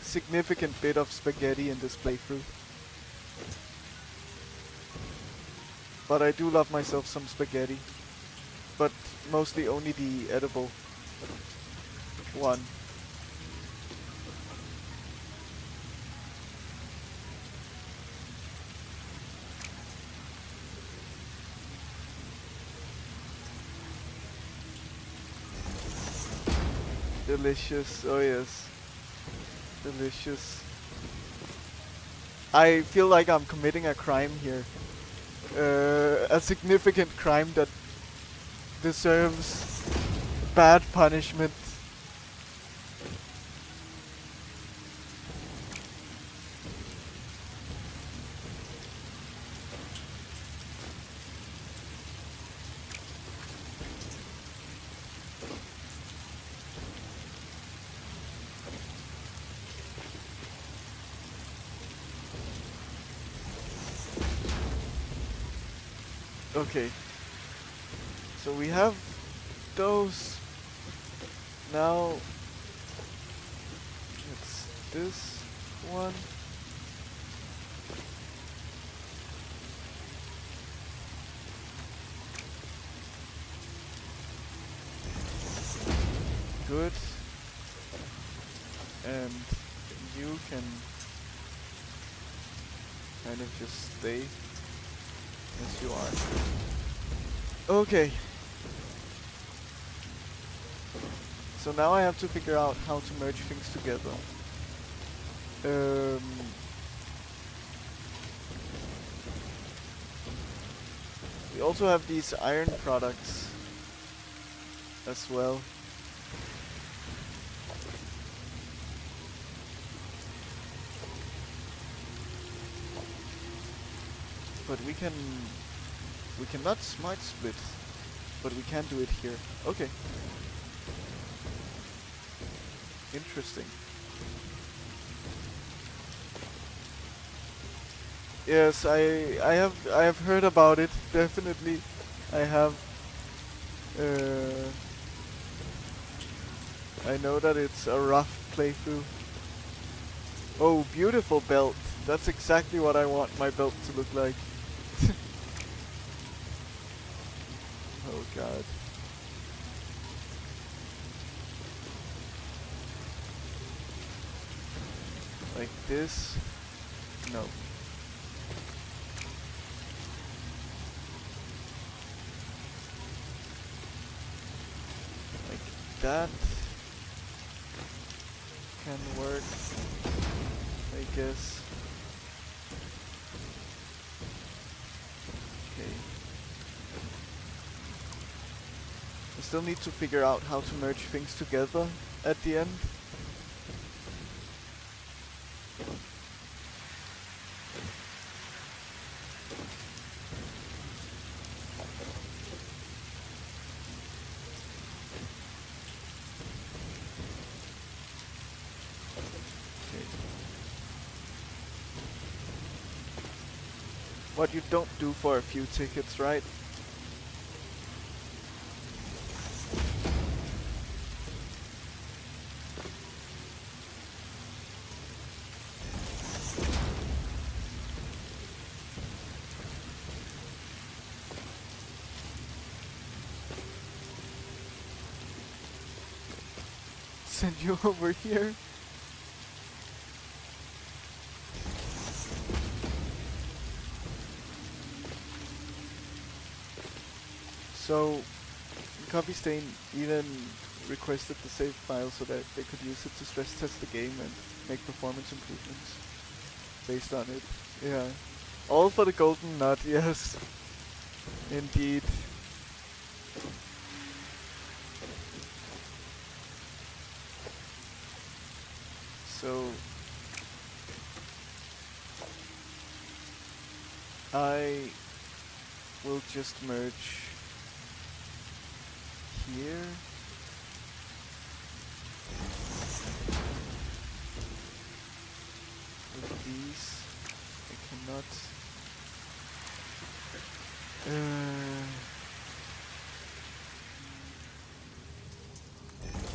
significant bit of spaghetti in this playthrough. But I do love myself some spaghetti. But mostly only the edible one. Delicious, oh yes. Delicious. I feel like I'm committing a crime here. A significant crime that deserves bad punishment. Okay. So we have those. Now it's this one. Good. And you can kind of just stay as you are. Okay. So now I have to figure out how to merge things together. We also have these iron products as well. But we cannot smart split, but we can do it here. Okay. Interesting. Yes, I have heard about it. Definitely, I have. I know that it's a rough playthrough. Oh, beautiful belt. That's exactly what I want my belt to look like. Oh god. Like this? No. Like that can work, I guess. Okay. I still need to figure out how to merge things together at the end. What you don't do for a few tickets, right? Send you over here? So, Copy Stain even requested the save file so that they could use it to stress test the game and make performance improvements based on it. Yeah. All for the golden nut, yes. Indeed. So, I we'll just merge here. With these, I cannot.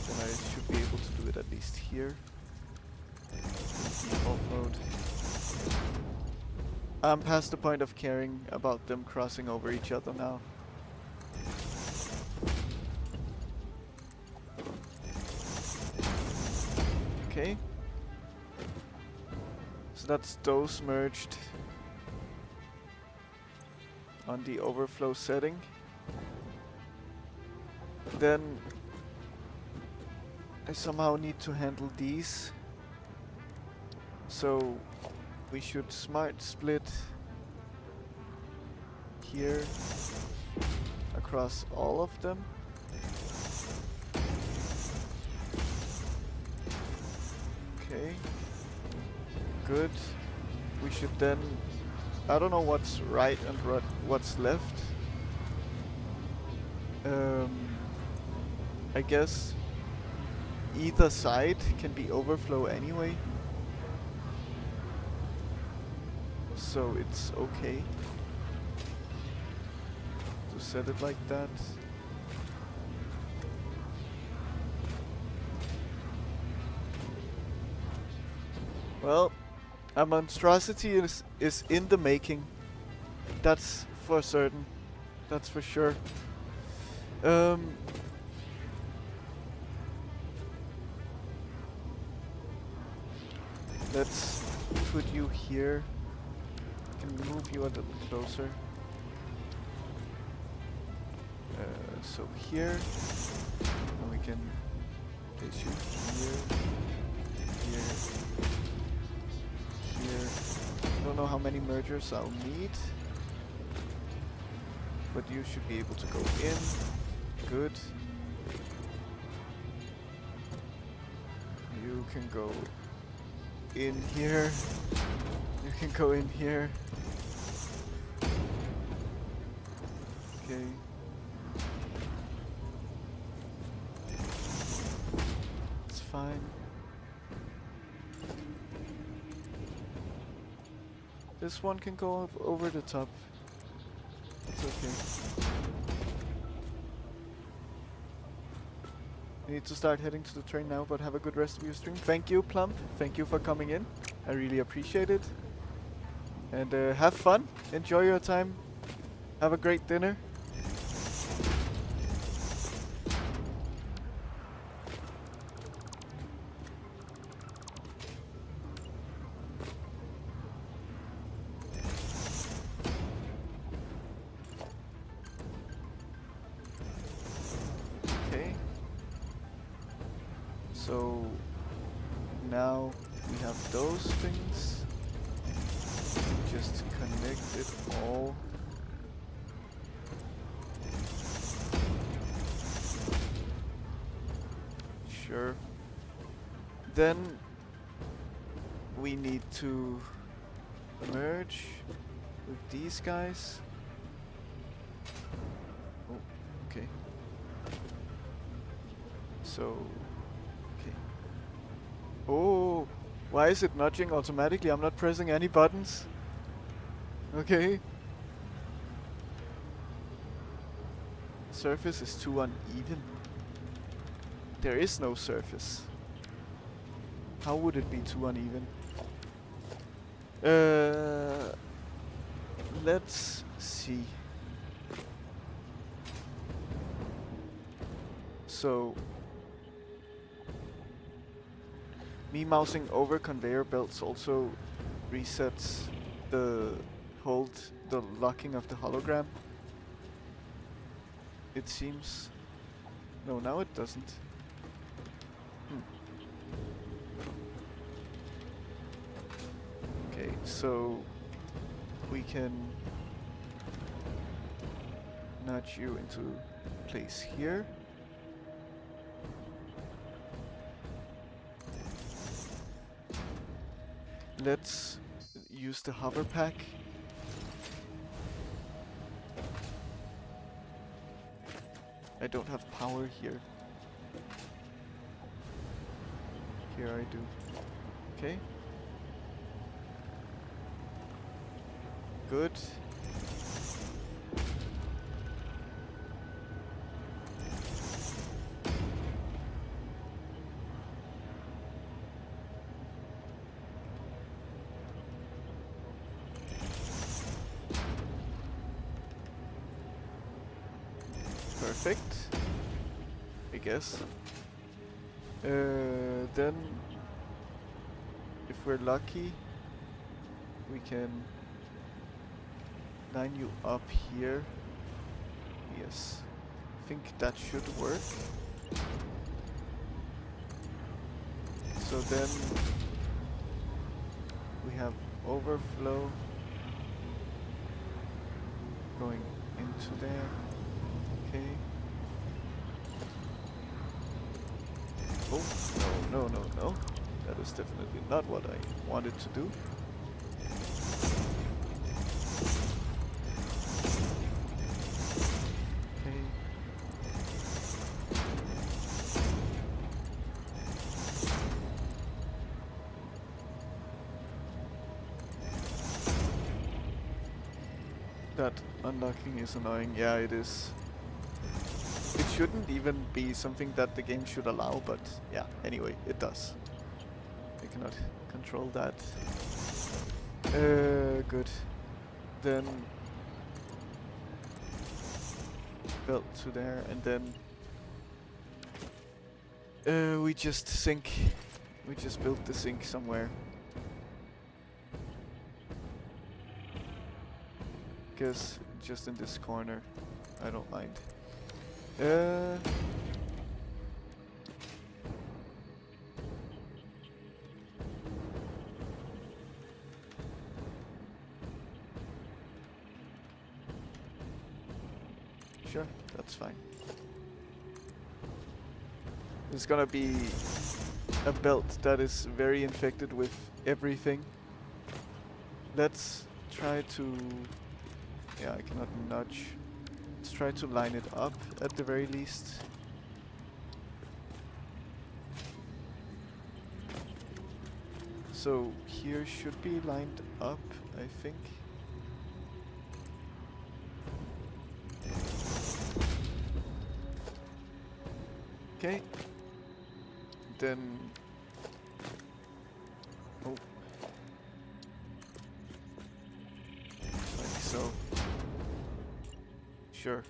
Then I should be able to do it at least here. Default mode. I'm past the point of caring about them crossing over each other now. Okay. So that's those merged on the overflow setting. Then I somehow need to handle these. So we should smart split here across all of them. Okay. Good. We should then, I don't know what's right and what's left. I guess either side can be overflow anyway. So it's okay to set it like that. Well, a monstrosity is in the making. That's for certain. That's for sure. Let's put you here. Can move you a little closer. So here, and we can place you here, here. I don't know how many mergers I'll need, but you should be able to go in. Good. You can go in here. You can go in here. Okay. It's fine. This one can go over the top. It's okay. I need to start heading to the train now, but have a good rest of your stream. Thank you, Plump. Thank you for coming in. I really appreciate it. And have fun. Enjoy your time. Have a great dinner. Okay. So now we have those things. Just connect it all. Sure. Then we need to merge with these guys. Oh, okay. So, okay. Oh, why is it nudging automatically? I'm not pressing any buttons. Okay. Surface is too uneven. There is no surface. How would it be too uneven? Let's see. So, me mousing over conveyor belts also resets the locking of the hologram. It seems. No, now it doesn't. Okay, so we can nudge you into place here. Let's use the hover pack I don't have power here. Here I do. Okay. Good. Perfect. I guess. Then, if we're lucky, we can line you up here. Yes. I think that should work. So then we have overflow going into there. Okay. Oh, no, no, no, no. That is definitely not what I wanted to do. Okay. That unlocking is annoying. Yeah, it is. It shouldn't even be something that the game should allow, but yeah, anyway, it does. I cannot control that. Good. Then belt to there, and then we just sink. We just built the sink somewhere. Guess just in this corner. I don't mind. Sure, that's fine. There's gonna be a belt that is very infected with everything. Let's try to... Yeah, I cannot nudge. Let's try to line it up at the very least. So here should be lined up, I think. Okay. Then... Oh. Like so. Sure.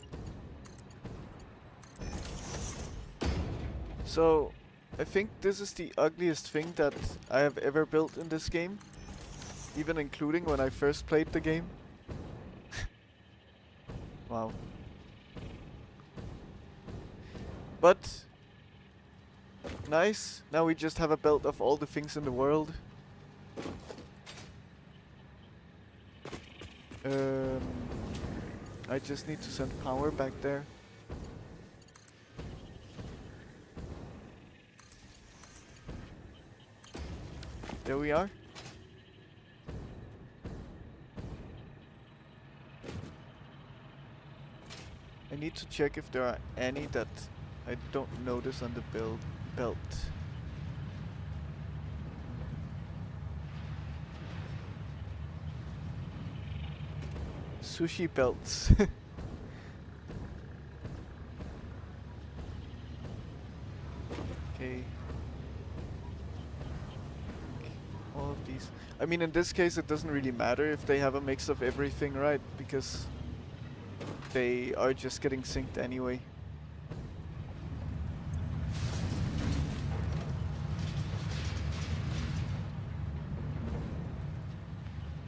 So, I think this is the ugliest thing that I have ever built in this game. Even including when I first played the game. Wow. But... nice. Now we just have a belt of all the things in the world. I just need to send power back there. There we are. I need to check if there are any that I don't notice on the belt. Sushi belts. Okay. All of these. I mean, in this case, it doesn't really matter if they have a mix of everything, right? Because they are just getting synced anyway.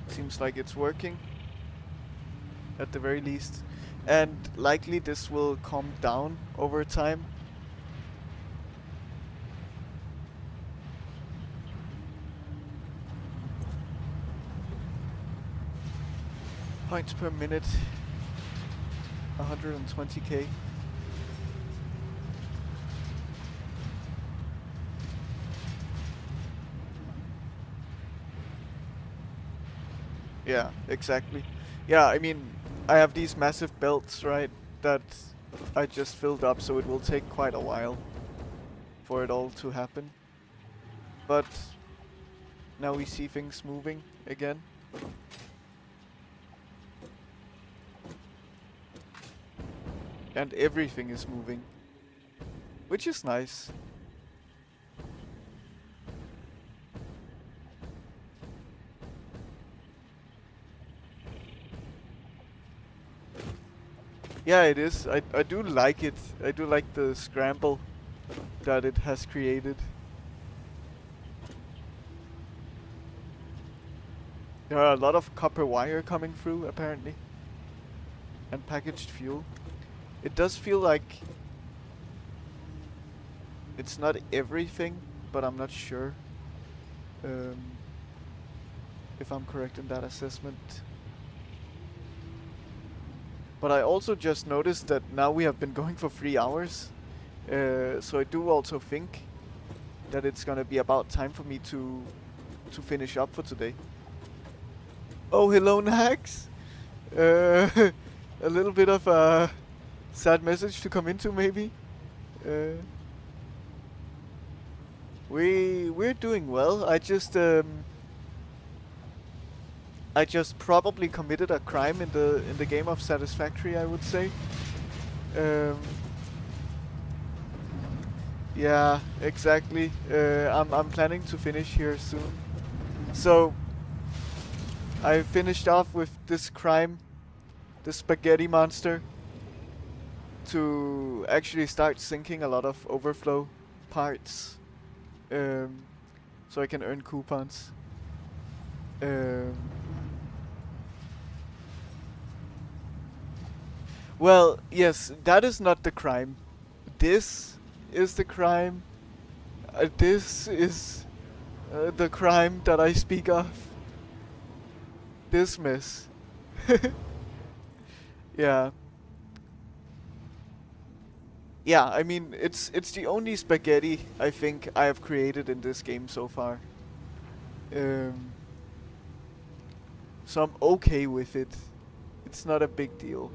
Seems like it's working. At the very least. And likely this will calm down over time. Points per minute. 120k. Yeah, exactly. Yeah, I mean, I have these massive belts, right, that I just filled up, so it will take quite a while for it all to happen. But now we see things moving again. And everything is moving, which is nice. Yeah, it is. I do like it. I do like the scramble that it has created. There are a lot of copper wire coming through, apparently. And packaged fuel. It does feel like it's not everything, but I'm not sure if I'm correct in that assessment. But I also just noticed that now we have been going for 3 hours. So I do also think that it's gonna be about time for me to finish up for today. Oh, hello, Nax! A little bit of a sad message to come into, maybe. We're doing well. I just probably committed a crime in the game of Satisfactory, I would say. Yeah, exactly. I'm planning to finish here soon. So I finished off with this crime, the spaghetti monster, to actually start sinking a lot of overflow parts, so I can earn coupons. Well, yes, that is not the crime. This is the crime. This is the crime that I speak of. This mess. Yeah. Yeah, I mean, it's the only spaghetti I think I have created in this game so far. So I'm okay with it. It's not a big deal.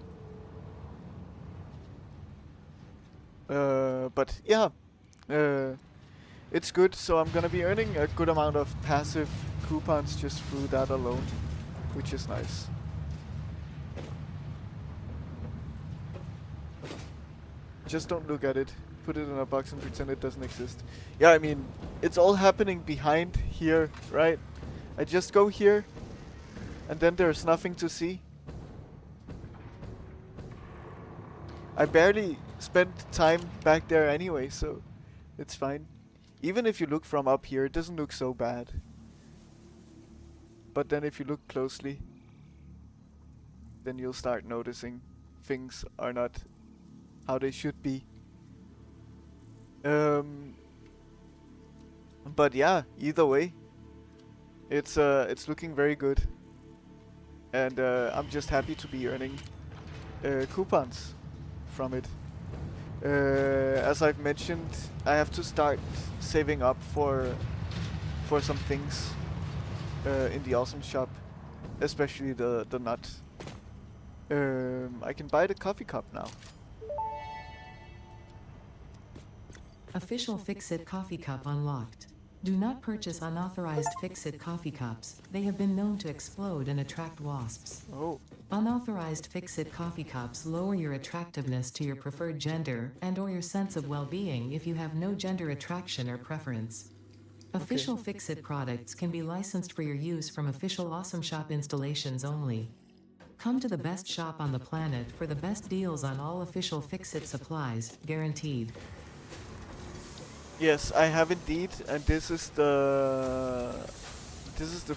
But yeah, it's good. So I'm gonna be earning a good amount of passive coupons just through that alone, which is nice. Just don't look at it. Put it in a box and pretend it doesn't exist. Yeah, I mean, it's all happening behind here, right? I just go here, and then there's nothing to see. I barely spent time back there anyway, so it's fine. Even if you look from up here, it doesn't look so bad. But then if you look closely, then you'll start noticing things are not how they should be. But yeah, either way, it's looking very good, and I'm just happy to be earning coupons from it. As I've mentioned, I have to start saving up for some things in the awesome shop, especially the nut. I can buy the coffee cup now. Official Fix-It coffee cup unlocked. Do not purchase unauthorized Fix-It coffee cups. They have been known to explode and attract wasps. Oh. Unauthorized Fix-It coffee cups lower your attractiveness to your preferred gender and/or your sense of well-being if you have no gender attraction or preference. Official Fix-It products can be licensed for your use from official Awesome Shop installations only. Come to the best shop on the planet for the best deals on all official Fix-It supplies, guaranteed. Yes, I have indeed, and this is the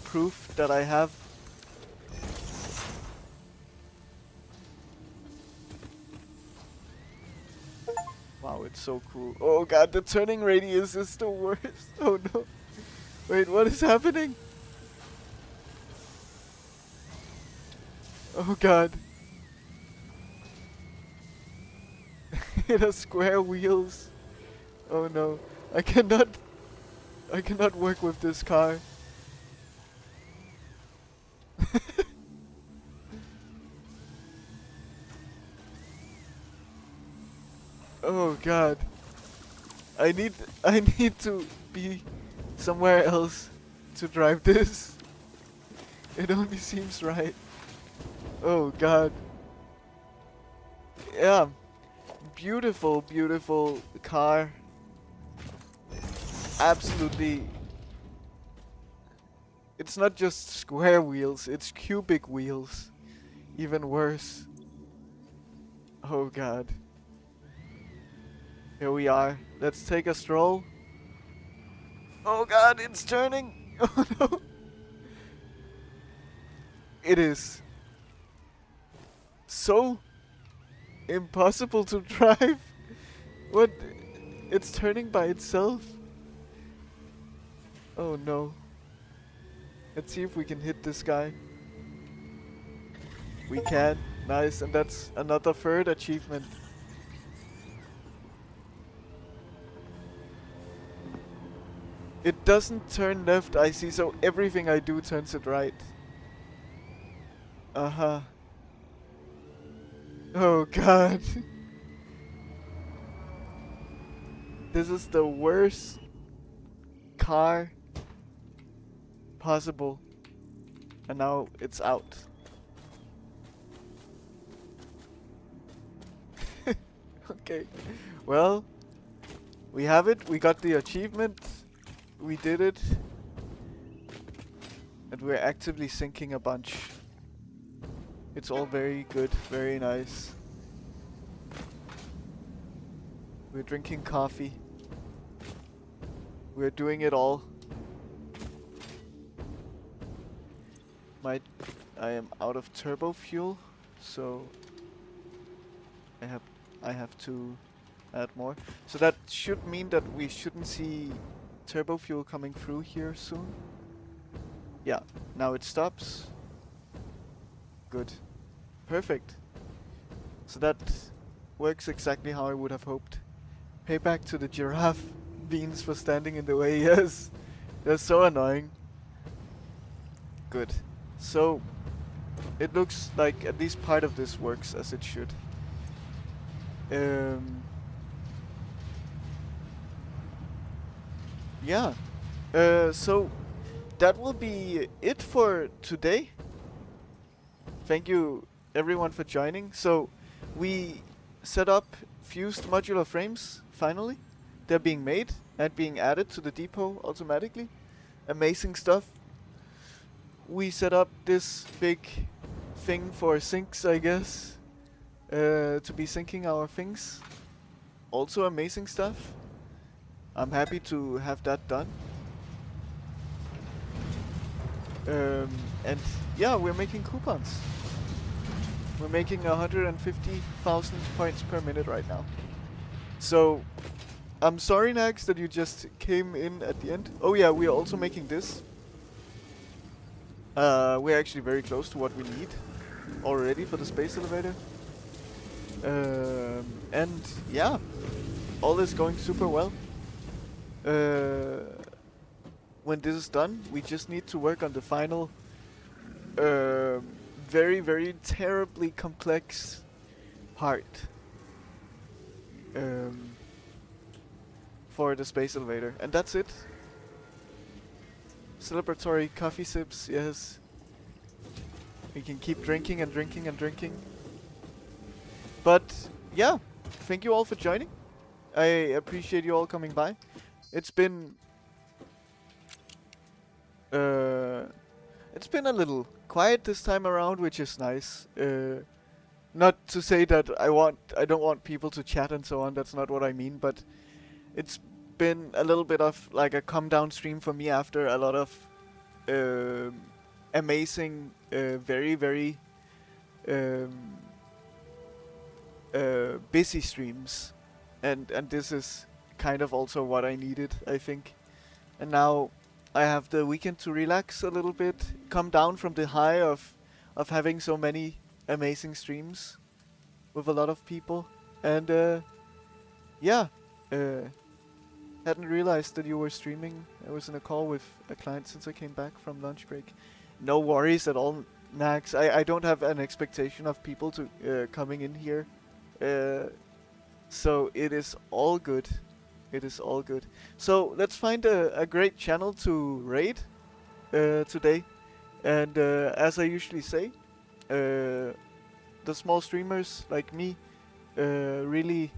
proof that I have. Wow, it's so cool. Oh god, the turning radius is the worst. Oh no. Wait, what is happening? Oh god. It has square wheels. Oh no. I cannot work with this car. Oh god. I need I need to be somewhere else to drive this. It only seems right. Oh god. Yeah. Beautiful, beautiful car. Absolutely. It's not just square wheels, it's cubic wheels. Even worse. Oh god. Here we are. Let's take a stroll. Oh god, it's turning! Oh no! It is so impossible to drive. What? It's turning by itself? Oh no. Let's see if we can hit this guy. We can. Nice, and that's another third achievement. It doesn't turn left, I see, so everything I do turns it right. Uh-huh. Oh god. This is the worst car possible. And now it's out. Okay. Well, we have it. We got the achievement. We did it. And we're actively sinking a bunch. It's all very good, very nice. We're drinking coffee. We're doing it all. I am out of turbo fuel, so I have to add more. So that should mean that we shouldn't see turbo fuel coming through here soon. Yeah, now it stops. Good. Perfect. So that works exactly how I would have hoped. Payback to the giraffe beans for standing in the way, yes. They're so annoying. Good. So, it looks like at least part of this works as it should. Yeah. So, that will be it for today. Thank you everyone for joining. So, we set up fused modular frames, finally. They're being made and being added to the depot automatically. Amazing stuff. We set up this big thing for sinks, I guess, to be sinking our things. Also amazing stuff. I'm happy to have that done. And yeah, we're making coupons. We're making 150,000 points per minute right now. So, I'm sorry, Nax, that you just came in at the end. Oh yeah, we are also making this. We're actually very close to what we need already for the space elevator. And yeah, all is going super well. When this is done, we just need to work on the final very, very terribly complex part for the space elevator. And that's it. Celebratory coffee sips, yes. We can keep drinking and drinking and drinking. But yeah, thank you all for joining. I appreciate you all coming by. It's been a little quiet this time around, which is nice. Not to say that I don't want people to chat and so on, that's not what I mean, but it's been a little bit of like a come down stream for me after a lot of amazing, very, very busy streams. And this is kind of also what I needed, I think. And now I have the weekend to relax a little bit, come down from the high of having so many amazing streams with a lot of people. And yeah, hadn't realized that you were streaming. I was in a call with a client since I came back from lunch break. No worries at all, Nax. I don't have an expectation of people to coming in here So it is all good. It is all good. So let's find a great channel to raid today. And as I usually say, the small streamers like me really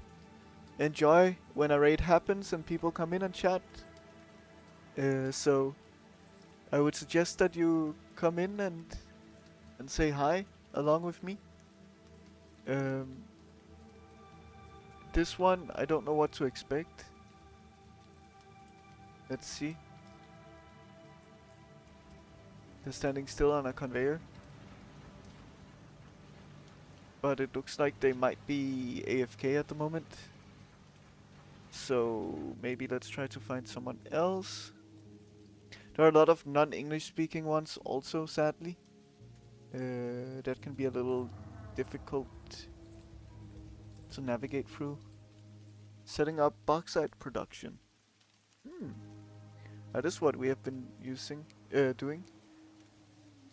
enjoy when a raid happens and people come in and chat. So I would suggest that you come in and say hi along with me. This one, I don't know what to expect. Let's see. They're standing still on a conveyor. But it looks like they might be AFK at the moment. So maybe let's try to find someone else. There are a lot of non-English speaking ones also, sadly. That can be a little difficult to navigate through. Setting up bauxite production. That is what we have been doing.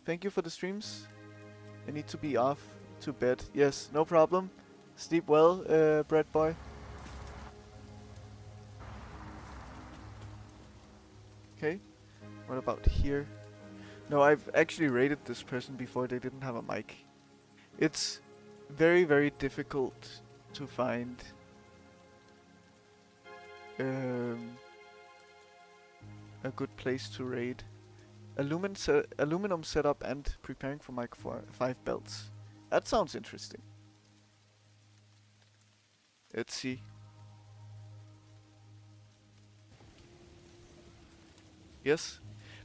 Thank you for the streams. I need to be off to bed. Yes, no problem. Sleep well, bread boy. Okay. What about here? No, I've actually raided this person before. They didn't have a mic. It's very, very difficult to find a good place to raid. Aluminum setup and preparing for Mike 5 belts. That sounds interesting. Let's see. Yes.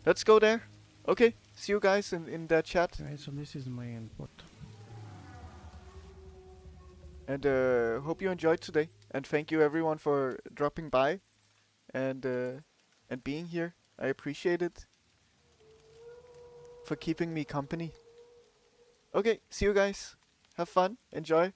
Let's go there. Okay. See you guys in that chat. Right, so this is my input. And hope you enjoyed today. And thank you everyone for dropping by and being here. I appreciate it. For keeping me company. Okay, see you guys. Have fun. Enjoy.